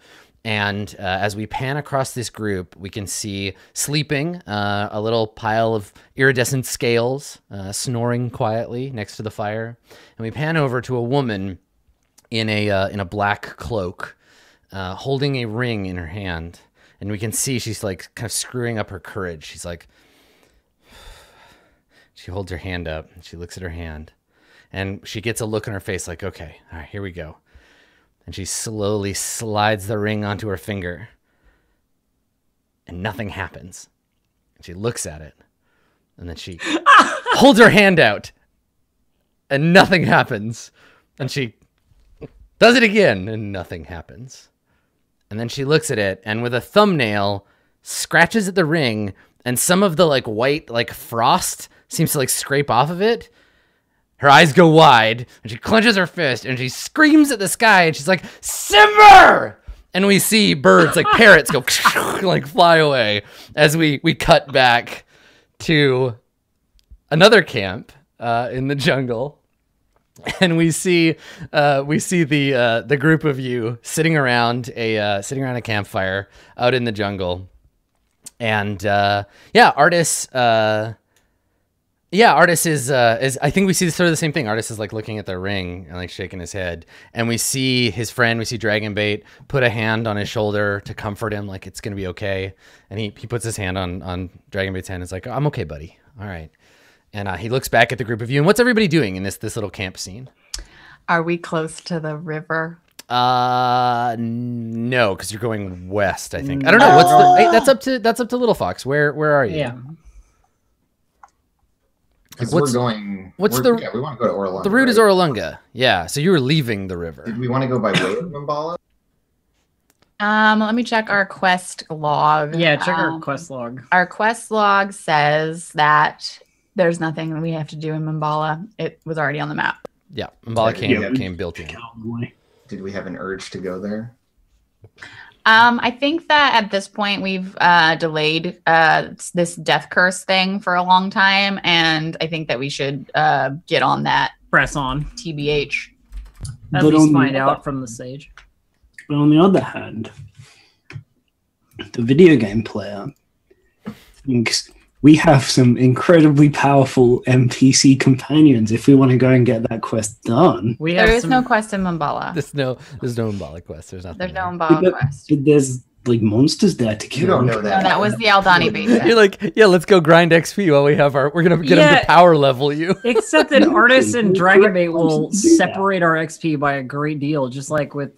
And as we pan across this group, we can see sleeping a little pile of iridescent scales snoring quietly next to the fire. And we pan over to a woman in a black cloak holding a ring in her hand. And we can see she's like kind of screwing up her courage. She's like, she holds her hand up and she looks at her hand. And she gets a look on her face like, okay, all right, here we go. And she slowly slides the ring onto her finger. And nothing happens. And she looks at it. And then she holds her hand out. And nothing happens. And she does it again. And nothing happens. And then she looks at it. And with a thumbnail, scratches at the ring. And some of the like white like frost seems to like scrape off of it. Her eyes go wide, and she clenches her fist, and she screams at the sky, and she's like, Simber! And we see birds, like parrots, go like fly away as we cut back to another camp in the jungle. And we see the group of you sitting around a campfire out in the jungle. And Artis... Yeah, Artis is I think we see sort of the same thing. Artis is like looking at the ring and like shaking his head. And we see his friend, we see Dragonbait put a hand on his shoulder to comfort him, like it's gonna be okay. And he puts his hand on Dragonbait's hand and is like, I'm okay, buddy. All right. And he looks back at the group of you. And what's everybody doing in this little camp scene? Are we close to the river? No, because you're going west, I think. I don't know. What's the that's up to Little Fox. Where are you? Yeah. Because we want to go to Orlunga. The route is Orlunga. Yeah, so you were leaving the river. Did we want to go by way of Mimbala? Let me check our quest log. Yeah, check our quest log. Our quest log says that there's nothing we have to do in Mimbala. It was already on the map. Yeah, Mimbala came built in. Did we have an urge to go there? I think that at this point we've delayed this death curse thing for a long time, and I think that we should get on that. Press on. TBH. At least find out from the sage. But on the other hand, the video game player thinks we have some incredibly powerful NPC companions if we want to go and get that quest done. There is no quest in Mimbala. There's no Mimbala quest. There's nothing. There's no Mimbala quest. There's like monsters there to kill. You don't know that. No, that was the Aldani Basin. You're like, yeah, let's go grind XP while we have we're gonna get them to power level you. Except that Artis and Dragonbait will separate our XP by a great deal, just like with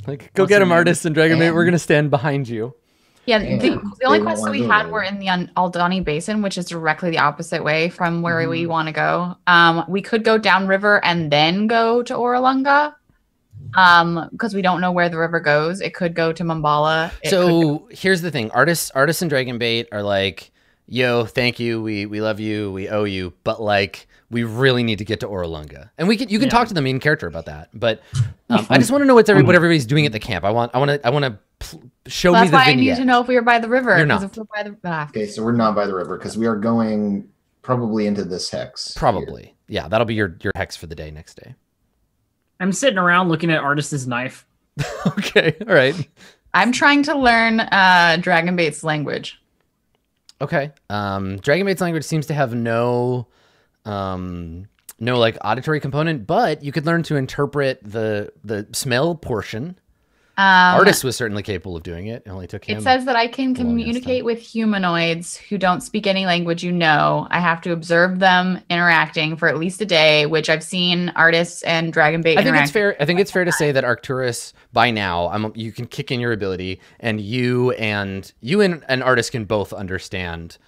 like go get him, Artis and Dragonbait. We're gonna stand behind you. Yeah, the only quests that we had were in the Aldani Basin, which is directly the opposite way from where we want to go. We could go downriver and then go to Orlunga, because we don't know where the river goes. It could go to Mimbala. So here's the thing: Artis and Dragonbait are like, "Yo, thank you, we love you, we owe you," but like we really need to get to Orlunga, and you can talk to them in character about that. But I just want to know what everybody's doing at the camp. I want to. Show me the vignette. That's why I need to know if we were by the river. You're not. If we're by the... Okay, so we're not by the river because we are going probably into this hex. Probably. Here. Yeah, that'll be your hex for the day next day. I'm sitting around looking at Artis's knife. Okay, all right. I'm trying to learn Dragonbait's language. Okay. Dragonbait's language seems to have no like auditory component, but you could learn to interpret the smell portion. Artist was certainly capable of doing it. It only took him. It says that I can the longest communicate time. with humanoids who don't speak any language you know. I have to observe them interacting for at least a day, which I've seen artists and Dragonbait I think it's interact. fair. I think it's fair to say that Arcturus, by now, you can kick in your ability, and you and an artist can both understand.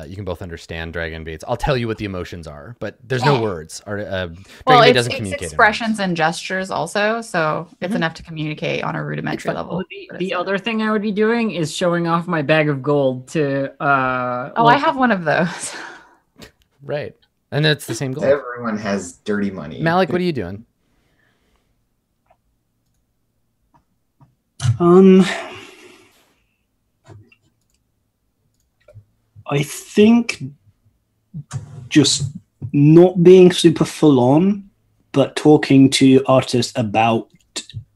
You can both understand Dragonbait's. I'll tell you what the emotions are, but there's no words. Dragonbait Well, doesn't it's communicate. expressions and gestures also, so it's enough to communicate on a rudimentary level. Well, the other thing I would be doing is showing off my bag of gold to. I have one of those. Right, and it's the same goal. Everyone has dirty money. Malik, what are you doing? I think just not being super full on, but talking to artists about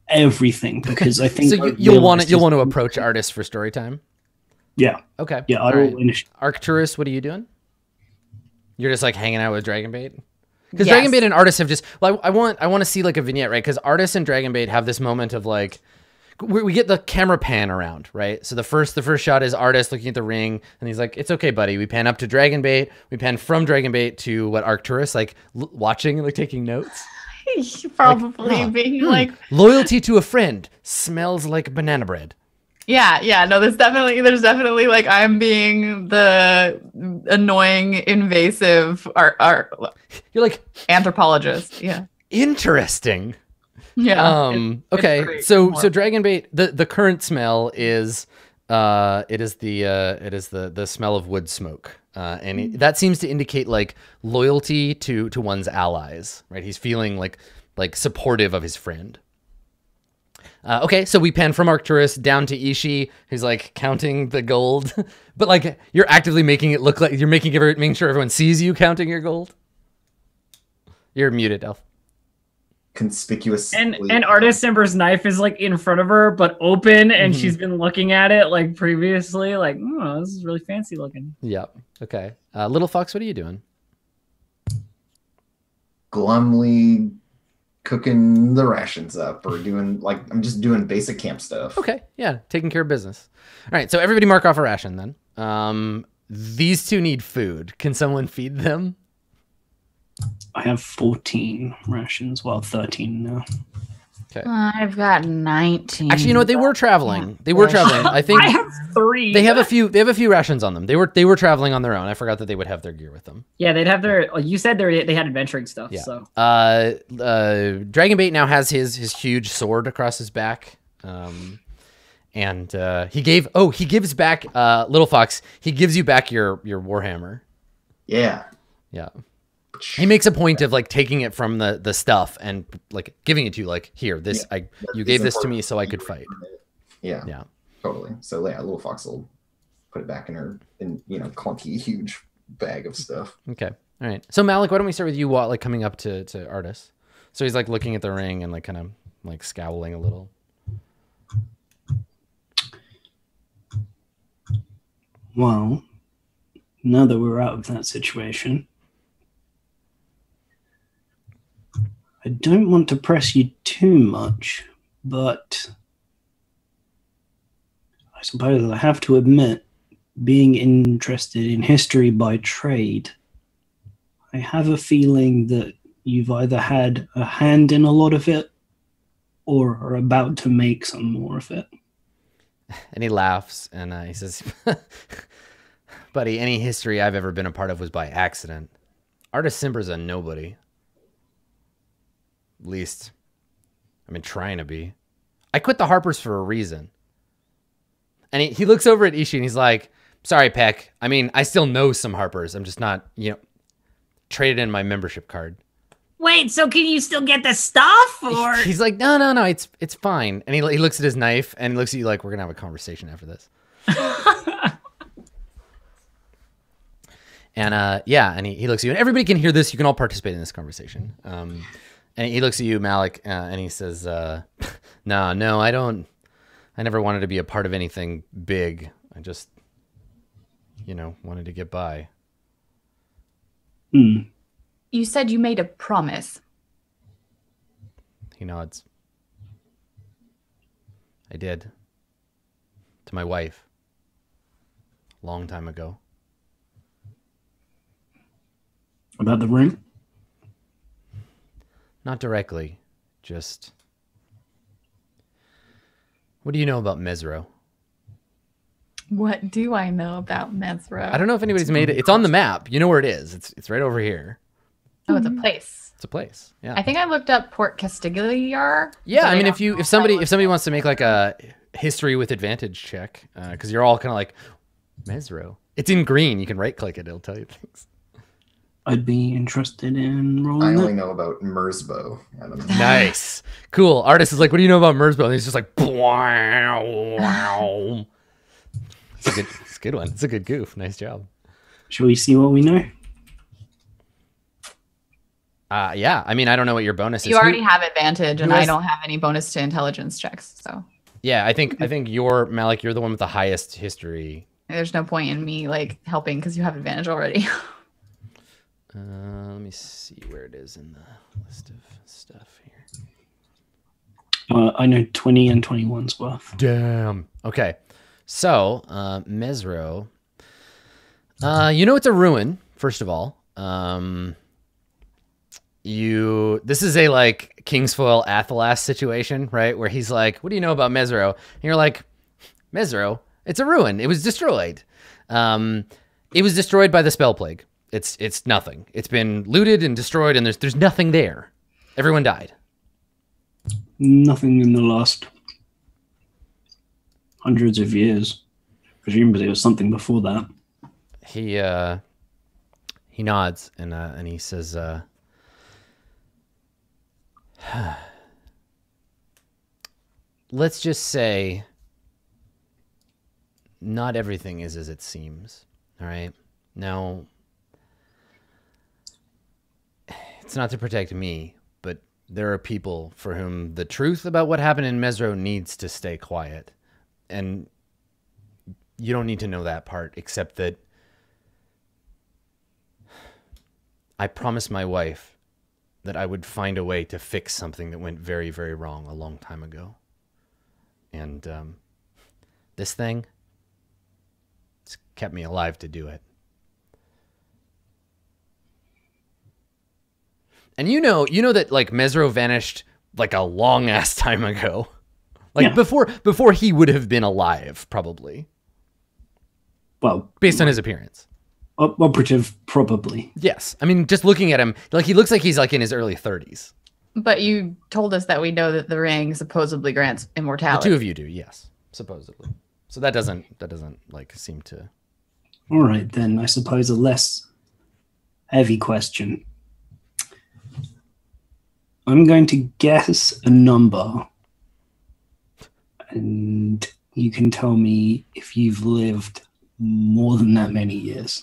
everything, because I think So you'll want to approach artists for story time. Yeah. Okay. Yeah, I All will right. initially. Arcturus, what are you doing? You're just like hanging out with Dragonbait? Because Yes. Dragonbait and artists have just, well, I want to see like a vignette, right? Because artists and Dragonbait have this moment of like, we get the camera pan around, right? So the first shot is artist looking at the ring, and he's like, "It's okay, buddy." We pan up to Dragonbait. We pan from Dragonbait to what Arcturus, like watching and like taking notes. Probably being like, Loyalty to a friend smells like banana bread. yeah, no, there's definitely like I'm being the annoying, invasive art You're like, anthropologist. Yeah. interesting. Yeah. It's Okay. great. So More. Dragonbait, the current smell is it is the smell of wood smoke. And that seems to indicate like loyalty to one's allies, right? He's feeling like supportive of his friend. Okay, so we pan from Arcturus down to Ishi, who's like counting the gold, but like you're actively making it look like you're making sure everyone sees you counting your gold. You're muted, Elf. Conspicuous. And artist Ember's knife is like in front of her, but open, and she's been looking at it like previously, like, oh, this is really fancy looking. Yep. Okay. Little Fox, what are you doing? glumly cooking the rations up or doing I'm just doing basic camp stuff. Okay, yeah, taking care of business. All right, so everybody mark off a ration then. These two need food. Can someone feed them? I have 14 rations. Well, 13 now. Okay. I've got 19. Actually, you know what? They were traveling. They were traveling. I think I have 3. they have a few. They have a few rations on them. They were traveling on their own. I forgot that they would have their gear with them. Yeah, they'd have their. You said they had adventuring stuff. Yeah. So Dragonbait now has his huge sword across his back. And he gives back Little Fox. He gives you back your warhammer. Yeah. Yeah. He makes a point of like taking it from the stuff and like giving it to you, like, here, this you gave this to me so I could fight. Yeah. Yeah. Totally. So yeah, Little Fox will put it back in her clunky huge bag of stuff. Okay. All right. So Malik, why don't we start with you like coming up to Artis? So he's like looking at the ring and like kind of like scowling a little. Well, now that we're out of that situation, I don't want to press you too much, but I suppose I have to admit, being interested in history by trade, I have a feeling that you've either had a hand in a lot of it or are about to make some more of it. And he laughs and he says, buddy, any history I've ever been a part of was by accident. Artis Simber's a nobody. At least, I've been trying to be. I quit the Harpers for a reason. And he looks over at Ishi and he's like, sorry, Peck. I mean, I still know some Harpers. I'm just not, traded in my membership card. Wait, so can you still get the stuff, or He's like, no, it's fine. And he looks at his knife and he looks at you like, we're going to have a conversation after this. And and he looks at you, and everybody can hear this. You can all participate in this conversation. And he looks at you, Malik, and he says, no, I never wanted to be a part of anything big. I just, wanted to get by. You said you made a promise. He nods. I did. To my wife. Long time ago. About the ring? Not directly. Just... What do you know about Mesro? What do I know about Mesro? I don't know if anybody's made it. It's on the map. You know where it is. It's right over here. Oh, it's a place. It's a place. Yeah. I think I looked up Port Castigliar. Yeah, I mean, if somebody wants to make like a history with advantage check, because you're all kind of like Mesro. It's in green. You can right click it. It'll tell you things. I'd be interested in I rolling only that. know about Merzbow. I don't know. Nice, cool. Artist is like, what do you know about Merzbow? And he's just like, wow. It's a good one. It's a good goof. Nice job. Shall we see what we know? Yeah. I mean, I don't know what your bonus is. You already have advantage, and who I has- don't have any bonus to intelligence checks, so Yeah, I think you're Malik. You're the one with the highest history. there's no point in me like helping because you have advantage already. Let me see where it is in the list of stuff here. I know 20 and 21's worth. Damn. Okay. So, Mesro. It's a ruin, first of all. This is a like Kingsfoil Athelas situation, right? Where he's like, what do you know about Mesro? And you're like, Mesro, it's a ruin. It was destroyed. It was destroyed by the spell plague. It's nothing. It's been looted and destroyed, and there's nothing there. Everyone died. Nothing in the last hundreds of years. Presumably there was something before that. He nods and he says, let's just say not everything is as it seems. All right. Now, it's not to protect me, but there are people for whom the truth about what happened in Mesro needs to stay quiet. And you don't need to know that part, except that I promised my wife that I would find a way to fix something that went very, very wrong a long time ago. And this thing, it's kept me alive to do it. And you know that like Mesro vanished like a long ass time ago. Like before he would have been alive, probably. Well, based on his appearance. Operative, probably. Yes. I mean, just looking at him, like he looks like he's like in his early 30s. But you told us that we know that the ring supposedly grants The immortality. two of you do, yes, supposedly. So that doesn't like seem to. All right, then I suppose a less heavy question. I'm going to guess a number, and you can tell me if you've lived more than that many years.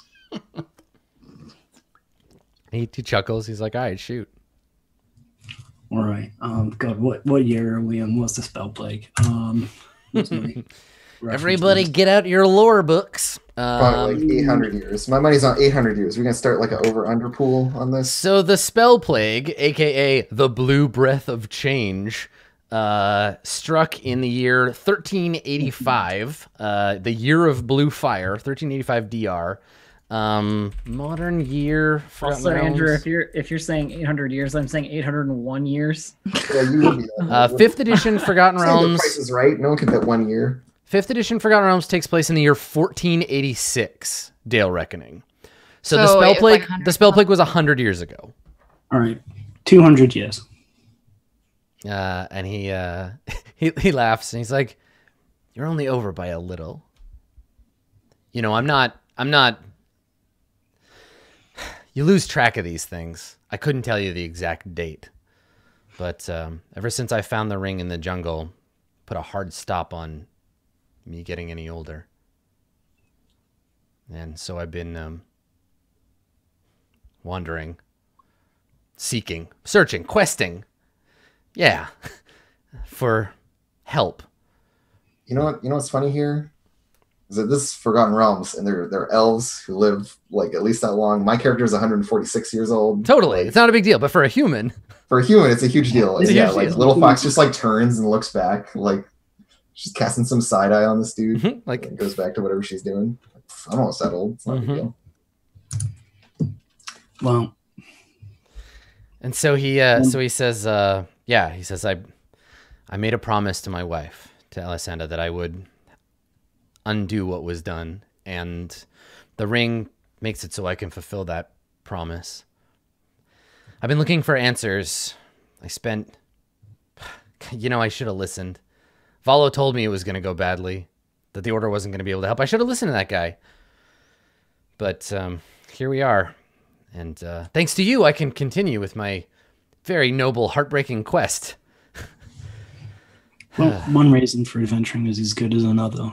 He chuckles. He's like, all right, shoot. All right. God, what year are we in? What's the spell plague? What's my Everybody reference? get out your lore books. Probably like 800 years. My money's on 800 years. We're going to start like an over-under pool on this. So the spell plague, aka the blue breath of change, struck in the year 1385, the year of blue fire, 1385 DR. Modern year. Forgotten Also, Andrew, Realms. if you're saying 800 years, I'm saying 801 years. Yeah, you would be that. 5th edition Forgotten Saying the Realms. price is right. No one can bet 1 year. 5th edition Forgotten Realms takes place in the year 1486, Dale Reckoning. So, the So spell it's plague, like 100 the spell plague was 100 years ago. All right, 200 years. And he laughs and he's like, "You're only over by a little. You know, I'm not. You lose track of these things. I couldn't tell you the exact date, but ever since I found the ring in the jungle, put a hard stop on me getting any older. And so I've been wandering, seeking, searching, questing. Yeah, for help." You know what's funny here? Is that this is Forgotten Realms, and they're elves who live like at least that long. My character is 146 years old. Totally, it's not a big deal, but for a human, For a human, it's a huge deal. It's a Yeah, huge like deal. little fox just like turns and looks back. Like She's casting some side eye on this dude. Like, and goes back to whatever she's doing. I'm all settled. It's not a big deal. Well, and so he says, he says, I made a promise to my wife, to Alessandra, that I would undo what was done, and the ring makes it so I can fulfill that promise. I've been looking for answers. I spent, I should have listened. Valo told me it was going to go badly, that the Order wasn't going to be able to help. I should have listened to that guy. But here we are. And thanks to you, I can continue with my very noble, heartbreaking quest. Well, one reason for adventuring is as good as another.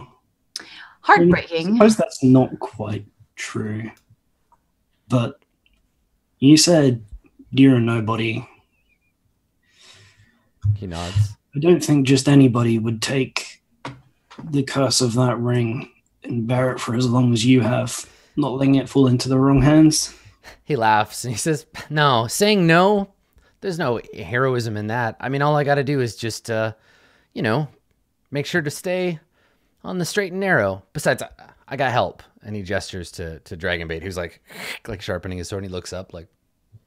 Heartbreaking. I suppose that's not quite true. But you said you're a nobody. He nods. I don't think just anybody would take the curse of that ring and bear it for as long as you have, not letting it fall into the wrong hands. He laughs and he says, no, saying no, there's no heroism in that. I mean, all I got to do is just, make sure to stay on the straight and narrow. Besides, I got help. And he gestures to Dragonbait, who's like sharpening his sword, and he looks up like,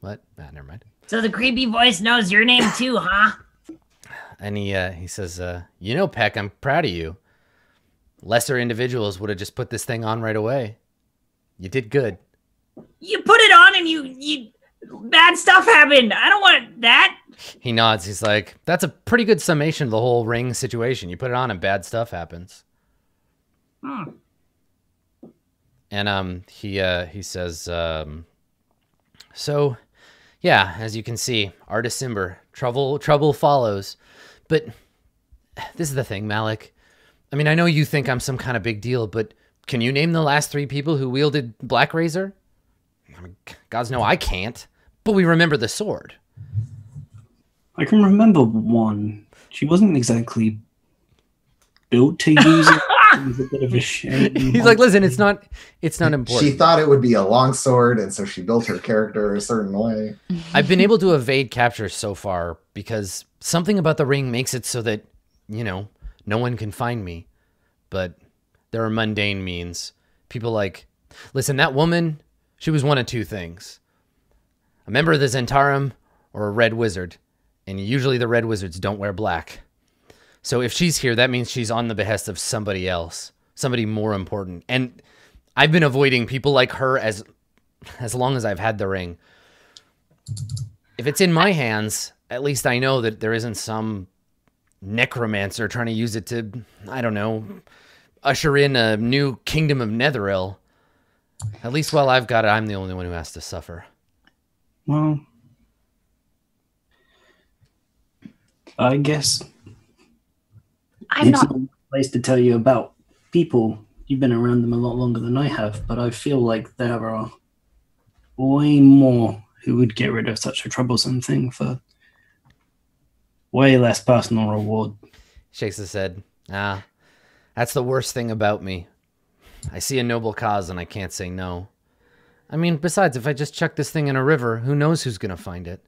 what? Ah, never mind. So the creepy voice knows your name too, huh? And he says, Peck, I'm proud of you. Lesser individuals would have just put this thing on right away. You did good. You put it on and you bad stuff happened. I don't want that. He nods. He's like, that's a pretty good summation of the whole ring situation. You put it on and bad stuff happens. And he says, so yeah, as you can see, Artis Cimber, trouble follows. But this is the thing, Malik. I mean, I know you think I'm some kind of big deal, but can you name the last 3 people who wielded Black Razor? I mean, gods know I can't, but we remember the sword. I can remember one. She wasn't exactly built to use it. It was a bit of a shame. He's like, listen, it's not important. She thought it would be a long sword, and so she built her character a certain way. I've been able to evade capture so far because something about the ring makes it so that, no one can find me. But there are mundane means. People like, listen, that woman, she was one of 2 things. A member of the Zentarum or a red wizard. And usually the red wizards don't wear black. So if she's here, that means she's on the behest of somebody else, somebody more important. And I've been avoiding people like her as long as I've had the ring. If it's in my hands, at least I know that there isn't some necromancer trying to use it to, I don't know, usher in a new kingdom of Netheril. At least while I've got it, I'm the only one who has to suffer. Well, I guess I'm it's not. not a place to tell you about people. You've been around them a lot longer than I have, but I feel like there are way more who would get rid of such a troublesome thing for way less personal reward. Shakes his head. That's the worst thing about me. I see a noble cause and I can't say no. I mean, besides, if I just chuck this thing in a river, who knows who's going to find it?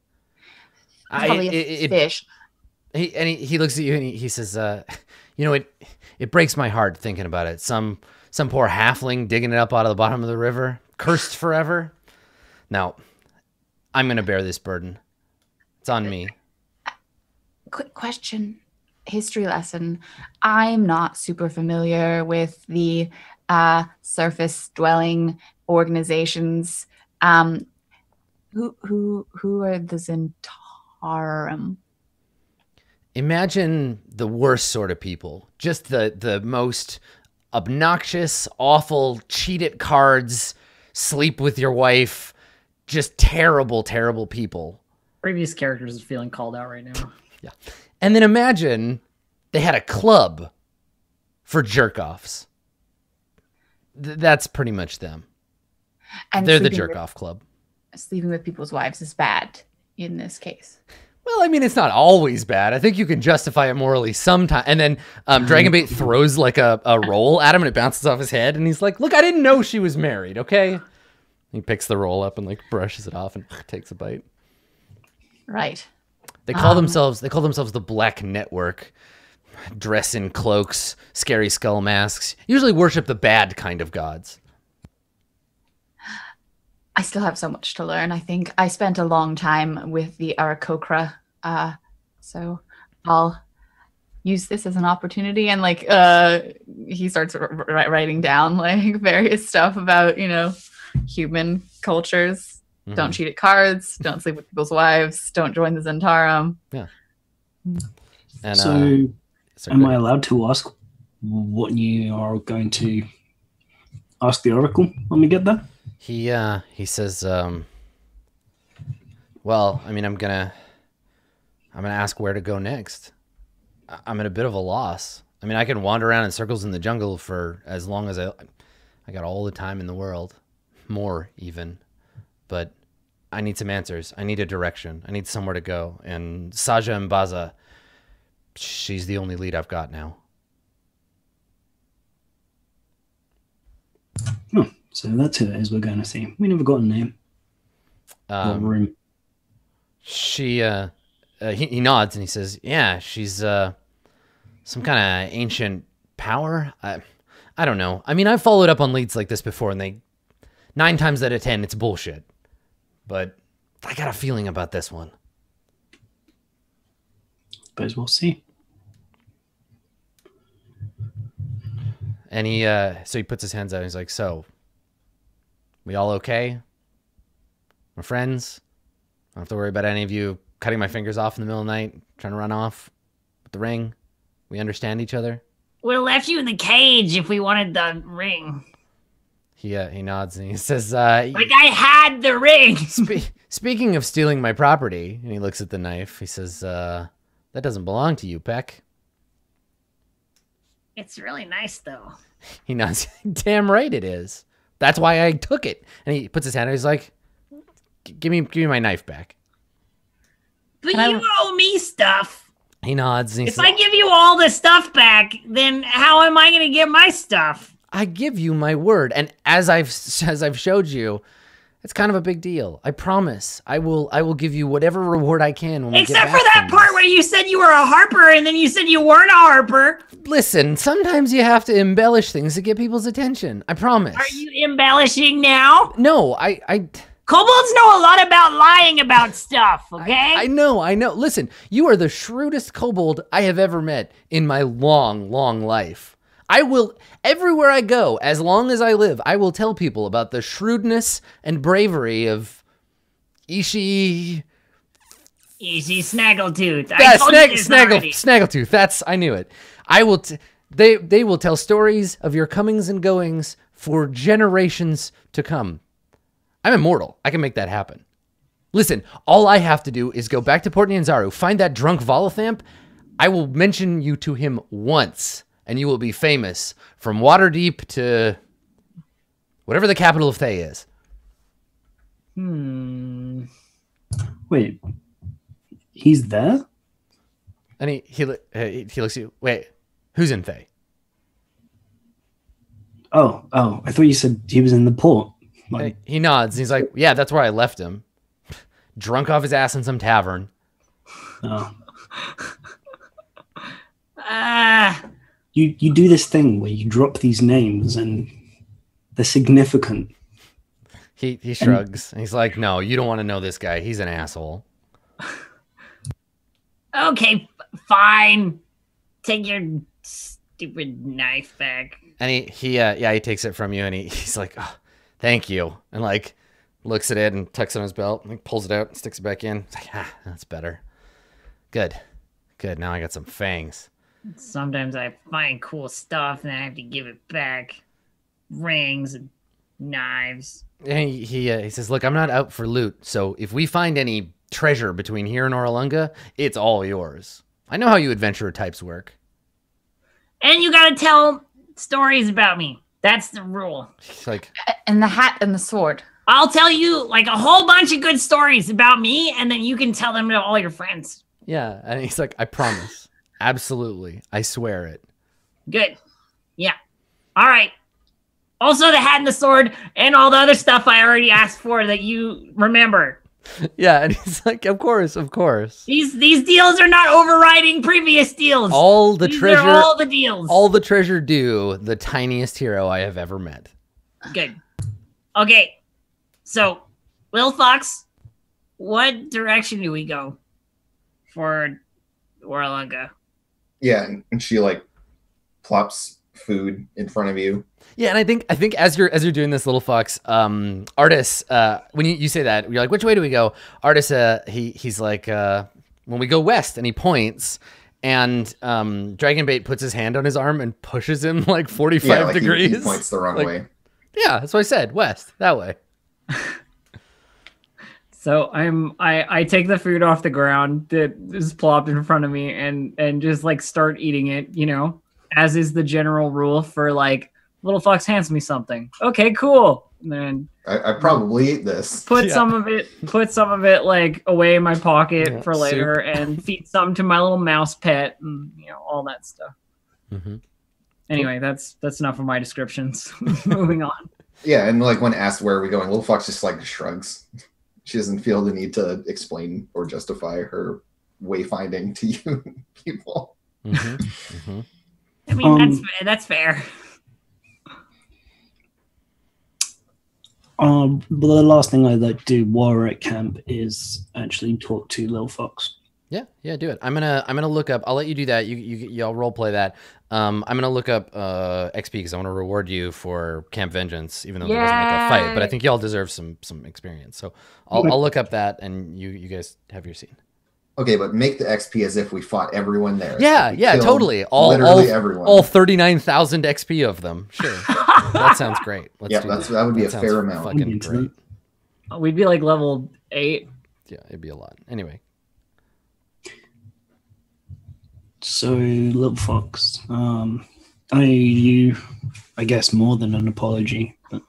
Probably a fish. He looks at you and he says, it breaks my heart thinking about it. Some poor halfling digging it up out of the bottom of the river, cursed forever. Now, I'm going to bear this burden. It's on me. Quick question. History lesson. I'm not super familiar with the surface dwelling organizations. Who are the Zentarum? Imagine the worst sort of people. Just the most obnoxious, awful, cheat at cards, sleep with your wife, just terrible, terrible people. Previous characters is feeling called out right now. Yeah. And then imagine they had a club for jerk-offs. That's pretty much them. And they're the jerk-off club. Sleeping with people's wives is bad in this case. Well, I mean, it's not always bad. I think you can justify it morally sometime. And then Dragonbait throws like a roll at him and it bounces off his head. And he's like, look, I didn't know she was married, okay? He picks the roll up and like brushes it off and takes a bite. Right. They call themselves the Black Network. dress in cloaks, scary skull masks, usually worship the bad kind of gods. I still have so much to learn. I think I spent a long time with the Arakokra, so I'll use this as an opportunity. And like, he starts writing down like various stuff about, you know, human cultures. Mm-hmm. Don't cheat at cards. Don't sleep with people's wives. Don't join the Zentarum. Yeah. And, so am I allowed to ask what you are going to ask the Oracle when we get there? He says, well, I mean, I'm gonna ask where to go next. I'm at a bit of a loss. I mean, I can wander around in circles in the jungle for as long as I got all the time in the world, more even, but I need some answers. I need a direction. I need somewhere to go. And Saja Mbaza, she's the only lead I've got now. Oh, so that's who it is we're going to see. We never got a name. Or room. He nods and he says, yeah, she's some kind of ancient power. I don't know. I mean, I've followed up on leads like this before, and 9 times out of 10, it's bullshit. But I got a feeling about this one. Suppose we'll see. And so he puts his hands out and he's like, so, we all okay? We're friends? I don't have to worry about any of you cutting my fingers off in the middle of the night, trying to run off with the ring. We understand each other. Would have left you in the cage if we wanted the ring. He nods and he says, like I had the ring. Speaking of stealing my property, and he looks at the knife, he says, that doesn't belong to you, Peck. It's really nice, though. He nods. Damn right it is. That's why I took it. And he puts his hand out. He's like, give me my knife back. But you owe me stuff. He nods. And he says, I give you all the stuff back, then how am I going to get my stuff? I give you my word. And as I've showed you, it's kind of a big deal. I promise. I will give you whatever reward I can when we get back. Except for that part where you said you were a harper and then you said you weren't a harper. Listen, sometimes you have to embellish things to get people's attention. I promise. Are you embellishing now? No, Kobolds know a lot about lying about stuff, okay? I know. Listen, you are the shrewdest kobold I have ever met in my long, long life. I will, everywhere I go, as long as I live, I will tell people about the shrewdness and bravery of Ishi Snaggletooth. Yeah, Snaggletooth. I knew it. They will tell stories of your comings and goings for generations to come. I'm immortal. I can make that happen. Listen, all I have to do is go back to Port Nyanzaru, find that drunk Volothamp. I will mention you to him once, and you will be famous from Waterdeep to whatever the capital of Thay is. Wait, he's there? And he looks at you. Wait, who's in Thay? Oh, I thought you said he was in the port. Like, he nods. And he's like, yeah, that's where I left him. Drunk off his ass in some tavern. Oh. You do this thing where you drop these names and they're significant. He shrugs. And he's like, no, you don't want to know this guy. He's an asshole. Okay, fine. Take your stupid knife back. And he takes it from you and he's like, oh, thank you. And like looks at it and tucks it on his belt and like, pulls it out and sticks it back in. It's like, that's better. Good. Now I got some fangs. Sometimes I find cool stuff and I have to give it back. Rings and knives. And he says, look, I'm not out for loot. So if we find any treasure between here and Oralunga, it's all yours. I know how you adventurer types work. And you gotta tell stories about me. That's the rule. He's like, and the hat and the sword. I'll tell you like a whole bunch of good stories about me, and then you can tell them to all your friends. Yeah, and he's like, I promise. Absolutely. I swear it. Good. Yeah. All right. Also the hat and the sword and all the other stuff I already asked for that you remember. Yeah, and he's like, of course. These deals are not overriding previous deals. All the These treasure, are all the deals. all the treasure due the tiniest hero I have ever met. Good. Okay. So, Lil Fox, what direction do we go for Warlunga? Yeah, and she like plops food in front of you. Yeah, and I think as you're doing this, Little Fox, Artis, when you say that, you're like, which way do we go? Artis, he's like, when we go west, and he points, and Dragonbait puts his hand on his arm and pushes him like 45 degrees. He points the wrong way. Yeah, that's what I said. West, that way. So I take the food off the ground that is plopped in front of me and just like start eating it, you know, as is the general rule for like Little Fox hands me something. Okay, cool. And then I probably eat this. put some of it like away in my pocket for later soup. and feed some to my little mouse pet and you know all that stuff. Mm-hmm. Anyway, that's enough of my descriptions. Moving on. Yeah, and like when asked where are we going, Little Fox just like shrugs. She doesn't feel the need to explain or justify her wayfinding to you people. Mm-hmm. Mm-hmm. I mean, that's fair. The last thing I'd like to do while we're at camp is actually talk to Lil Fox. Yeah, do it. I'm gonna look up. I'll let you do that. Y'all role play that. I'm gonna look up XP because I want to reward you for Camp Vengeance, even though there wasn't like a fight. But I think y'all deserve some experience. So I'll look up that, and you guys have your scene. Okay, but make the XP as if we fought everyone there. Yeah, totally. Literally everyone. All 39,000 XP of them. Sure, that sounds great. Let's do that would be a sounds fair amount. Fucking great. We'd be like level 8. Yeah, it'd be a lot. Anyway. So, Little Fox, I owe you, I guess, more than an apology. But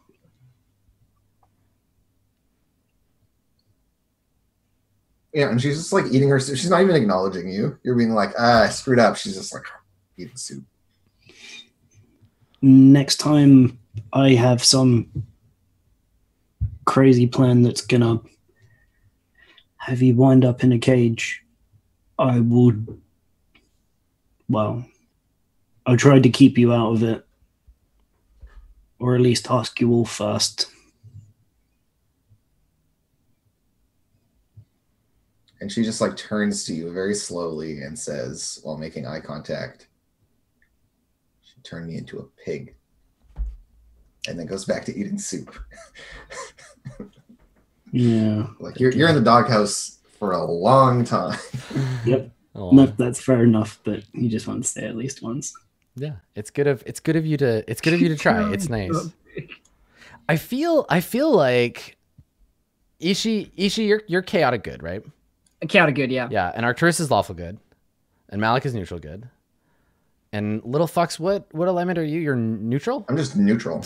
Yeah, and she's just like eating her soup. She's not even acknowledging you. You're being like, I screwed up. She's just like, eat the soup. next time I have some crazy plan that's gonna have you wind up in a cage, I would, well, I tried to keep you out of it. Or at least ask you all first. And she just like turns to you very slowly and says, while making eye contact, she turned me into a pig. And then goes back to eating soup. Yeah. Like you're in the doghouse for a long time. Yep. Oh, No, that's fair enough, but you just want to stay at least once. yeah, it's good of you to try. It's nice. I feel like Ishi, you're chaotic good, right? Chaotic good, yeah. Yeah, and Arcturus is lawful good, and Malik is neutral good, and Little Fox, what alignment are you? You're neutral. I'm just neutral.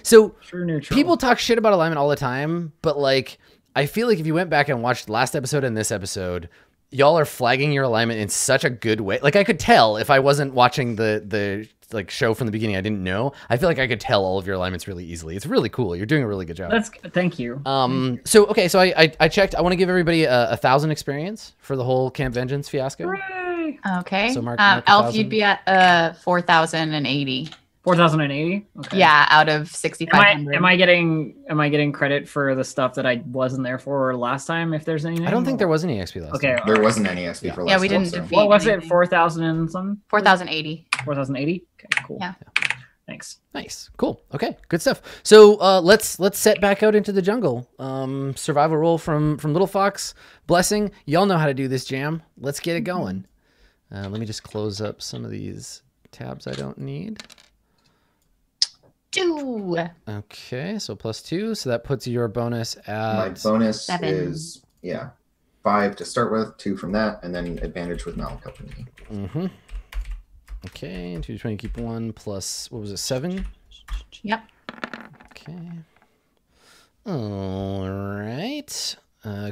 So True neutral. people talk shit about alignment all the time, but like I feel like if you went back and watched last episode and this episode, y'all are flagging your alignment in such a good way. Like I could tell if I wasn't watching the like show from the beginning, I didn't know. I feel like I could tell all of your alignments really easily. It's really cool. You're doing a really good job. Thank you. So I checked. I want to give everybody 1,000 experience for the whole Camp Vengeance fiasco. Hooray! Okay. So mark Elf, 1,000. you'd be at 4,080. 4,080. Okay. Yeah, out of 6,500. Am I getting credit for the stuff that I wasn't there for last time? If there's anything, I don't think there was any XP last Okay, time. There wasn't any XP for last Yeah, we didn't episode. defeat- what was it? 4,000 and some? 4,080. 4,080. Okay, cool. Yeah. Thanks. Nice. Cool. Okay. Good stuff. So let's set back out into the jungle. Survival roll from Little Fox. Blessing. Y'all know how to do this jam. Let's get it going. Let me just close up some of these tabs I don't need. 2. Okay, so +2. So that puts your bonus at My bonus 7. is 5 to start with, 2 from that, and then advantage with Malik helping me. Mm-hmm. Okay, and 2d20, keep 1 plus, what was it, 7? Yep. Okay. All right.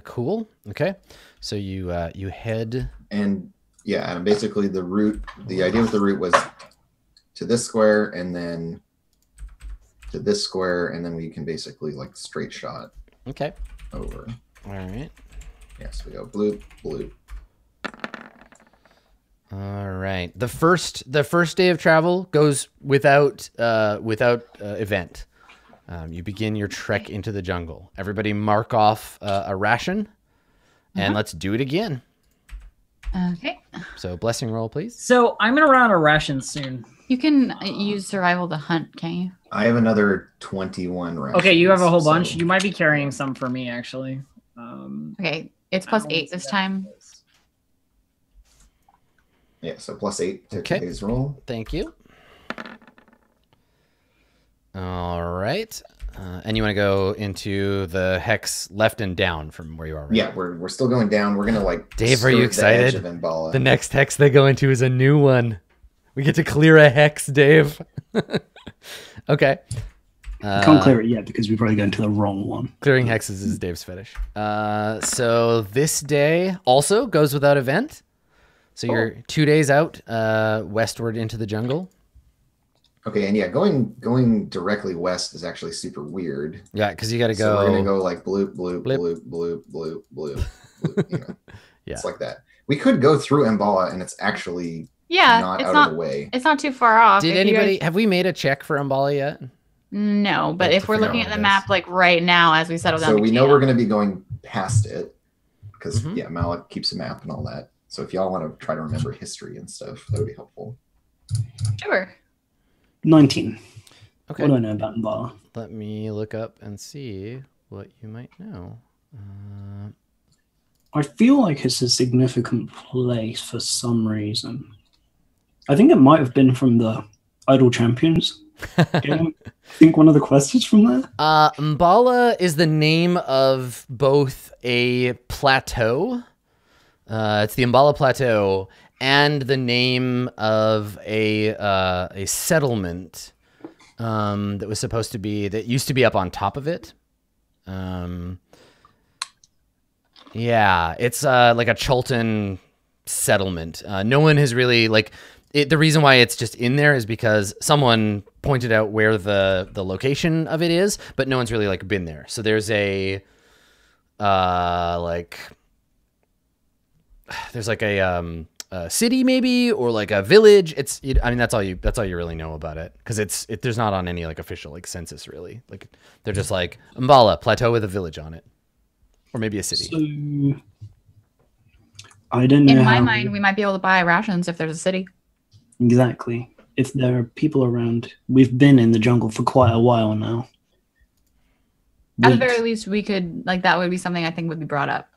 Cool. Okay. So you head. And yeah, and basically the idea with the route was to this square and then to this square, and then we can basically like straight shot Okay. over. All right. Yes, we go bloop, bloop. All right. The first day of travel goes without event. You begin your trek into the jungle. Everybody mark off a ration, and let's do it again. Okay. So blessing roll, please. So I'm gonna run out of rations soon. You can use survival to hunt, can't you? I have another 21 rations. Okay, you have a whole bunch. so- You might be carrying some for me, actually. Okay, it's I plus don't 8 see this that. time. Yeah, so +8 to Okay. today's roll. Thank you. All right. And you want to go into the hex left and down from where you are right Yeah, we're still going down. We're gonna like. Dave, are you skirt the edge excited? of Mbala. The next hex they go into is a new one. We get to clear a hex, Dave. Okay. Can't clear it yet because we're probably going to the wrong one. Clearing hexes is Dave's fetish. So this day also goes without event. So you're 2 days out westward into the jungle. Okay, and yeah, going directly west is actually super weird. Yeah, because you got to So go. we're gonna go like bloop, bloop, Blip. bloop, bloop, bloop, bloop, bloop. You know, Yeah. it's like that. We could go through Mbala, and it's actually Yeah, not it's out not. of the way. It's not too far off. Did If you anybody guys- have we made a check for Umbala yet? No, but Like, if to we're figure looking out at what the it map is. like right now as we settle down So the we know camp. we're gonna be going past it because Mhm. yeah, Malik keeps a map and all that. So if y'all want to try to remember history and stuff, that would be helpful. Sure. 19. Okay. What do I know about Mbala? Let me look up and see what you might know. I feel like it's a significant place for some reason. I think it might have been from the Idle Champions game. I think one of the quests is from there. Mbala is the name of both a plateau. It's the Mbala Plateau, and the name of a settlement that was supposed to be that used to be up on top of it. Yeah, it's like a Chultan settlement. No one has really like it. The reason why it's just in there is because someone pointed out where the location of it is, but no one's really like been there. So there's a there's like a city maybe or like a village. I mean that's all you really know about it because there's not on any like official like census really. Like they're just like Mbala plateau with a village on it, or maybe a city. So I don't know In my how mind, we might be able to buy rations if there's a city. exactly. If there are people around, we've been in the jungle for quite a while now. At the Weeks. very least, we could like that would be something I think would be brought up.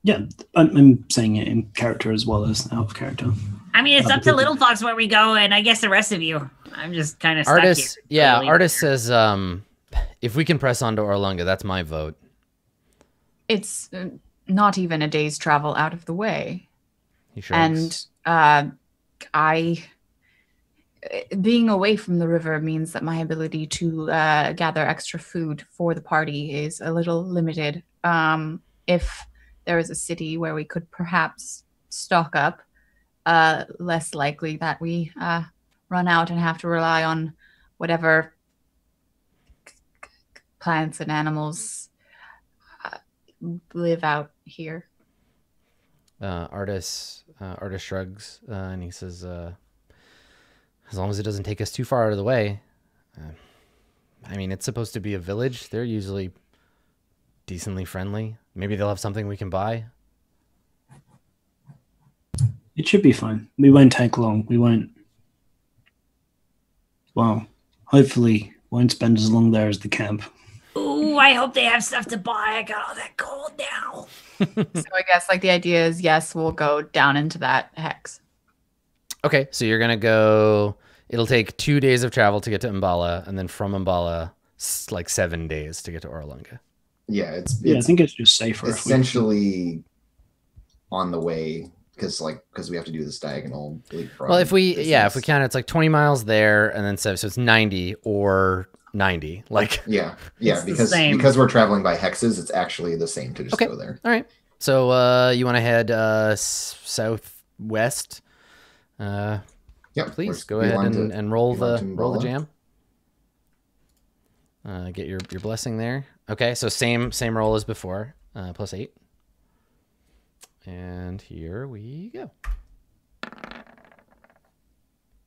Yeah, I'm saying it in character as well as out of character. I mean, it's up to Little Fox where we go, and I guess the rest of you. I'm just kind of stuck Artist, here. yeah, Totally. artist says if we can press on to Orlunga, that's my vote. It's not even a day's travel out of the way. He shrugs. And being away from the river means that my ability to gather extra food for the party is a little limited. If there is a city where we could perhaps stock up, less likely that we run out and have to rely on whatever plants and animals live out here. Artist shrugs and he says, as long as it doesn't take us too far out of the way. I mean, it's supposed to be a village. They're usually decently friendly. Maybe they'll have something we can buy. It should be fine. We won't take long. We won't. Well, hopefully, won't spend as long there as the camp. Ooh, I hope they have stuff to buy. I got all that gold now. So I guess like the idea is yes, we'll go down into that hex. Okay, so you're gonna go. It'll take 2 days of travel to get to Mbala, and then from Mbala, like 7 days to get to Orlunga. Yeah, it's Yeah, I think it's just safer. If we, essentially on the way because we have to do this diagonal leapfrog. Well, if we business. count, it's like 20 miles there, and then so it's 90 or 90. Like, yeah, It's the because same. we're traveling by hexes, it's actually the same to just Okay. go there. all right. So you want to head southwest? Yep, Please go ahead and roll we want the to roll the Mbala. jam. Get your blessing there. Okay, so same roll as before. plus 8. And here we go.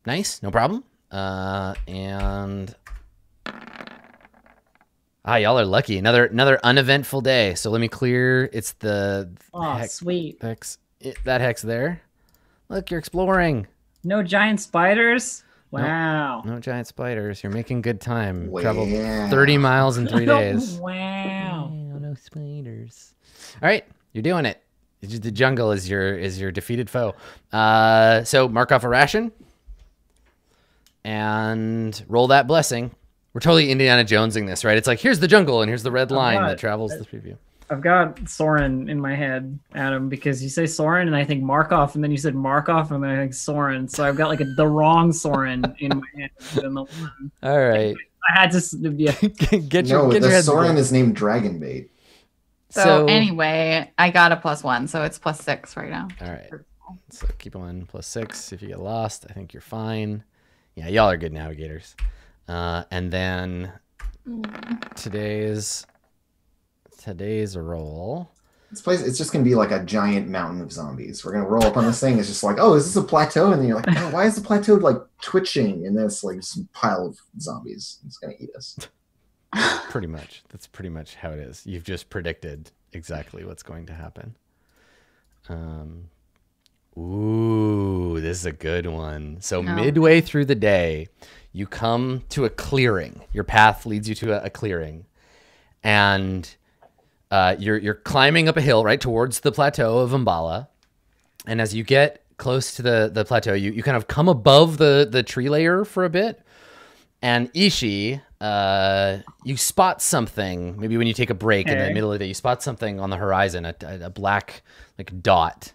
Nice, no problem. And y'all are lucky. Another uneventful day. So let me clear. It's the Sweet. hex. That hex there. Look, you're exploring. No giant spiders. Wow. No giant spiders. You're making good time. Wow. Traveled 30 miles in 3 days. Wow. No spiders. All right, you're doing it. The jungle is your defeated foe. So mark off a ration and roll that blessing. We're totally Indiana Jonesing this, right? It's like, here's the jungle and here's the red line that travels the preview. I've got Soren in my head, Adam, because you say Soren and I think Markov, and then you said Markov and then I think Soren. So I've got like the wrong Soren in my head. All right. I had to get your head Soren together. is named Dragonbait. So anyway, I got a +1, so it's +6 right now. All right. So keep on +6. If you get lost, I think you're fine. Yeah, y'all are good navigators. And then today's roll. This place, it's just going to be like a giant mountain of zombies. We're going to roll up on this thing. It's just like, oh, is this a plateau? And then you're like, oh, why is the plateau like twitching? And then it's like some pile of zombies. It's going to eat us. Pretty much. That's pretty much how it is. You've just predicted exactly what's going to happen. Ooh, this is a good one. So midway through the day, you come to a clearing. Your path leads you to a clearing. And you're climbing up a hill right towards the plateau of Umbala. And as you get close to the plateau, you kind of come above the tree layer for a bit. And Ishi, you spot something. Maybe when you take a break in the middle of the day, you spot something on the horizon, a black like dot.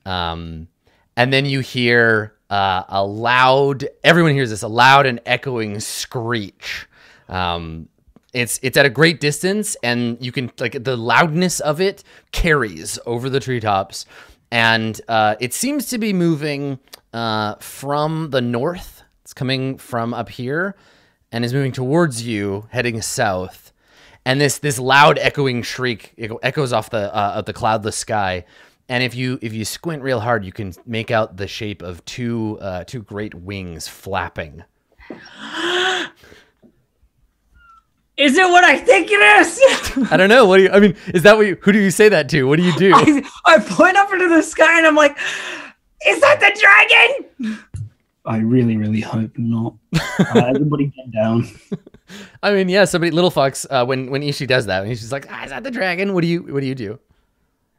And then you hear a loud. Everyone hears this, a loud and echoing screech. It's at a great distance, and you can like the loudness of it carries over the treetops, and it seems to be moving from the north. It's coming from up here and is moving towards you, heading south. And this loud echoing shriek echoes off the cloudless sky. And if you squint real hard, you can make out the shape of two great wings flapping. Is it what I think it is? I don't know. Is that who do you say that to? What do you do? I point up into the sky and I'm like, is that the dragon? I really, really hope not. Everybody get down. I mean, yeah, Little Fox, when Ishi does that, and she's like, is that the dragon? What do you do?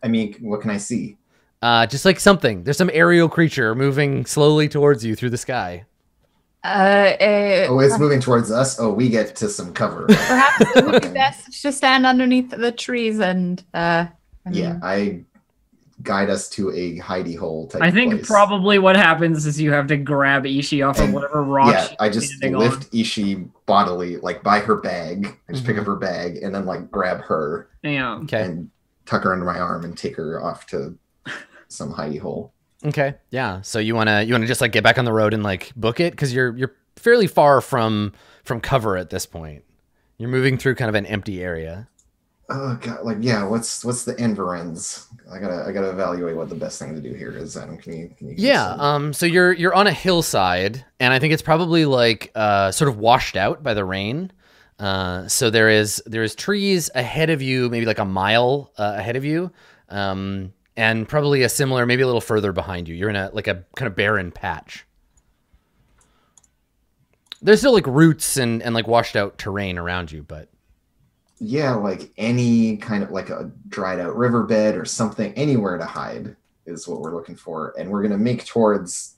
I mean, what can I see? Just like something. There's some aerial creature moving slowly towards you through the sky. Oh, it's moving towards us. Oh, we get to some cover. Perhaps it would be best to stand underneath the trees and I guide us to a hidey hole type I think place. probably what happens is you have to grab Ishi off of whatever rock. Yeah, I just lift Ishi bodily, like by her bag. I just pick up her bag and then like grab her. Yeah. Okay. And tuck her under my arm and take her off to some hidey hole. Okay. Yeah. So you wanna just like get back on the road and like book it, because you're fairly far from cover at this point. You're moving through kind of an empty area. Oh god, like yeah, what's the environs? I gotta evaluate what the best thing to do here is. Adam, can you Yeah. So you're on a hillside, and I think it's probably like sort of washed out by the rain. So there is trees ahead of you, maybe like a mile ahead of you, and probably a similar, maybe a little further behind you. You're in a kind of barren patch. There's still like roots and like washed out terrain around you, but yeah, like any kind of like a dried out riverbed or something, anywhere to hide is what we're looking for, and we're gonna make towards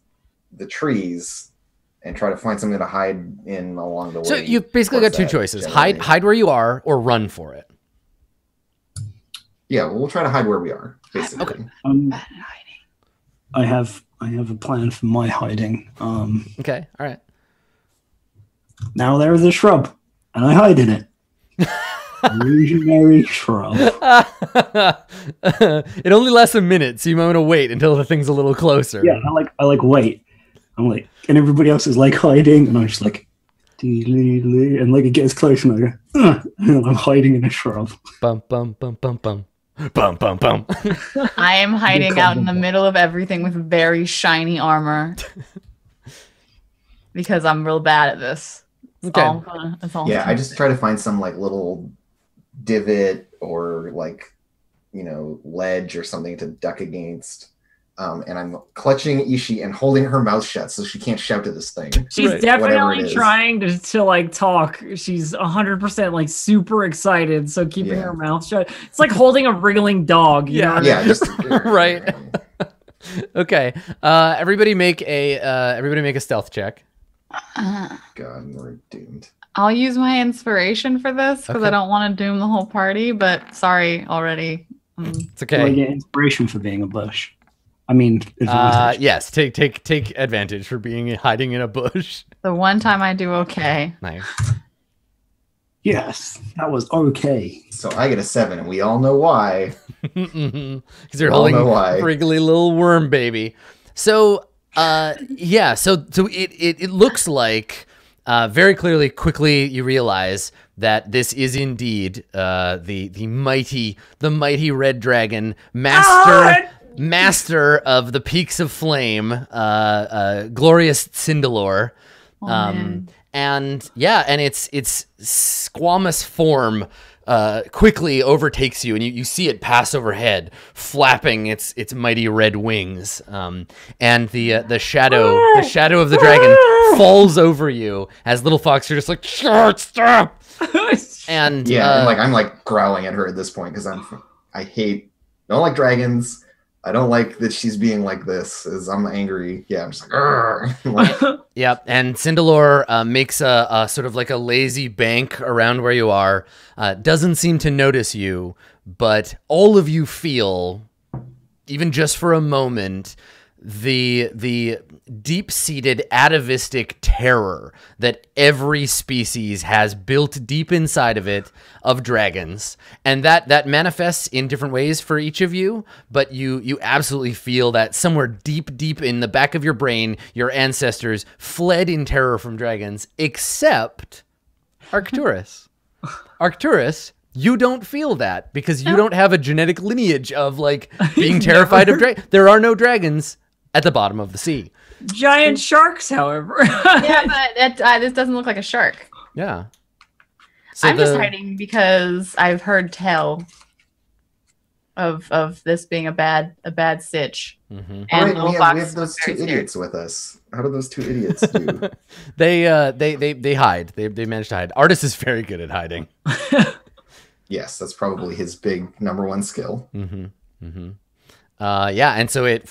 the trees and try to find something to hide in along the way. So you've basically got two choices: hide where you are, or run for it. Yeah, well, we'll try to hide where we are, basically. Okay. I have a plan for my hiding. Okay. All right. Now there's a shrub, and I hide in it. Illusionary shrub. It only lasts a minute, so you might want to wait until the thing's a little closer. Yeah, I like wait. I'm like, and everybody else is like hiding, and I'm just like, and like it gets close, and I go, and I'm hiding in a shrub. Bum bum bum bum bum. Bum bum bum. I am hiding out in the middle of everything with very shiny armor because I'm real bad at this. Okay. That's all. Yeah, I just try to find some like little divot or like, ledge or something to duck against. And I'm clutching Ishi and holding her mouth shut so she can't shout at this thing. She's Right. definitely trying to like talk. She's 100% like super excited, so keeping her mouth shut. It's like holding a wriggling dog. You know what I mean? Just Right. Okay. Everybody make a stealth check. God, we're doomed. I'll use my inspiration for this because I don't want to doom the whole party, but sorry already. It's Do I okay. get inspiration for being a bush? I mean, advantage. Yes, take advantage for hiding in a bush. The one time I do okay. Nice. Yes, that was okay. So I get a 7, and we all know why. Because you're All holding know why. wriggly little worm baby. So so it looks like very clearly, quickly you realize that this is indeed the mighty red dragon, master of the peaks of flame, glorious Cindelor. Man. And its squamous form quickly overtakes you, and you see it pass overhead, flapping its mighty red wings. And the shadow of the dragon falls over you as Little Fox, you're just like, short, stop. And and like I'm like growling at her at this point because I don't like dragons. I don't like that she's being like this. I'm angry. Yeah, I'm just like, "Argh." Yep, and Cindelor makes a sort of like a lazy bank around where you are. Doesn't seem to notice you, but all of you feel, even just for a moment, the deep-seated atavistic terror that every species has built deep inside of it of dragons, and that manifests in different ways for each of you, but you absolutely feel that somewhere deep in the back of your brain, your ancestors fled in terror from dragons, except Arcturus. Arcturus, you don't feel that because you don't have a genetic lineage of like being terrified of dragons. There are no dragons at the bottom of the sea. Giant sharks, however. Yeah, but this doesn't look like a shark. Yeah. So I'm just hiding because I've heard tell of this being a bad sitch. Mhm. All And right, Little we Fox have those was two very scared. idiots with us. How do those two idiots do? They hide. They manage to hide. Artist is very good at hiding. Yes, that's probably his big #1 skill. Mm-hmm. Mm-hmm. And so it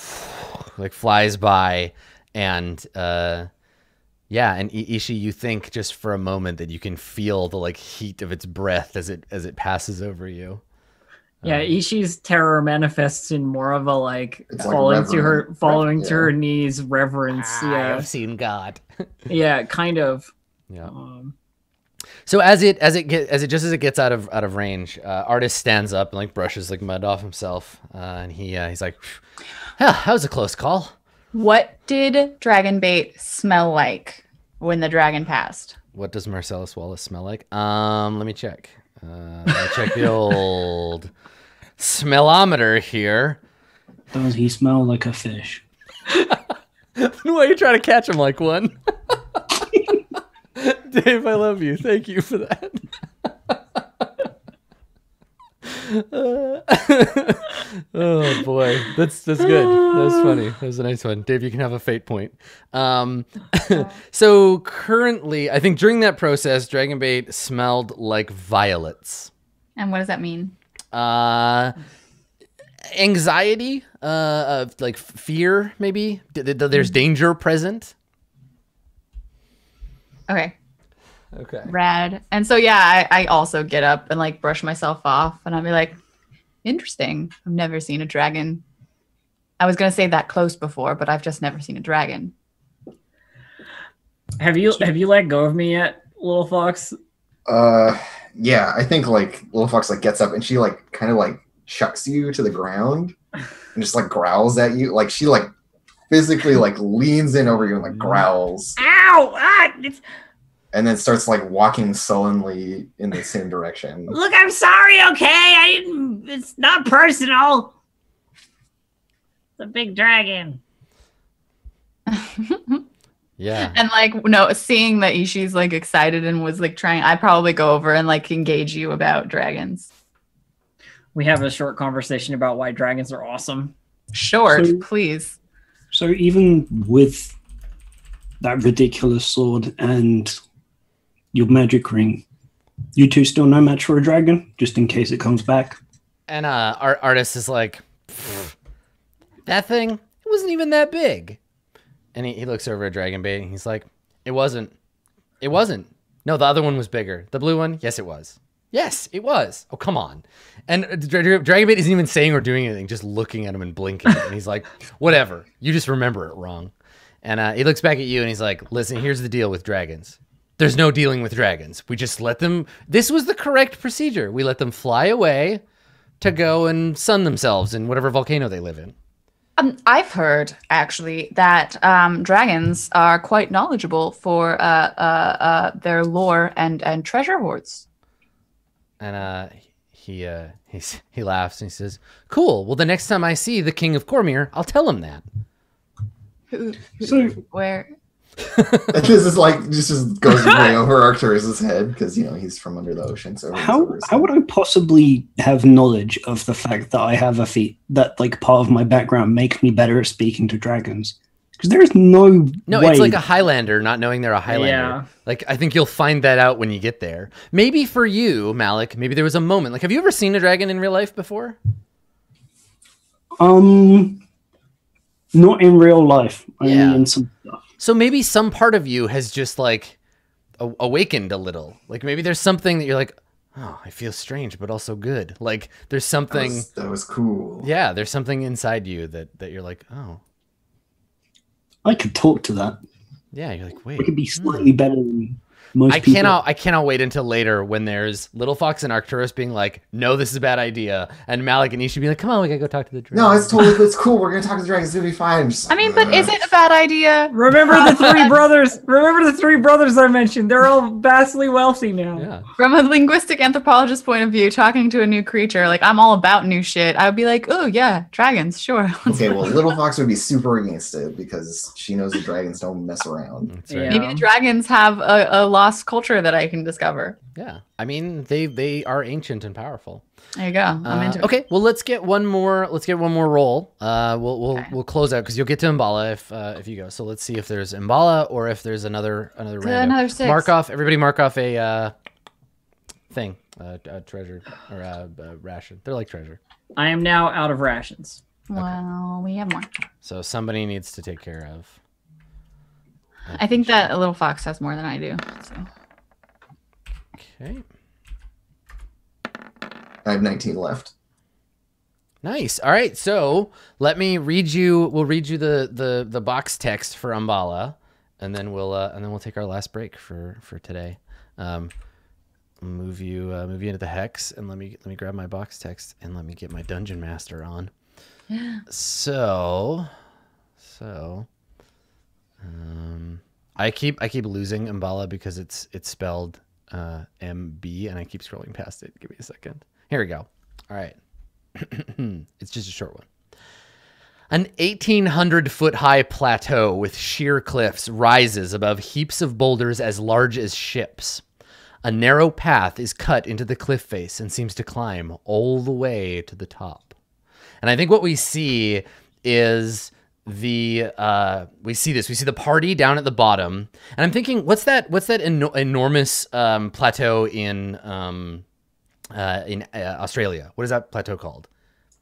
like flies by, and and Ishi, you think just for a moment that you can feel the like heat of its breath as it passes over you. Yeah, Ishi's terror manifests in more of a like It's like falling to reverent. her knees, reverence. Yeah, I've seen God. yeah, kind of. Yeah. So as it gets out of range, Artist stands up and like brushes like mud off himself, and he's like, that was a close call. What did dragon bait smell like when the dragon passed? What does Marcellus Wallace smell like? Let me check. Let me check the old smellometer here. Does he smell like a fish? Why are you trying to catch him like one? Dave, I love you. Thank you for that. Oh boy, that's good. That was funny. That was a nice one. Dave, you can have a fate point. So currently, I think during that process, Dragonbait smelled like violets. And what does that mean? Anxiety, like fear, maybe. There's danger present. Okay. Okay. Rad. And so yeah, I also get up and like brush myself off, and I'll be like, interesting. I've never seen a dragon. I was gonna say that close before, but I've just never seen a dragon. Have you let go of me yet, Little Fox? Yeah, I think like Little Fox like gets up and she like kind of like chucks you to the ground and just like growls at you. Like she like physically like leans in over you and like growls. Ow! And then starts like walking sullenly in the same direction. Look, I'm sorry, okay? I didn't It's not personal. It's a big dragon. Yeah. And like, no, seeing that Ishi's like excited and was like trying, I'd probably go over and like engage you about dragons. We have a short conversation about why dragons are awesome. Short, So- please. So even with that ridiculous sword and your magic ring, you two still no match for a dragon, just in case it comes back. And our artist is like, that thing, it wasn't even that big. And he looks over at Dragonbait and he's like, it wasn't. It wasn't. No, the other one was bigger. The blue one? Yes, it was. Yes, it was. Oh, come on. And Dragonbait isn't even saying or doing anything, just looking at him and blinking. And he's like, whatever. You just remember it wrong. And he looks back at you and he's like, listen, here's the deal with dragons. There's no dealing with dragons. We just let them. This was the correct procedure. We let them fly away to go and sun themselves in whatever volcano they live in. I've heard actually that dragons are quite knowledgeable for their lore and treasure hoards. And he laughs and he says, "Cool. Well, the next time I see the King of Cormyr, I'll tell him that." So Where? And this is like just goes way over Arcturus's head because he's from under the ocean. So how would I possibly have knowledge of the fact that I have a feat that, like, part of my background makes me better at speaking to dragons? Because there is no way. It's like a Highlander not knowing they're a Highlander. Yeah. Like, I think you'll find that out when you get there. Maybe for you, Malik, maybe there was a moment. Like, have you ever seen a dragon in real life before? Not in real life, only Yeah. in some stuff. So maybe some part of you has just like awakened a little. Like maybe there's something that you're like, oh, I feel strange, but also good. Like there's something. that was cool. Yeah, there's something inside you that you're like, oh, I could talk to that. yeah. You're like, wait. I could be slightly better than most people. I cannot wait until later when there's Little Fox and Arcturus being like, no, this is a bad idea, and Malik and Ishi be like, come on, we gotta go talk to the dragon. No, it's cool. We're gonna talk to the dragons. It'll be fine. Just, I mean, but is it a bad idea? Remember the three brothers? Remember the three brothers I mentioned? They're all vastly wealthy now. Yeah. From a linguistic anthropologist point of view, talking to a new creature, like I'm all about new shit. I would be like, oh yeah, dragons, sure. Okay, well, Little Fox would be super against it because she knows the dragons don't mess around. That's right. Yeah. Maybe the dragons have a lost culture that I can discover. Yeah. I mean, they are ancient and powerful. There you go. I'm into it. Okay, well let's get one more roll. We'll close out because you'll get to Mbala if you go. So let's see if there's Mbala or if there's another random. Another 6. Everybody mark off a thing, a treasure or a ration. They're like treasure. I am now out of rations. Well, we have more. So somebody needs to take care of. I think that a little fox has more than I do. So. Okay. I have 19 left. Nice. All right. So let me read you. We'll read you the box text for Umbala, and then we'll take our last break for today. Move you into the hex, and let me grab my box text and let me get my dungeon master on. So, I keep losing Umbala because it's spelled MB, and I keep scrolling past it. Give me a second. Here we go. All right. It's just a short one. An 1,800-foot high plateau with sheer cliffs rises above heaps of boulders as large as ships. A narrow path is cut into the cliff face and seems to climb all the way to the top. And I think what we see is we see the party down at the bottom, and I'm thinking, what's that enormous plateau in Australia? What is that plateau called?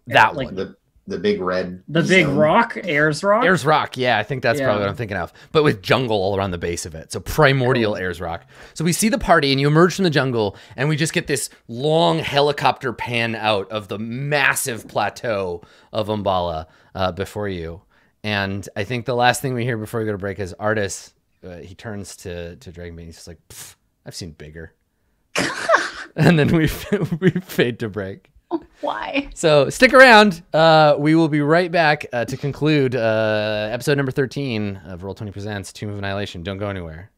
That Like one. The big red. The big zone. rock, Ayers Rock. Ayers Rock, yeah, I think that's Yeah. probably what I'm thinking of. But with jungle all around the base of it. So primordial Ayers Rock. So we see the party and you emerge from the jungle and we just get this long helicopter pan out of the massive plateau of Umbala before you. And I think the last thing we hear before we go to break is Artis, he turns to Dragonbait and he's just like, I've seen bigger. And then we fade to break. Why? So stick around. We will be right back to conclude episode number 13 of Roll20 Presents Tomb of Annihilation. Don't go anywhere.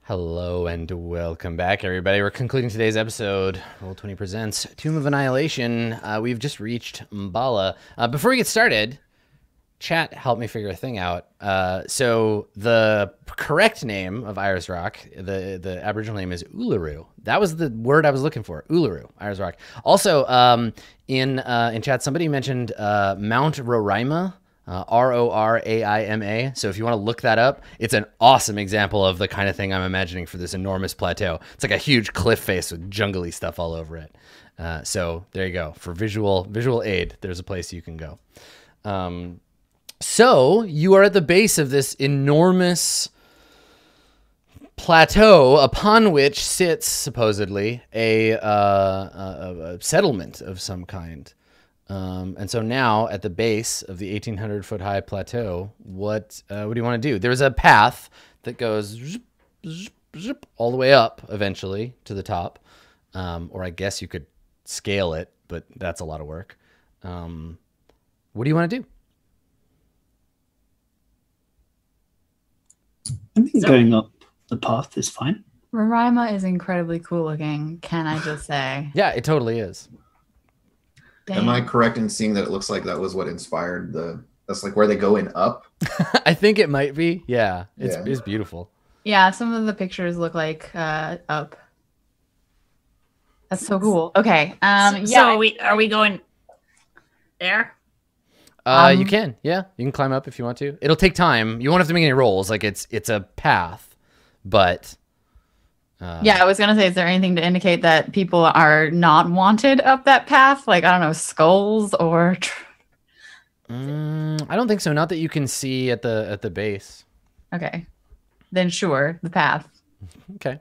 Hello and welcome back, everybody. We're concluding today's episode. Roll20 presents Tomb of Annihilation. We've just reached Mbala. Before we get started, chat helped me figure a thing out. So the correct name of Iris Rock, the Aboriginal name is Uluru. That was the word I was looking for. Uluru, Iris Rock. Also, in chat, somebody mentioned Mount Roraima. Roraima. So if you want to look that up, it's an awesome example of the kind of thing I'm imagining for this enormous plateau. It's like a huge cliff face with jungly stuff all over it. So there you go. For visual aid, there's a place you can go. So you are at the base of this enormous plateau upon which sits supposedly a settlement of some kind. And so now at the base of the 1,800 foot high plateau, what do you want to do? There's a path that goes zip, zip, zip, all the way up eventually to the top. Or I guess you could scale it, but that's a lot of work. What do you want to do? I think going up the path is fine. Roraima is incredibly cool looking, can I just say? Yeah, it totally is. Am I correct in seeing that it looks like that was what inspired that's like where they go in up? I think it might be. Yeah, it's beautiful. Yeah, some of the pictures look like up. That's so cool. Okay. So are we going there? You can. Yeah, you can climb up if you want to. It'll take time. You won't have to make any rolls. Like it's a path, but. Yeah, I was gonna say, is there anything to indicate that people are not wanted up that path? Like, I don't know, skulls or. I don't think so. Not that you can see at the base. Okay, then sure, the path. Okay.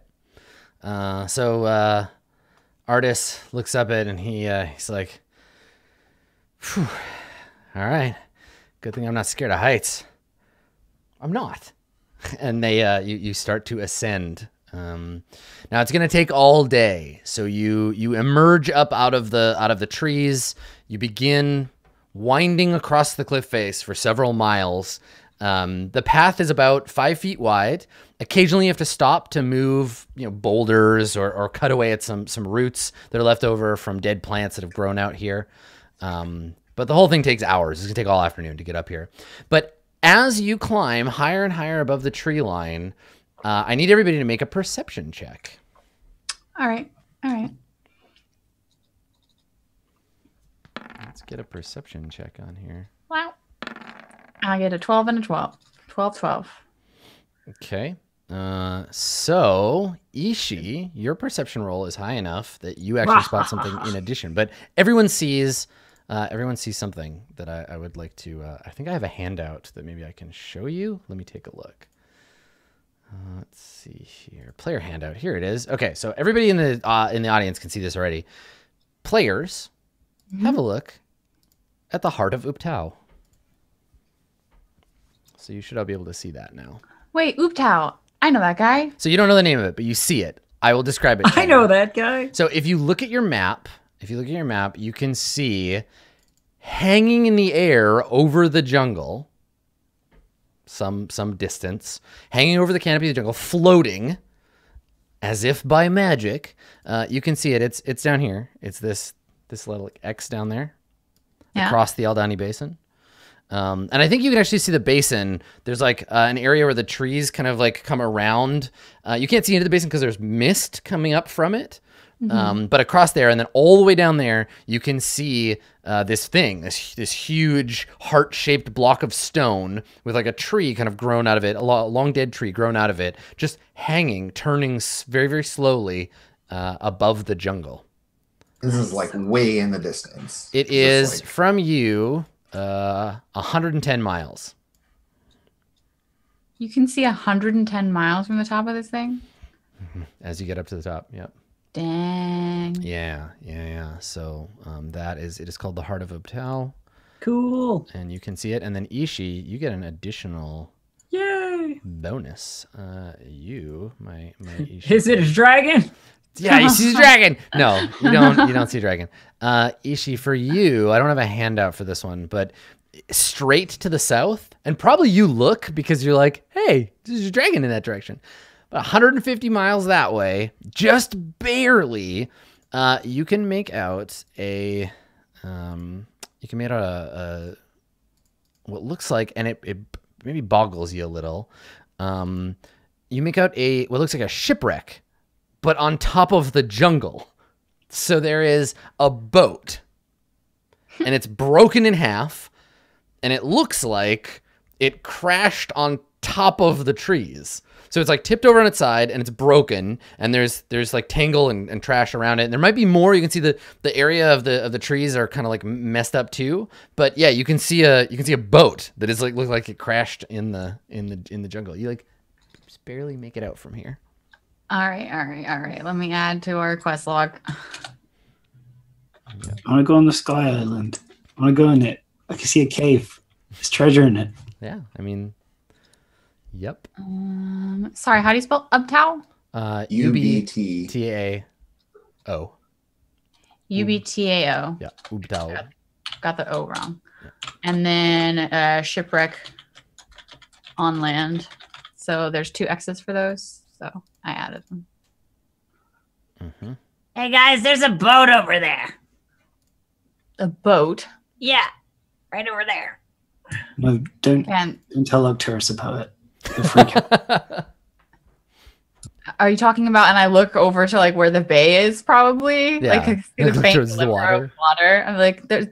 So Artis looks up at it and he's like, "Phew, all right, good thing I'm not scared of heights." I'm not. And they you start to ascend. Now it's going to take all day. So you emerge up out of the trees. You begin winding across the cliff face for several miles. The path is about 5 feet wide. Occasionally you have to stop to move, boulders or cut away at some roots that are left over from dead plants that have grown out here. But the whole thing takes hours. It's going to take all afternoon to get up here. But as you climb higher and higher above the tree line, I need everybody to make a perception check. All right. Let's get a perception check on here. Wow. I get a 12 and a 12. 12. Okay. So, Ishi, your perception roll is high enough that you actually spot something in addition. But everyone sees something that I would like to... I think I have a handout that maybe I can show you. Let me take a look. Let's see here. Player handout. Here it is. Okay, so everybody in the audience can see this already. Players, have a look at the Heart of Uptau. So you should all be able to see that now. Wait, Uptau. I know that guy. So you don't know the name of it, but you see it. I will describe it. I know that guy. So if you look at your map, you can see hanging in the air over the jungle, some distance, hanging over the canopy of the jungle, floating as if by magic. You can see it. It's down here. It's this little X down there across the Aldani Basin. And I think you can actually see the basin. There's like an area where the trees kind of like come around. You can't see into the basin because there's mist coming up from it. But across there and then all the way down there, you can see this huge heart-shaped block of stone with like a tree kind of grown out of it, a long dead tree grown out of it, just hanging, turning very, very slowly above the jungle. This is like way in the distance. It is from you 110 miles. You can see 110 miles from the top of this thing? As you get up to the top, yep. Dang. Yeah. So it is called the Heart of Uptau. Cool. And you can see it. And then Ishi, you get an additional bonus. My Ishi. Is it a dragon? Yeah, you see the dragon. No, you don't see a dragon. Ishi, for you, I don't have a handout for this one, but straight to the south, and probably you look because you're like, hey, there's a dragon in that direction. About 150 miles that way, just barely. You can make out a what looks like, and it maybe boggles you a little. You make out what looks like a shipwreck, but on top of the jungle. So there is a boat, and it's broken in half, and it looks like it crashed on top of the trees. So it's like tipped over on its side, and it's broken, and there's like tangle and trash around it. And there might be more. You can see the area of the trees are kind of like messed up too. But yeah, you can see a boat that is like look like it crashed in the jungle. You like just barely make it out from here. All right. Let me add to our quest log. I want to go on the Sky Island. I want to go in it. I can see a cave. There's treasure in it. Yeah, I mean, yep. Sorry, how do you spell Ubtao? UBTAO. UBTAO. Yeah, Ubtao. Got the O wrong. Yeah. And then shipwreck on land. So there's 2 X's for those. So I added them. Mm-hmm. Hey guys, there's a boat over there. A boat? Yeah, right over there. No, don't tell Octurus about it. He'll freak out. Are you talking about? And I look over to like where the bay is, probably. Yeah. Like I see the faint Towards the glimmer of water. I'm like, there's.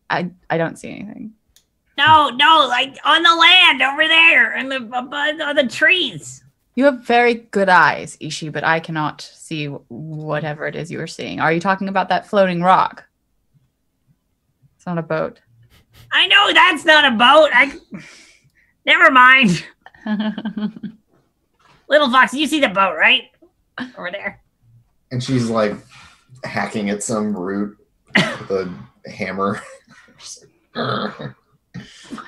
I don't see anything. No, like on the land over there, and on the trees. You have very good eyes, Ishi, but I cannot see whatever it is you are seeing. Are you talking about that floating rock? It's not a boat. I know that's not a boat. Never mind. Little Fox, you see the boat, right? Over there. And she's like hacking at some root with a hammer.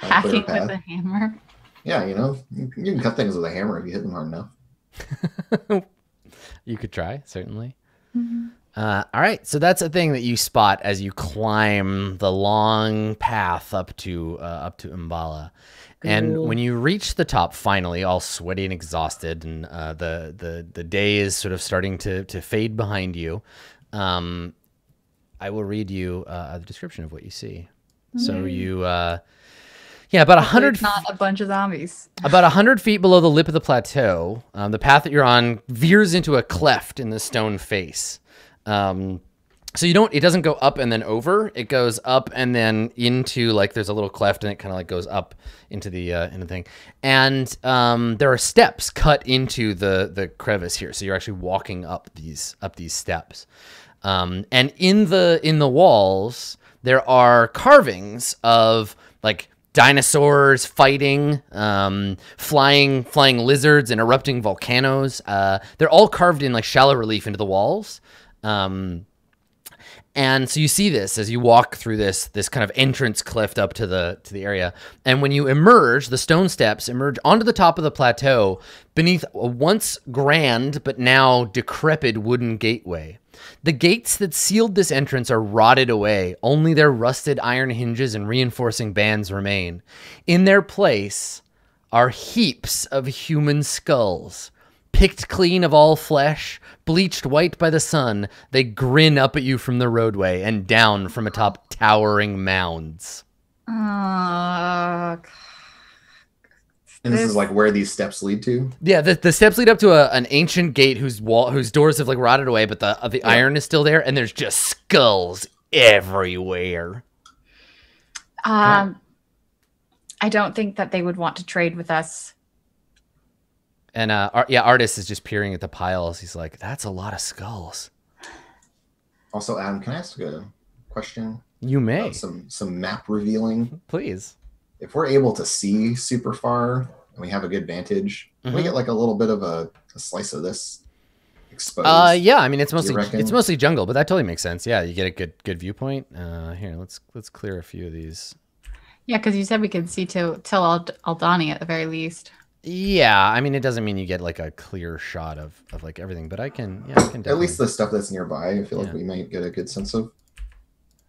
Hacking with a hammer? Yeah, you can cut things with a hammer if you hit them hard enough. You could try, certainly. Mm-hmm. All right, so that's a thing that you spot as you climb the long path up to Umbala. And when you reach the top, finally, all sweaty and exhausted, and the day is sort of starting to fade behind you, I will read you the description of what you see. Mm-hmm. So you, about 100. Not a bunch of zombies. About 100 feet below the lip of the plateau, the path that you're on veers into a cleft in the stone face. So it doesn't go up and then over. It goes up and then into, like, there's a little cleft, and it kind of like goes up into the thing. And there are steps cut into the crevice here. So you're actually walking up these steps. And in the walls, there are carvings of like dinosaurs fighting, flying lizards and erupting volcanoes. They're all carved in like shallow relief into the walls. And so you see this as you walk through this kind of entrance cleft up to the area. And when you emerge, the stone steps emerge onto the top of the plateau beneath a once grand but now decrepit wooden gateway. The gates that sealed this entrance are rotted away. Only their rusted iron hinges and reinforcing bands remain. In their place are heaps of human skulls. Picked clean of all flesh, bleached white by the sun, they grin up at you from the roadway and down from atop towering mounds. And this is like where these steps lead to? Yeah, the steps lead up to an ancient gate whose doors have like rotted away, but the iron is still there, and there's just skulls everywhere. I don't think that they would want to trade with us. And Artis is just peering at the piles. He's like, "That's a lot of skulls." Also, Adam, can I ask a question? You may. Some map revealing, please. If we're able to see super far and we have a good vantage, can we get like a little bit of a slice of this exposed? Yeah. I mean, it's mostly jungle, but that totally makes sense. Yeah, you get a good viewpoint. Here, let's clear a few of these. Yeah, because you said we could see till Aldani at the very least. Yeah, I mean, it doesn't mean you get like a clear shot of like everything, but I can definitely... At least the stuff that's nearby, I feel like we might get a good sense of.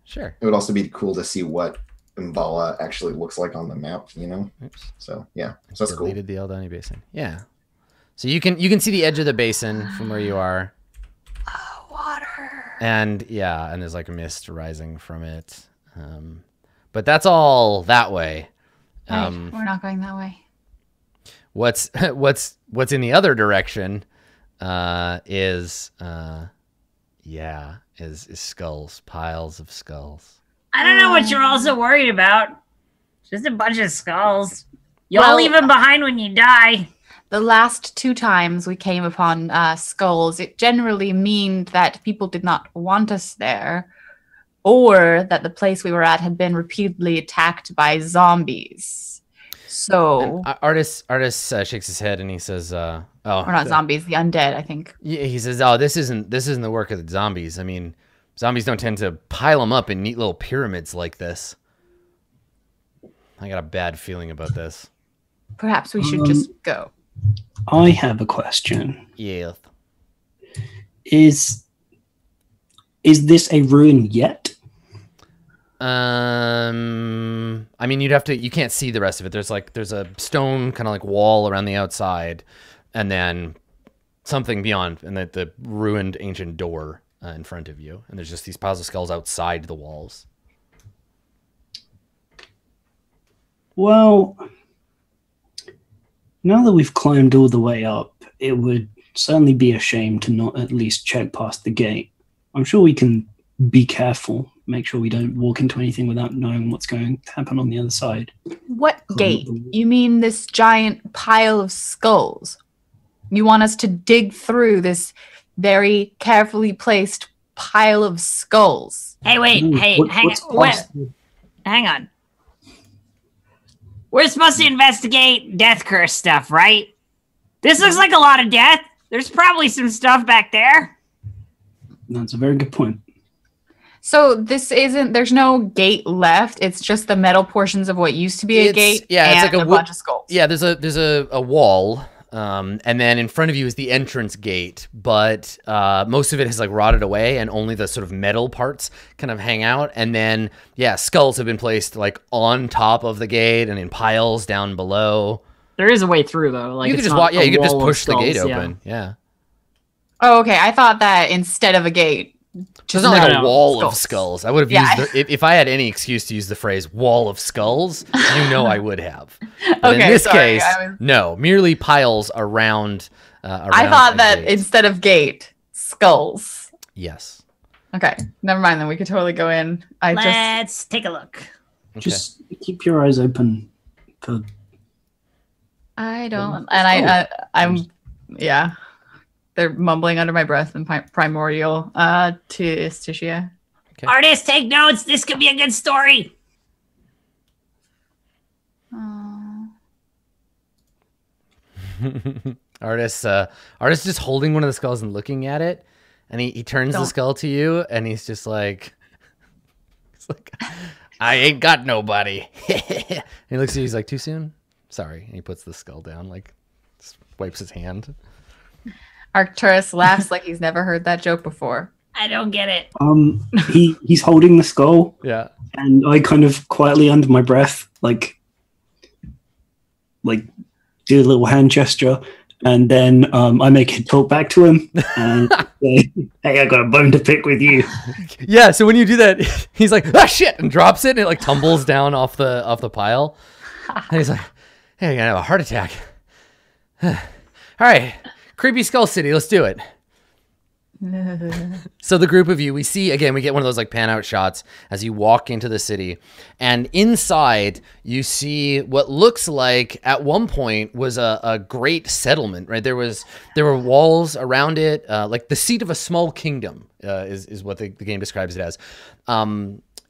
Sure. It would also be cool to see what Umbala actually looks like on the map, Oops. So, yeah. So that's cool. Deleted the Aldani Basin. Yeah. So you can see the edge of the basin from where you are. Water. And yeah, and there's like mist rising from it. But that's all that way. Right, we're not going that way. What's in the other direction is skulls, piles of skulls. I don't know what you're also worried about. Just a bunch of skulls. You'll Well, leave them behind when you die. The last 2 times we came upon skulls, it generally meant that people did not want us there, or that the place we were at had been repeatedly attacked by zombies. So, Artis shakes his head and he says, "Oh, or not zombies, the undead, I think." Yeah, he says, "Oh, this isn't the work of the zombies. I mean, zombies don't tend to pile them up in neat little pyramids like this. I got a bad feeling about this." Perhaps we should just go. I have a question. Yeah. Is this a ruin yet? I mean, you can't see the rest of it. There's a stone kind of like wall around the outside, and then something beyond, and the ruined ancient door in front of you. And there's just these piles of skulls outside the walls. Well, now that we've climbed all the way up, it would certainly be a shame to not at least check past the gate. I'm sure we can be careful, make sure we don't walk into anything without knowing what's going to happen on the other side. What gate? You mean this giant pile of skulls? You want us to dig through this very carefully placed pile of skulls? Hey, wait. Hang on. We're supposed to investigate death curse stuff, right? This looks like a lot of death. There's probably some stuff back there. That's a very good point. So there's no gate left. It's just the metal portions of what used to be a gate. Yeah, and it's like a bunch of skulls. Yeah, there's a wall. And then in front of you is the entrance gate, but most of it has like rotted away, and only the sort of metal parts kind of hang out. And then skulls have been placed like on top of the gate and in piles down below. There is a way through though. Like You could it's just not walk. Yeah, a you could just wall of push the gate skulls, open. Yeah. Oh, okay. I thought that instead of a gate, It's not like a wall of skulls. skulls. I would have used if I had any excuse to use the phrase "wall of skulls," I would have. But in this case, no, merely piles around. I thought that instead of gate, skulls. Yes. Okay, never mind. Then we could totally go in. Let's take a look. Okay. Just keep your eyes open for. I don't, and I'm, yeah. They're mumbling under my breath in primordial to Istitia. Okay. Artists, take notes. This could be a good story. Artist just holding one of the skulls and looking at it, and he turns the skull to you, and he's just like, I ain't got nobody. And he looks at you, he's like, too soon? Sorry. And he puts the skull down, like, just wipes his hand. Arcturus laughs like he's never heard that joke before. I don't get it. He's holding the skull. Yeah. And I kind of quietly under my breath, like do a little hand gesture, and then I make it talk back to him and say, "Hey, I got a bone to pick with you." Yeah. So when you do that, he's like, "Ah, shit," and drops it, and it like tumbles down off the pile. And he's like, "Hey, I'm gonna have a heart attack." All right, creepy skull city. Let's do it. So the group of you, we get one of those like pan out shots as you walk into the city, and inside you see what looks like at one point was a great settlement, right? There were walls around it, like the seat of a small kingdom, is what the game describes it as.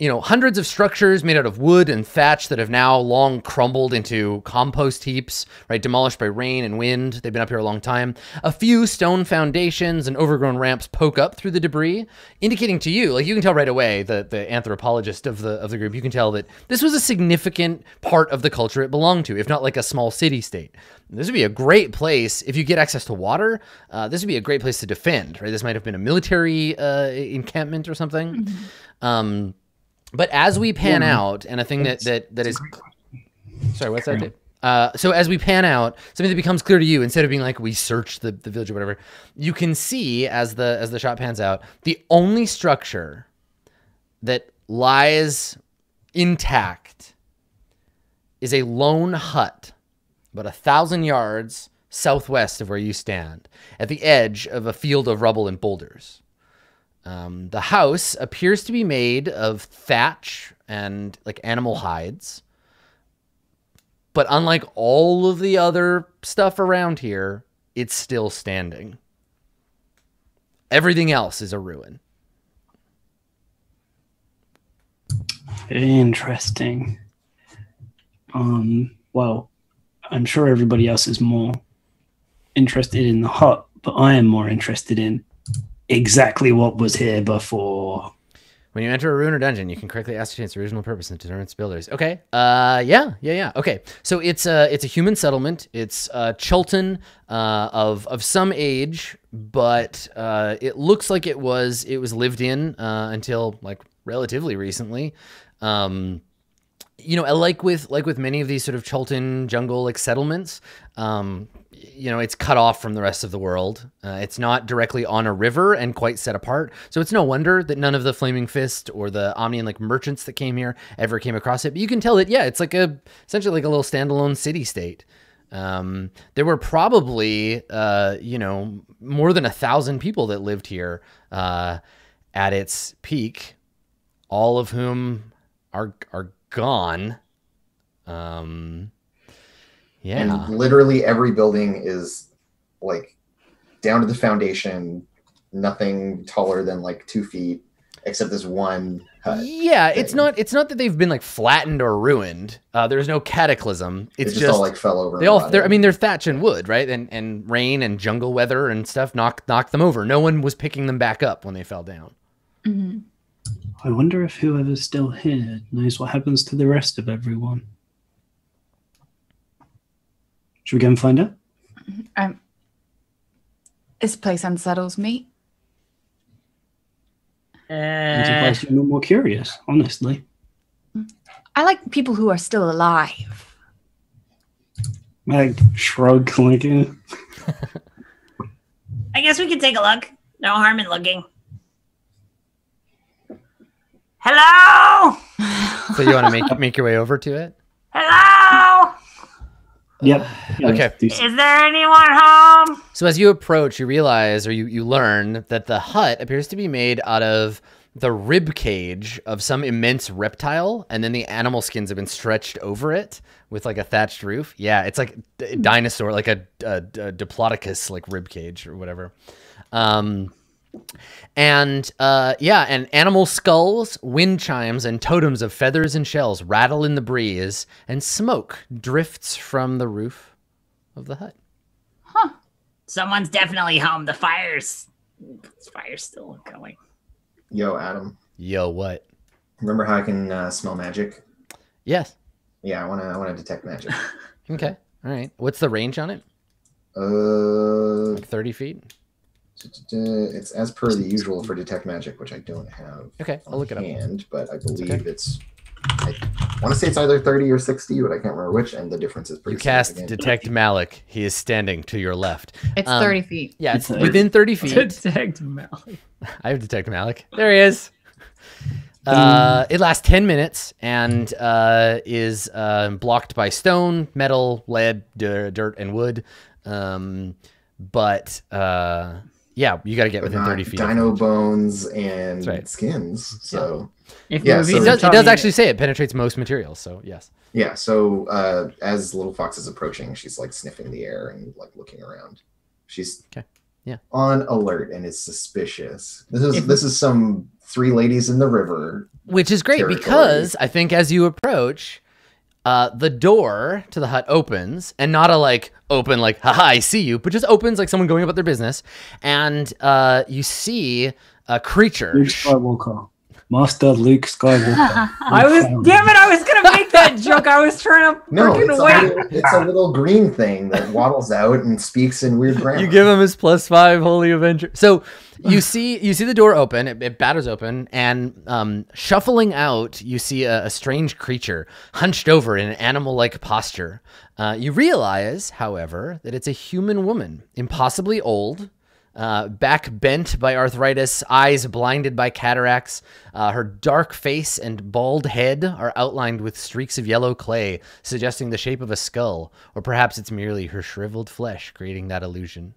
Hundreds of structures made out of wood and thatch that have now long crumbled into compost heaps, right? Demolished by rain and wind. They've been up here a long time. A few stone foundations and overgrown ramps poke up through the debris, indicating to you, like you can tell right away, the anthropologist of the group, you can tell that this was a significant part of the culture it belonged to, if not like a small city-state. This would be a great place if you get access to water. This would be a great place to defend, right? This might have been a military encampment or something. Mm-hmm. But as we pan out, and a thing that is... Sorry, what's that, Dave? So as we pan out, something that becomes clear to you, instead of being like we search the village or whatever, you can see as the shot pans out, the only structure that lies intact is a lone hut about 1,000 yards southwest of where you stand, at the edge of a field of rubble and boulders. The house appears to be made of thatch and like animal hides, but unlike all of the other stuff around here, it's still standing. Everything else is a ruin. Interesting. Well, I'm sure everybody else is more interested in the hut, but I am more interested in exactly what was here before. When you enter a ruin or dungeon, you can correctly ascertain its original purpose and determine its builders. Okay. Yeah. Okay. So it's a human settlement. It's Chultan of some age, but it looks like it was lived in until like relatively recently. You know, like with many of these sort of Chultan jungle like settlements, you know, it's cut off from the rest of the world. It's not directly on a river and quite set apart. So it's no wonder that none of the Flaming Fist or the Omnian like merchants that came here ever came across it. But you can tell that, yeah, it's like essentially like a little standalone city state. There were probably, you know, more than 1,000 people that lived here at its peak, all of whom are gone. Yeah. And literally every building is like down to the foundation, nothing taller than like 2 feet, except this one hut. Yeah, thing. it's not that they've been like flattened or ruined. There's no cataclysm. It's just all like fell over. They're thatch and wood, right? And rain and jungle weather and stuff knocked them over. No one was picking them back up when they fell down. Mm-hmm. I wonder if whoever's still here knows what happens to the rest of everyone. Should we go and find out? This place unsettles me. I'm surprised you're no more curious, honestly. I like people who are still alive. Like, shrug, like, I guess we could take a look. No harm in looking. Hello? So you want to make your way over to it? Hello? Yep. Okay. Is there anyone home? So as you approach, you realize, or you learn, that the hut appears to be made out of the rib cage of some immense reptile, and then the animal skins have been stretched over it with like a thatched roof. Yeah, it's like a dinosaur, like a Diplodocus like rib cage or whatever. And animal skulls, wind chimes, and totems of feathers and shells rattle in the breeze, and smoke drifts from the roof of the hut. Huh. Someone's definitely home. The fire's still going. Yo, Adam. Yo, what? Remember how I can smell magic? Yes. Yeah, I wanna detect magic. Okay. All right. What's the range on it? Like 30 feet? It's as per the usual for detect magic, which I don't have. Okay, I'll look it up. But I believe okay. I want to say it's either 30 or 60, but I can't remember which, and the difference is pretty You cast significant. Detect Malik. He is standing to your left. It's 30 feet. Yeah, it's within 30 feet. Detect Malik. I have Detect Malik. There he is. It lasts 10 minutes and is blocked by stone, metal, lead, dirt, and wood. Yeah, you got to get within 30 feet. Dino bones and skins. So it does actually say it penetrates most materials. So yes. Yeah. So as Little Fox is approaching, she's like sniffing the air and like looking around. She's on alert and is suspicious. This is some 3 ladies in the river, which is great because I think as you approach, the door to the hut opens, and not a like open like haha I see you, but just opens like someone going about their business, and you see a creature. Master Luke Skywalker. I was gonna make that joke. I was trying to No, freaking wait. it's a little green thing that waddles out and speaks in weird grammar. You give him his +5 holy avenger. So you see the door open. It batters open, and shuffling out, you see a strange creature hunched over in an animal-like posture. You realize, however, that it's a human woman, impossibly old. Back bent by arthritis, eyes blinded by cataracts. Her dark face and bald head are outlined with streaks of yellow clay, suggesting the shape of a skull, or perhaps it's merely her shriveled flesh creating that illusion.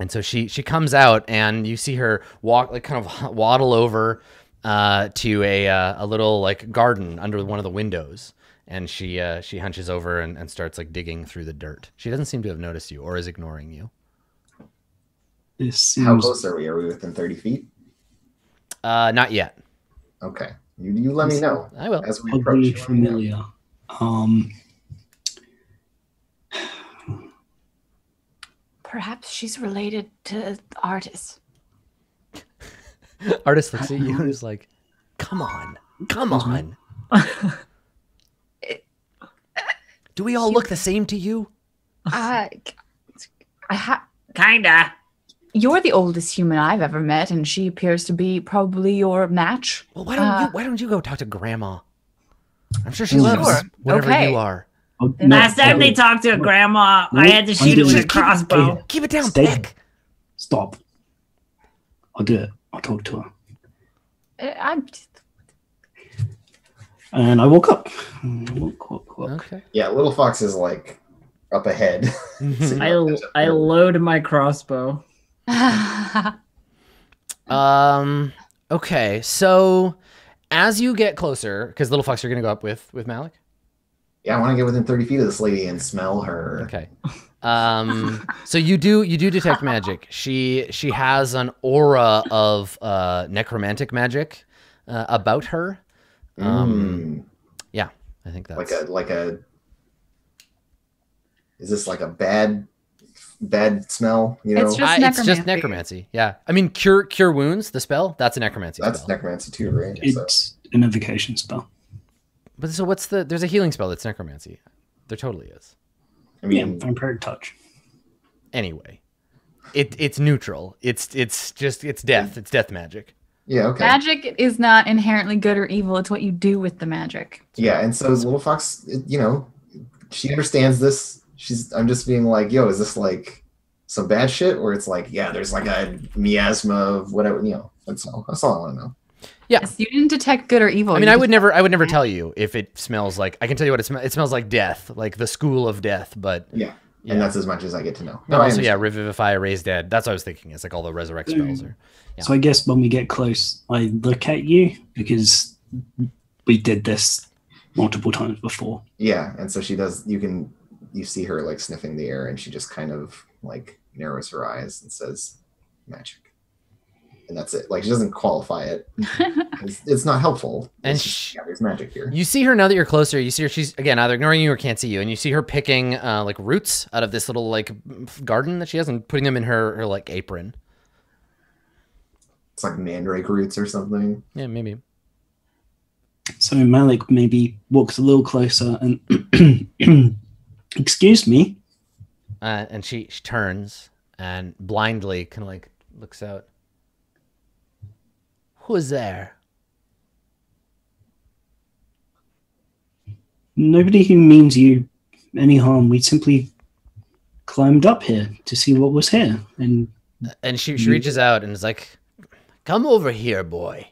And so she comes out, and you see her walk, like kind of waddle over to a little like garden under one of the windows. And she hunches over and starts like digging through the dirt. She doesn't seem to have noticed you or is ignoring you. This seems... How close are we? Are we within 30 feet? Not yet. Okay. You let me know. I will. As we oddly approach. familiar. Perhaps she's related to artists. Artist looks at you and is like, come on. Do we all look the same to you? Kinda. You're the oldest human I've ever met, and she appears to be probably your match. Well, why don't you go talk to Grandma? I'm sure she loves Sure. whatever Okay. you are. Oh, Last time they talked to a grandma, I had to shoot it with a crossbow. Keep it down, Stay. Peck. Stop. I'll do it. I'll talk to her. I'm And I woke up. Walk. Okay. Yeah, Little Fox is like up ahead. I load my crossbow. Okay, so as you get closer, because Little Fox, you're gonna go up with Malik. Yeah, I want to get within 30 feet of this lady and smell her. Okay. So you do detect magic. She has an aura of necromantic magic about her. Yeah, I think that's like a. Is this like a bad smell? You know, It's just it's just necromancy. necromancy. Yeah, I mean cure wounds. The spell that's a necromancy that's spell. necromancy too, right? It's an invocation spell. But so what's there's a healing spell that's necromancy. There totally is. I Yeah, mean, vampiric touch. Anyway, it's neutral. It's death. It's death magic. yeah, okay. Magic is not inherently good or evil. It's what you do with the magic. Yeah, and so Little Fox, she understands this. I'm just being like, yo, is this like some bad shit? Or it's like, yeah, there's like a miasma of whatever, that's all I want to know. Yeah. Yes, you didn't detect good or evil. I mean, You I would detect- never tell you if it smells like. I can tell you what it smells. It smells like death, like the school of death. But Yeah. Yeah. And that's as much as I get to know. no, I also, yeah, understand. revivify, raise dead. That's what I was thinking. It's like all the resurrect spells. Are, So I guess when we get close, I look at you because we did this multiple times before. Yeah, and so she does. You see her like sniffing the air, and she just kind of like narrows her eyes and says, "Magic," and that's it. Like she doesn't qualify it. It's not helpful. And It's just, yeah, there's magic here. You see her now that you're closer. You see her. She's again either ignoring you or can't see you, and you see her picking like roots out of this little like garden that she has and putting them in her like apron. It's like mandrake roots or something. Yeah, maybe. So Malik maybe walks a little closer and excuse me. And she turns and blindly kind of like looks out. Who's there? Nobody who means you any harm. We simply climbed up here to see what was here. And she reaches out and is like, "Come over here, boy."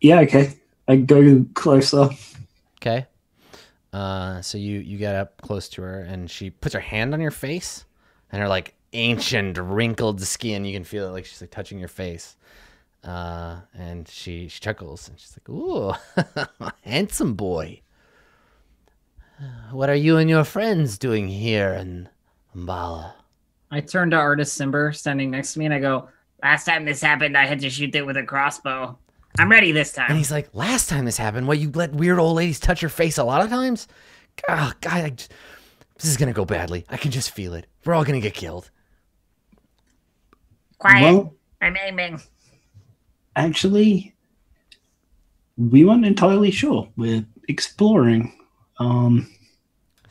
yeah, okay. I go closer. Okay. So you get up close to her and she puts her hand on your face and her like ancient wrinkled skin. You can feel it like she's like touching your face. And she chuckles and she's like, "Ooh, handsome boy. What are you and your friends doing here in Umbala?" I turn to Artist Simber standing next to me and I go, Last time this happened, I had to shoot it with a crossbow. I'm ready this And time. he's like, "Last time this happened, what, you let weird old ladies touch your face a lot of times? Oh, God, this is going to go badly. I can just feel it. We're all going to get killed." Quiet. Well, I'm aiming. actually, we weren't entirely sure. We're exploring.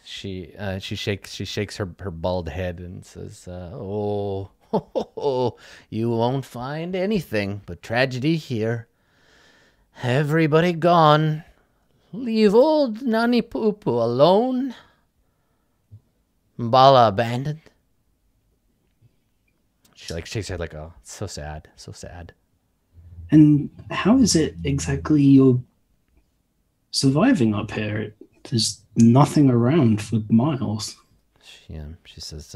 She shakes her bald head and says, "Oh, you won't find anything but tragedy here. Everybody gone. Leave old Nani Poo alone. Mbala abandoned." She like shakes her head like, "Oh, it's so sad, so sad." And how is it exactly you're surviving up here? There's nothing around for miles. She says,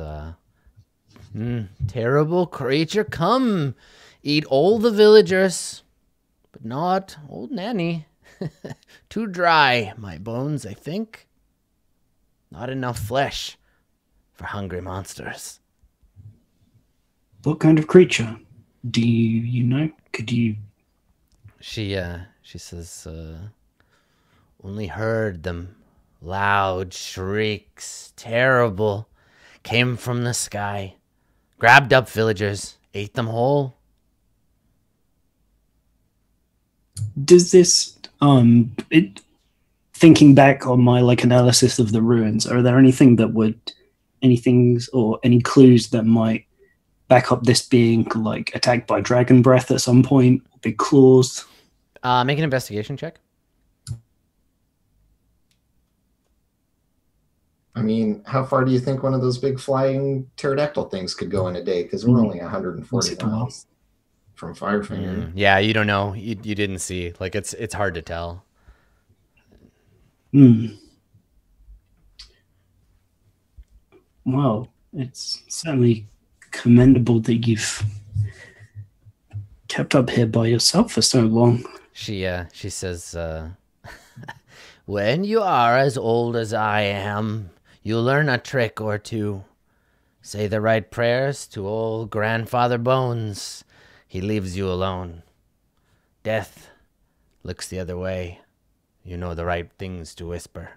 "Terrible creature, come eat all the villagers, but not old Nanny. Too dry, my bones, I think. Not enough flesh for hungry monsters." What kind of creature? Do you know? Could you... She says, "Only heard them. Loud shrieks, terrible, came from the sky, grabbed up villagers, ate them whole." Does this thinking back on my like analysis of the ruins, are there anything or any clues that might back up this being like attacked by dragon breath at some point, big claws? Make an investigation check. I mean, how far do you think one of those big flying pterodactyl things could go in a day? Because we're only 140 miles from Firefinger. Yeah, you don't know. You didn't see. Like it's hard to tell. Well, it's certainly commendable that you've kept up here by yourself for so long. She says, "When you are as old as I am, you'll learn a trick or two. Say the right prayers to old Grandfather Bones. He leaves you alone. Death looks the other way. You know the right things to whisper."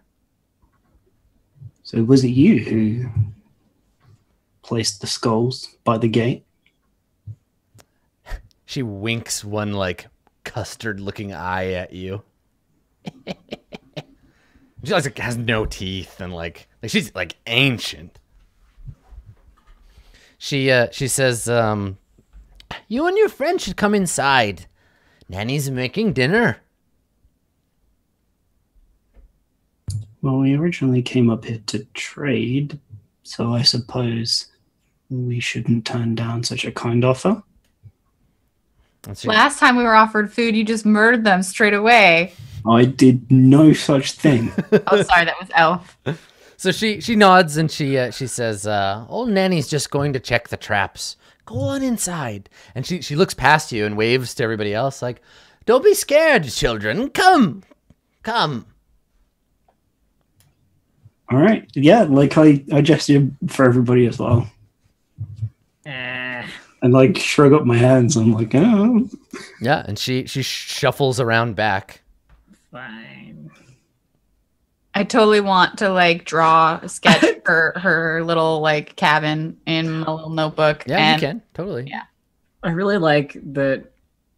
So was it you who placed the skulls by the gate? She winks one like custard-looking eye at you. She like has no teeth and like she's like ancient. She says, "You and your friend should come inside. Nanny's making dinner." Well, we originally came up here to trade, so I suppose we shouldn't turn down such a kind offer. Last time we were offered food, you just murdered them straight away. I did no such thing. Oh, sorry, that was Elf. So she nods and she says, "Old Nanny's just going to check the traps. Go on inside." And she looks past you and waves to everybody else like, "Don't be scared, children. Come." All right. Yeah, like I gestured for everybody as well. And like shrug up my hands. I'm like, oh. Yeah, and she shuffles around back. Fine. I totally want to like draw a sketch for her little like cabin in my little notebook. Yeah, you can. Totally. Yeah. I really like that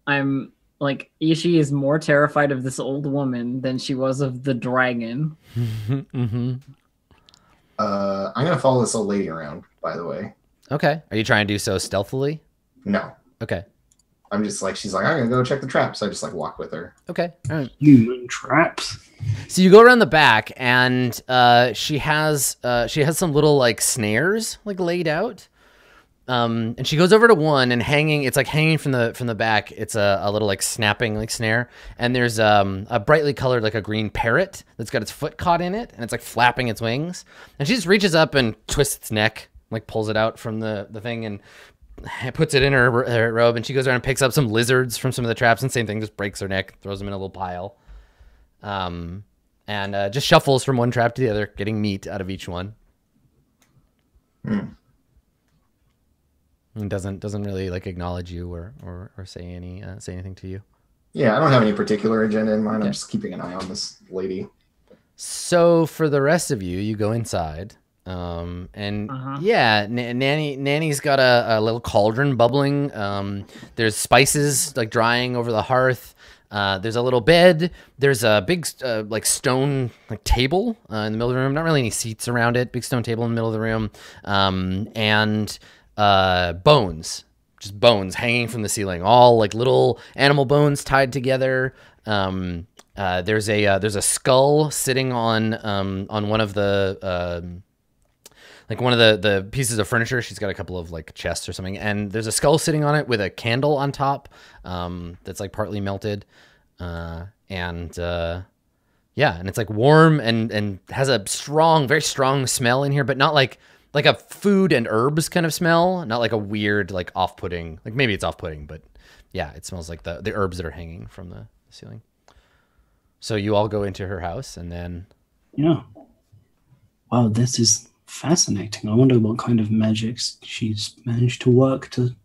I'm like Ishi is more terrified of this old woman than she was of the dragon. Mm-hmm. I'm gonna follow this old lady around, by the way. Okay. Are you trying to do so stealthily? No. Okay. I'm just like, she's like, I'm gonna go check the traps. So I just like walk with her. Okay. All right. Human traps. So you go around the back, and she has some little like snares like laid out. And she goes over to one and it's hanging from the back. It's a little like snapping like snare, and there's a brightly colored like a green parrot that's got its foot caught in it, and it's like flapping its wings. And she just reaches up and twists its neck, like pulls it out from the thing and puts it in her robe. And she goes around and picks up some lizards from some of the traps, and same thing, just breaks her neck, throws them in a little pile, and just shuffles from one trap to the other, getting meat out of each one. And doesn't really like acknowledge you or say anything to you. Yeah, I don't have any particular agenda in mind. I'm just keeping an eye on this lady. So for the rest of you, you go inside. And Uh-huh. yeah, Nanny's got a little cauldron bubbling. There's spices like drying over the hearth. There's a little bed. There's a big like stone like table in the middle of the room. Not really any seats around it. Big stone table in the middle of the room. And bones, just bones hanging from the ceiling. All like little animal bones tied together. There's a skull sitting on one of the like one of the pieces of furniture. She's got a couple of like chests or something, and there's a skull sitting on it with a candle on top that's like partly melted. Yeah, and it's like warm and has a strong, very strong smell in here, but not like a food and herbs kind of smell, not like a weird, like off-putting, like maybe it's off-putting, but yeah, it smells like the herbs that are hanging from the ceiling. So you all go into her house, and then... Yeah. Wow, this is fascinating. I wonder what kind of magics she's managed to work to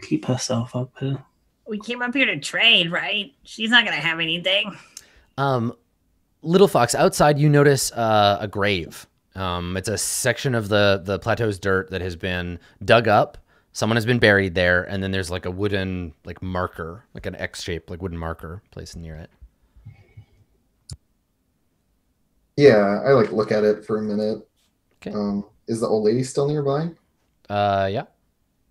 keep herself up here. We came up here to trade, right? She's not gonna have anything. Little Fox, outside you notice a grave. It's a section of the plateau's dirt that has been dug up. Someone has been buried there, and then there's like a wooden like marker, like an X-shaped like wooden marker placed near it. Yeah, I like look at it for a minute. Okay. Is the old lady still nearby? Yeah.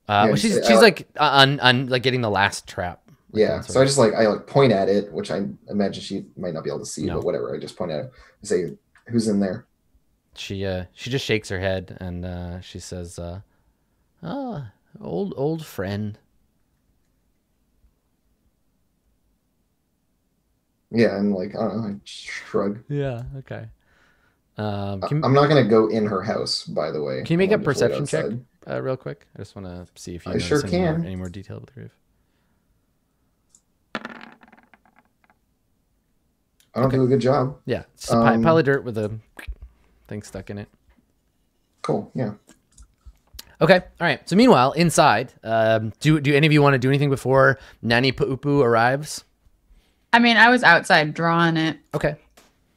Well, she's like on like getting the last trap. Like Yeah. So I like point at it, which I imagine she might not be able to see, but whatever. I just point at it and say, "Who's in there?" She just shakes her head and she says, "Oh, old friend." Yeah, and like I don't know, I shrug. Yeah. Okay. I'm not gonna go in her house, by the way. Can you make a perception check real quick? I just want to see if you I sure can. Any more detail with the grave. I don't do a good job. Yeah, it's a pile of dirt with a thing stuck in it. Cool. Yeah. Okay. All right. So meanwhile, inside, do any of you want to do anything before Nanny Puupu arrives? I mean, I was outside drawing it. Okay.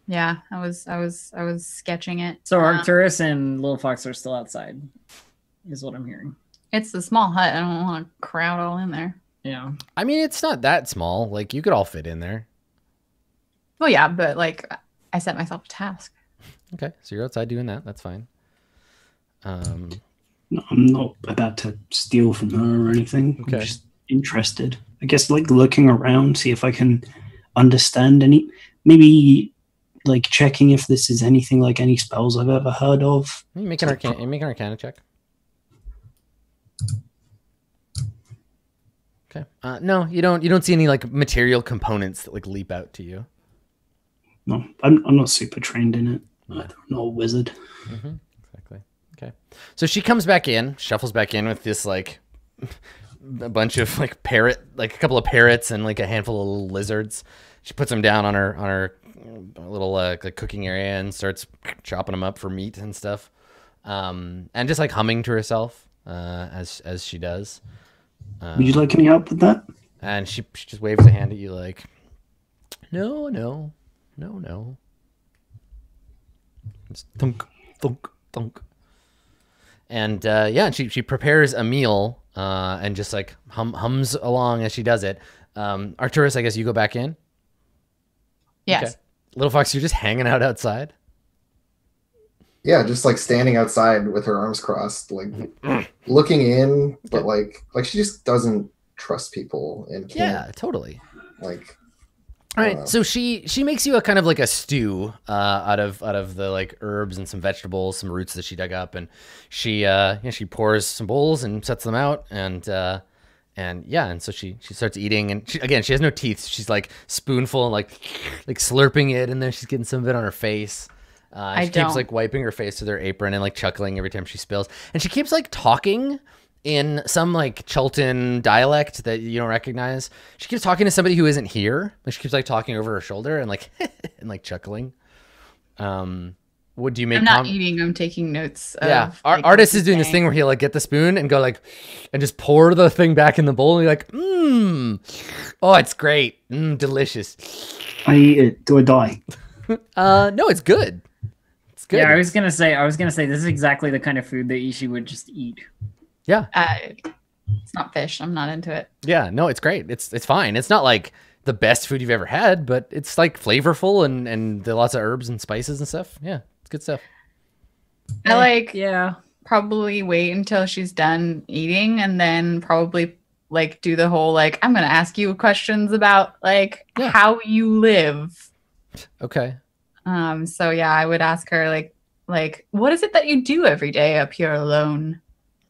Yeah, I was sketching it. So Arcturus and Little Fox are still outside, is what I'm hearing. It's a small hut. I don't want to crowd all in there. Yeah. I mean, it's not that small. Like, you could all fit in there. Well, yeah, but like, I set myself a task. Okay, so you're outside doing that. That's fine. No, I'm not about to steal from her or anything. Okay. I'm just interested. I guess like looking around, see if I can understand any, maybe like checking if this is anything like any spells I've ever heard of. You make an Arcana check. Okay. No, you don't see any like material components that like leap out to you. No, I'm not super trained in it. I'm not a wizard. Mm-hmm. Exactly. Okay. So she comes back in, shuffles back in with this like a bunch of like a couple of parrots and like a handful of little lizards. She puts them down on her little like cooking area and starts chopping them up for meat and stuff. And just like humming to herself as she does. Would you like any help with that? And she just waves a hand at you like, no. It's thunk, thunk, thunk. And yeah, she prepares a meal and just like hums along as she does it. Arcturus, I guess you go back in? Yes. Okay. Little Fox, you're just hanging out outside? Yeah, just like standing outside with her arms crossed, like looking in, but like she just doesn't trust people and can't. Yeah, totally. Like, all right, so she makes you a kind of like a stew out of the like herbs and some vegetables, some roots that she dug up, and she pours some bowls and sets them out, and so she starts eating, and she has no teeth. She's like spoonful and like slurping it, and then she's getting some of it on her face. She keeps like wiping her face with her apron and like chuckling every time she spills, and she keeps like talking in some like Chultan dialect that you don't recognize. She keeps talking to somebody who isn't here. Like she keeps like talking over her shoulder and like and like chuckling. What do you make? I'm not eating. I'm taking notes. Yeah, like, Artist is doing this thing where he'll like get the spoon and go like, and just pour the thing back in the bowl, and you're like, oh, it's great, delicious. I eat it. Do I die? No, it's good. It's good. Yeah, I was gonna say this is exactly the kind of food that Ishi would just eat. Yeah. It's not fish. I'm not into it. Yeah, no, it's great. It's fine. It's not like the best food you've ever had, but it's like flavorful and there are lots of herbs and spices and stuff. Yeah, it's good stuff. I probably wait until she's done eating and then probably like do the whole like I'm gonna ask you questions about like how you live. Okay. So yeah, I would ask her like what is it that you do every day up here alone?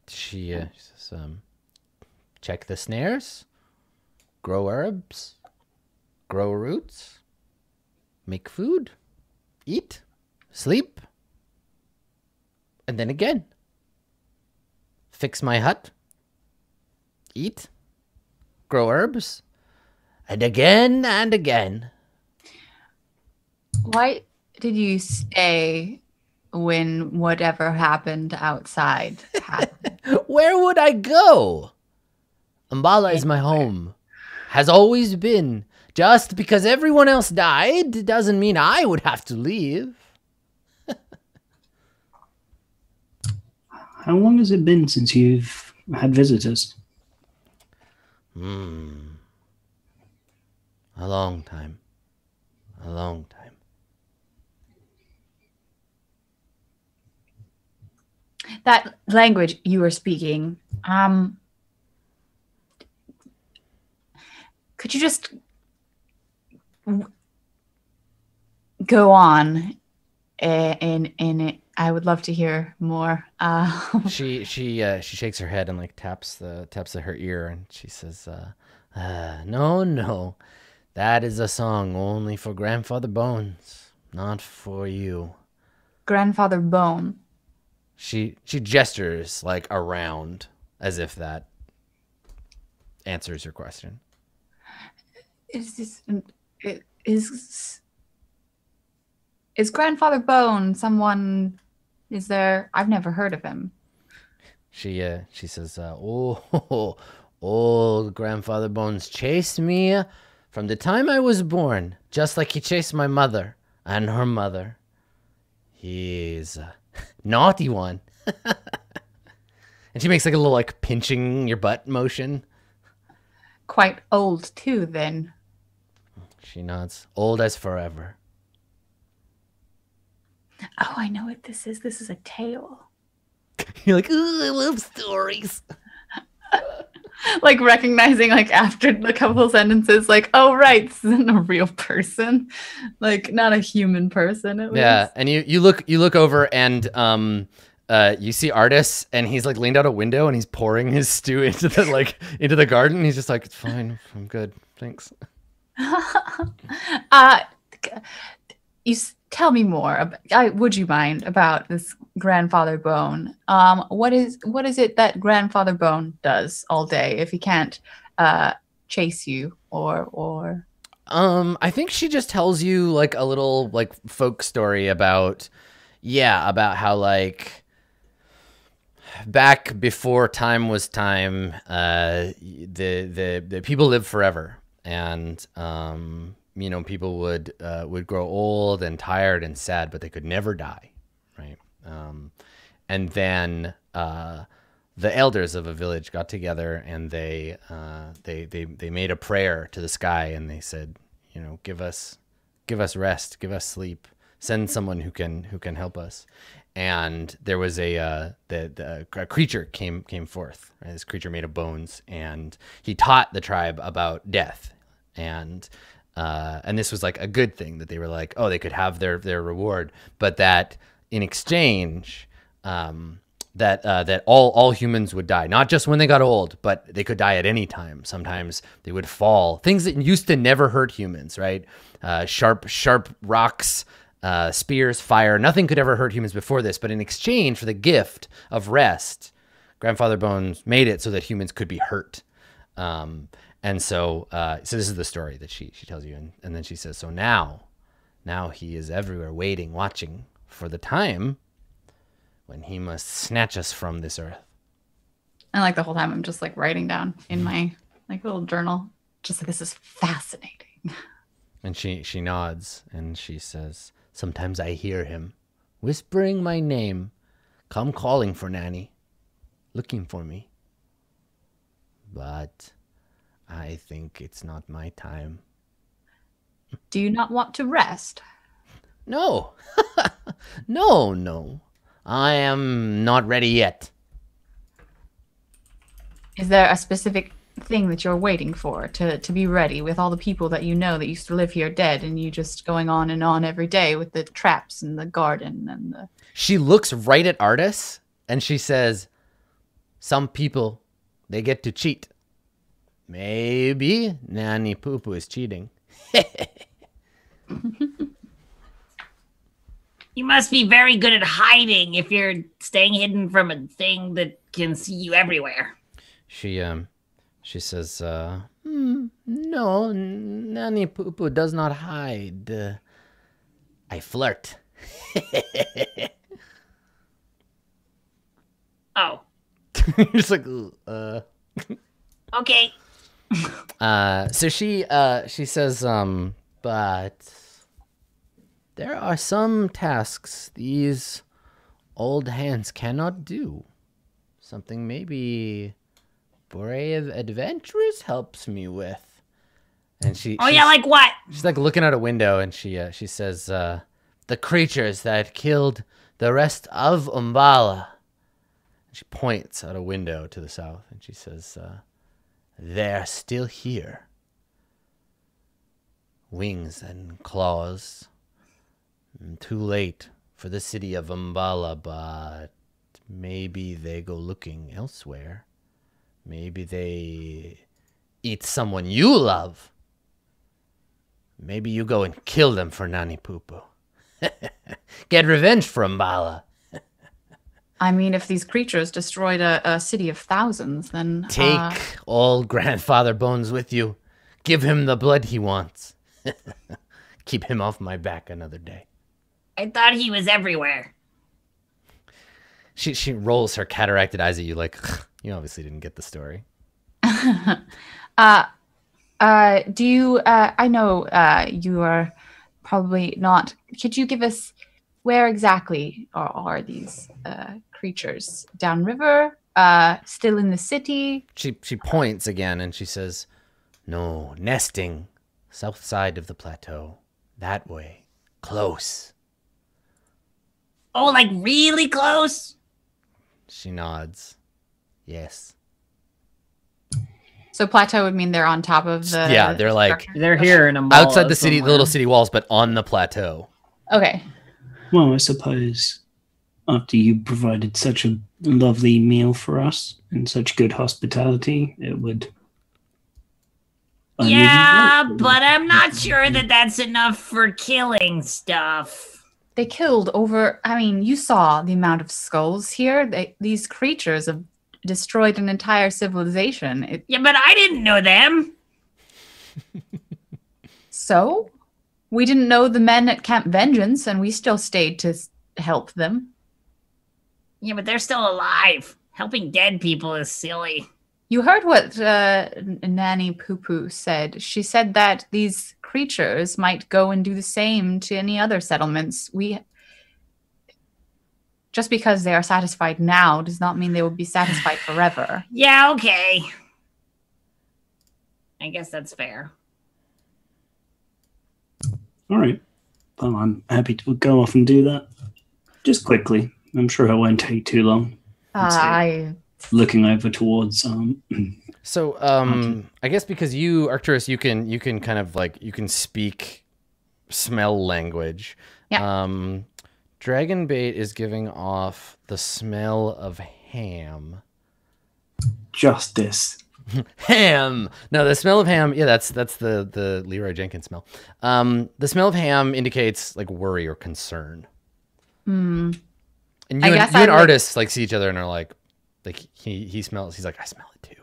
She says, check the snares, grow herbs, grow roots, make food, eat, sleep, and then again. Fix my hut, eat, grow herbs, and again and again. Why did you stay when whatever happened outside happened? Where would I go? Umbala is my home. Has always been. Just because everyone else died doesn't mean I would have to leave. How long has it been since you've had visitors? A long time. A long time. That language you were speaking, could you just go on in it? I would love to hear more. She shakes her head and like taps her ear and she says, no, that is a song only for Grandfather Bones, not for you. Grandfather Bone. She gestures like around as if that answers your question. Is Grandfather Bone someone? Is there? I've never heard of him. She says, old Grandfather Bones chased me from the time I was born, just like he chased my mother and her mother. He's a naughty one. And she makes like a little like pinching your butt motion. Quite old too, then. She nods. Old as forever. Oh, I know what this is. This is a tale. You're like, ooh, I love stories. Like recognizing like after a couple sentences, like, oh right, this isn't a real person. Like not a human person at least. Yeah, and you look over and you see Artis and he's like leaned out a window and he's pouring his stew into the garden. He's just like, it's fine, I'm good, thanks. Tell me more. Would you mind about this Grandfather Bone? What is it that Grandfather Bone does all day if he can't chase you or? I think she just tells you like a little like folk story about how like back before time was time, the people lived forever and people would grow old and tired and sad, but they could never die, right? And then the elders of a village got together and they made a prayer to the sky and they said, give us rest, give us sleep, send someone who can help us. And there was a creature came forth. Right? This creature made of bones, and he taught the tribe about death and this was like a good thing that they were like, oh, they could have their reward, but that in exchange, that all humans would die, not just when they got old, but they could die at any time. Sometimes they would fall. Things that used to never hurt humans, right? Sharp rocks, spears, fire. Nothing could ever hurt humans before this, but in exchange for the gift of rest, Grandfather Bones made it so that humans could be hurt. And so this is the story that she tells you. And then she says, so now he is everywhere waiting, watching for the time when he must snatch us from this earth. And like the whole time I'm just like writing down in my like little journal, just like, this is fascinating. And she nods and she says, sometimes I hear him whispering my name, come calling for Nanny, looking for me. But I think it's not my time. Do you not want to rest? No. No. I am not ready yet. Is there a specific thing that you're waiting for to be ready with all the people that you know that used to live here dead and you just going on and on every day with the traps and the garden and the... She looks right at Artis and she says, some people, they get to cheat. Maybe Nanny Poo Poo is cheating. You must be very good at hiding if you're staying hidden from a thing that can see you everywhere. She says, no, Nanny Poo Poo does not hide. I flirt. Oh. You're just like, Okay. So she says, but there are some tasks these old hands cannot do. Something maybe brave adventurous helps me with. And she's like what? She's like looking out a window and she says, the creatures that killed the rest of Umbala. She points out a window to the south and she says, they're still here. Wings and claws. Too late for the city of Umbala, but maybe they go looking elsewhere. Maybe they eat someone you love. Maybe you go and kill them for Nanny Poo Poo. Get revenge for Umbala. I mean, if these creatures destroyed a city of thousands, then... Take all Grandfather Bones with you. Give him the blood he wants. Keep him off my back another day. I thought he was everywhere. She rolls her cataracted eyes at you like, you obviously didn't get the story. Do you... I know you are probably not... Could you give us... Where exactly are these creatures? Downriver? Still in the city? She points again and she says, no, nesting. South side of the plateau. That way. Close. Oh, like really close? She nods. Yes. So plateau would mean they're on top of the... Yeah, they're like... structure? They're here in a outside the city, the little city walls, but on the plateau. Okay. Well, I suppose after you provided such a lovely meal for us and such good hospitality, it would... Yeah, but I'm not sure that that's enough for killing stuff. They killed over... I mean, you saw the amount of skulls here. These creatures have destroyed an entire civilization. Yeah, but I didn't know them. So? We didn't know the men at Camp Vengeance, and we still stayed to help them. Yeah, but they're still alive. Helping dead people is silly. You heard what Nanny Poo Poo said. She said that these creatures might go and do the same to any other settlements. Just because they are satisfied now does not mean they will be satisfied forever. Yeah, okay. I guess that's fair. All right. Well, I'm happy to go off and do that. Just quickly. I'm sure it won't take too long. Looking over towards So I guess because you, Arcturus, you can kind of like you can speak smell language. Yeah. Dragonbait is giving off the smell of ham. justice. Ham. No, the smell of ham. Yeah, that's the Leroy Jenkins smell. The smell of ham indicates like worry or concern. Hmm. And you and artists like see each other and are like he smells. He's like, I smell it too.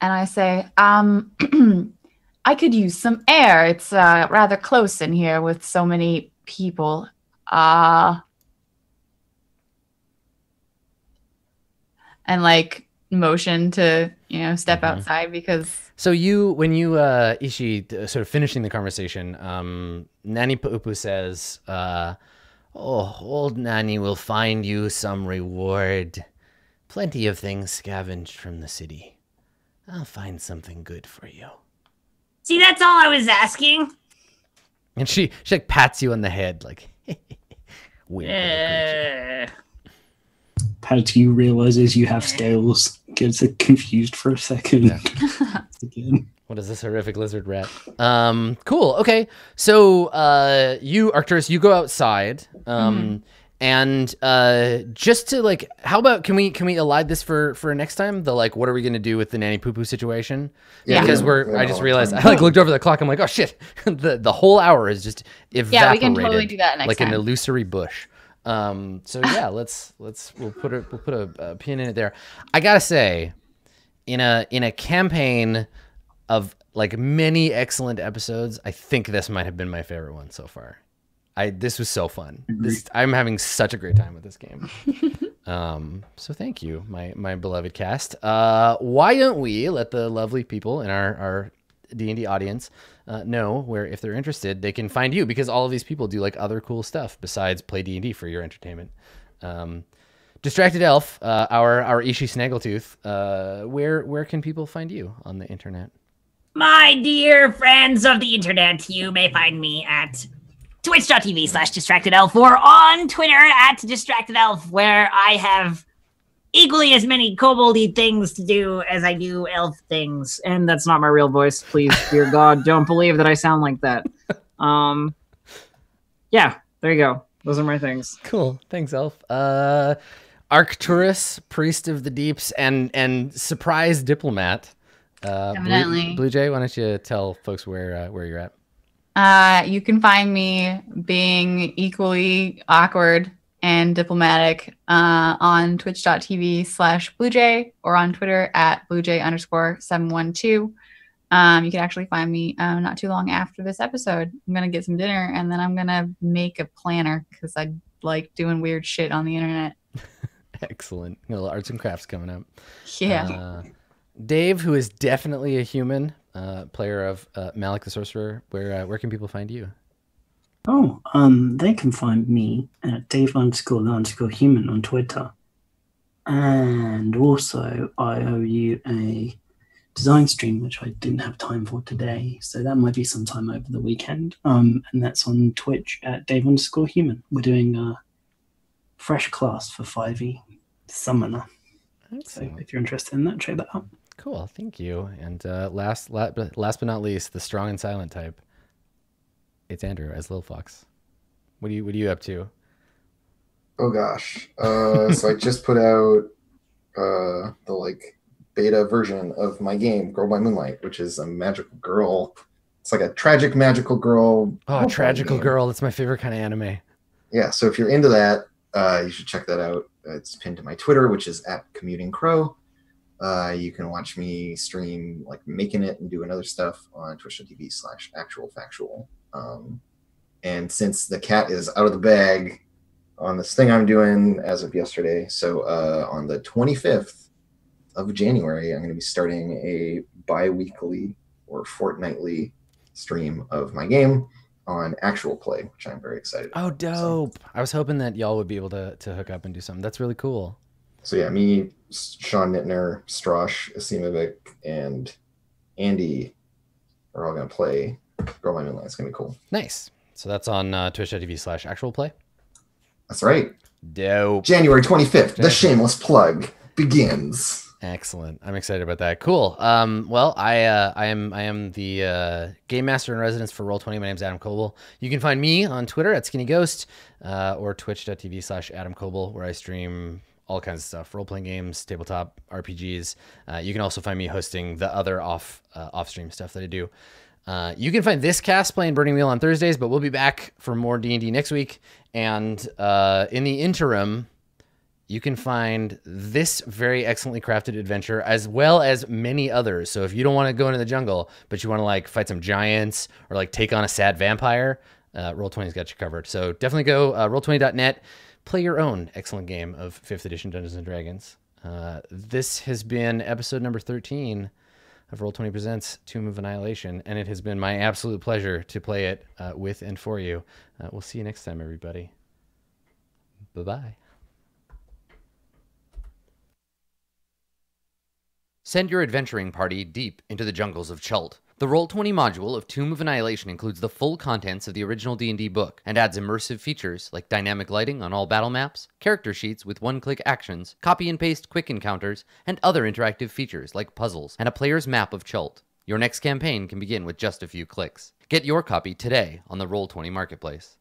And I say, I could use some air. It's rather close in here with so many people. And like motion to, step outside because. So when you Ishi sort of finishing the conversation, Nanny Puupu says, Oh, old Nanny will find you some reward. Plenty of things scavenged from the city. I'll find something good for you. See, that's all I was asking. And she like pats you on the head, like, weird little creature. Pat, you realizes you have scales. Gets confused for a second. Yeah. Again. What is this horrific lizard rat? Cool. Okay. So, you, Arcturus, you go outside. And just to like, how about can we elide this for next time? The like, what are we gonna do with the nanny poo poo situation? Yeah, because I just realized I like looked over the clock. I'm like, oh shit, the whole hour is just evaporated. Yeah, we can totally do that next like time. an illusory bush. So yeah, we'll put a pin in it there. I gotta say, in a campaign of like many excellent episodes, I think this might have been my favorite one so far. This was so fun. I'm having such a great time with this game. So thank you, my beloved cast. Why don't we let the lovely people in our D&D audience know where, if they're interested, they can find you, because all of these people do like other cool stuff besides play D&D for your entertainment. Distracted Elf, our Ishi Snaggletooth, where can people find you on the internet? My dear friends of the internet, you may find me at twitch.tv/distractedelf or on Twitter at distractedelf, where I have equally as many koboldy things to do as I do elf things. And that's not my real voice. Please, dear God, don't believe that I sound like that. Yeah, there you go. Those are my things. Cool. Thanks, Elf. Arcturus, Priest of the Deeps, and surprise diplomat. Evidently. Blue Jay, why don't you tell folks where you're at? You can find me being equally awkward and diplomatic on twitch.tv/bluejay or on Twitter at bluejay_712. You can actually find me not too long after this episode. I'm going to get some dinner, and then I'm going to make a planner because I like doing weird shit on the internet. Excellent. A little arts and crafts coming up. Yeah. Dave, who is definitely a human, player of Malik the Sorcerer, where can people find you? Oh, they can find me at Dave_the_human on Twitter. And also, I owe you a design stream, which I didn't have time for today. So that might be sometime over the weekend. And that's on Twitch at Dave_human. We're doing a fresh class for 5e Summoner. Excellent. So if you're interested in that, check that out. Cool, thank you. And last but not least, the strong and silent type. It's Andrew as Lil Fox. What are you up to? Oh gosh. So I just put out the like beta version of my game, Girl by Moonlight, which is a magical girl. It's like a tragic magical girl. Oh, tragical girl. That's my favorite kind of anime. Yeah, so if you're into that, you should check that out. It's pinned to my Twitter, which is @CommutingCrow. You can watch me stream like making it and doing other stuff on twitch.tv/actualfactual. And since the cat is out of the bag on this thing I'm doing as of yesterday, so on the 25th of January, I'm going to be starting a bi-weekly or fortnightly stream of my game on actual play, which I'm very excited about. Oh, dope. So, I was hoping that y'all would be able to hook up and do something. That's really cool. So yeah, me, Sean Nittner, Strosh, Asimovic, and Andy are all going to play Girl by Moonlight. It's going to be cool. Nice. So that's on twitch.tv/actualplay. That's right. Dope. January 25th, the shameless plug begins. Excellent. I'm excited about that. Cool. Well, I am the game master in residence for Roll20. My name's Adam Coble. You can find me on Twitter at Skinny Ghost or twitch.tv/Adam Coble, where I stream all kinds of stuff, role-playing games, tabletop, RPGs. You can also find me hosting the other off-stream stuff that I do. You can find this cast playing Burning Wheel on Thursdays, but we'll be back for more D&D next week. And in the interim, you can find this very excellently crafted adventure as well as many others. So if you don't want to go into the jungle, but you want to like fight some giants or like take on a sad vampire, Roll20's got you covered. So definitely go roll20.net. Play your own excellent game of 5th edition Dungeons & Dragons. This has been episode number 13 of Roll20 Presents Tomb of Annihilation, and it has been my absolute pleasure to play it with and for you. We'll see you next time, everybody. Bye-bye. Send your adventuring party deep into the jungles of Chult. The Roll20 module of Tomb of Annihilation includes the full contents of the original D&D book and adds immersive features like dynamic lighting on all battle maps, character sheets with one-click actions, copy and paste quick encounters, and other interactive features like puzzles and a player's map of Chult. Your next campaign can begin with just a few clicks. Get your copy today on the Roll20 Marketplace.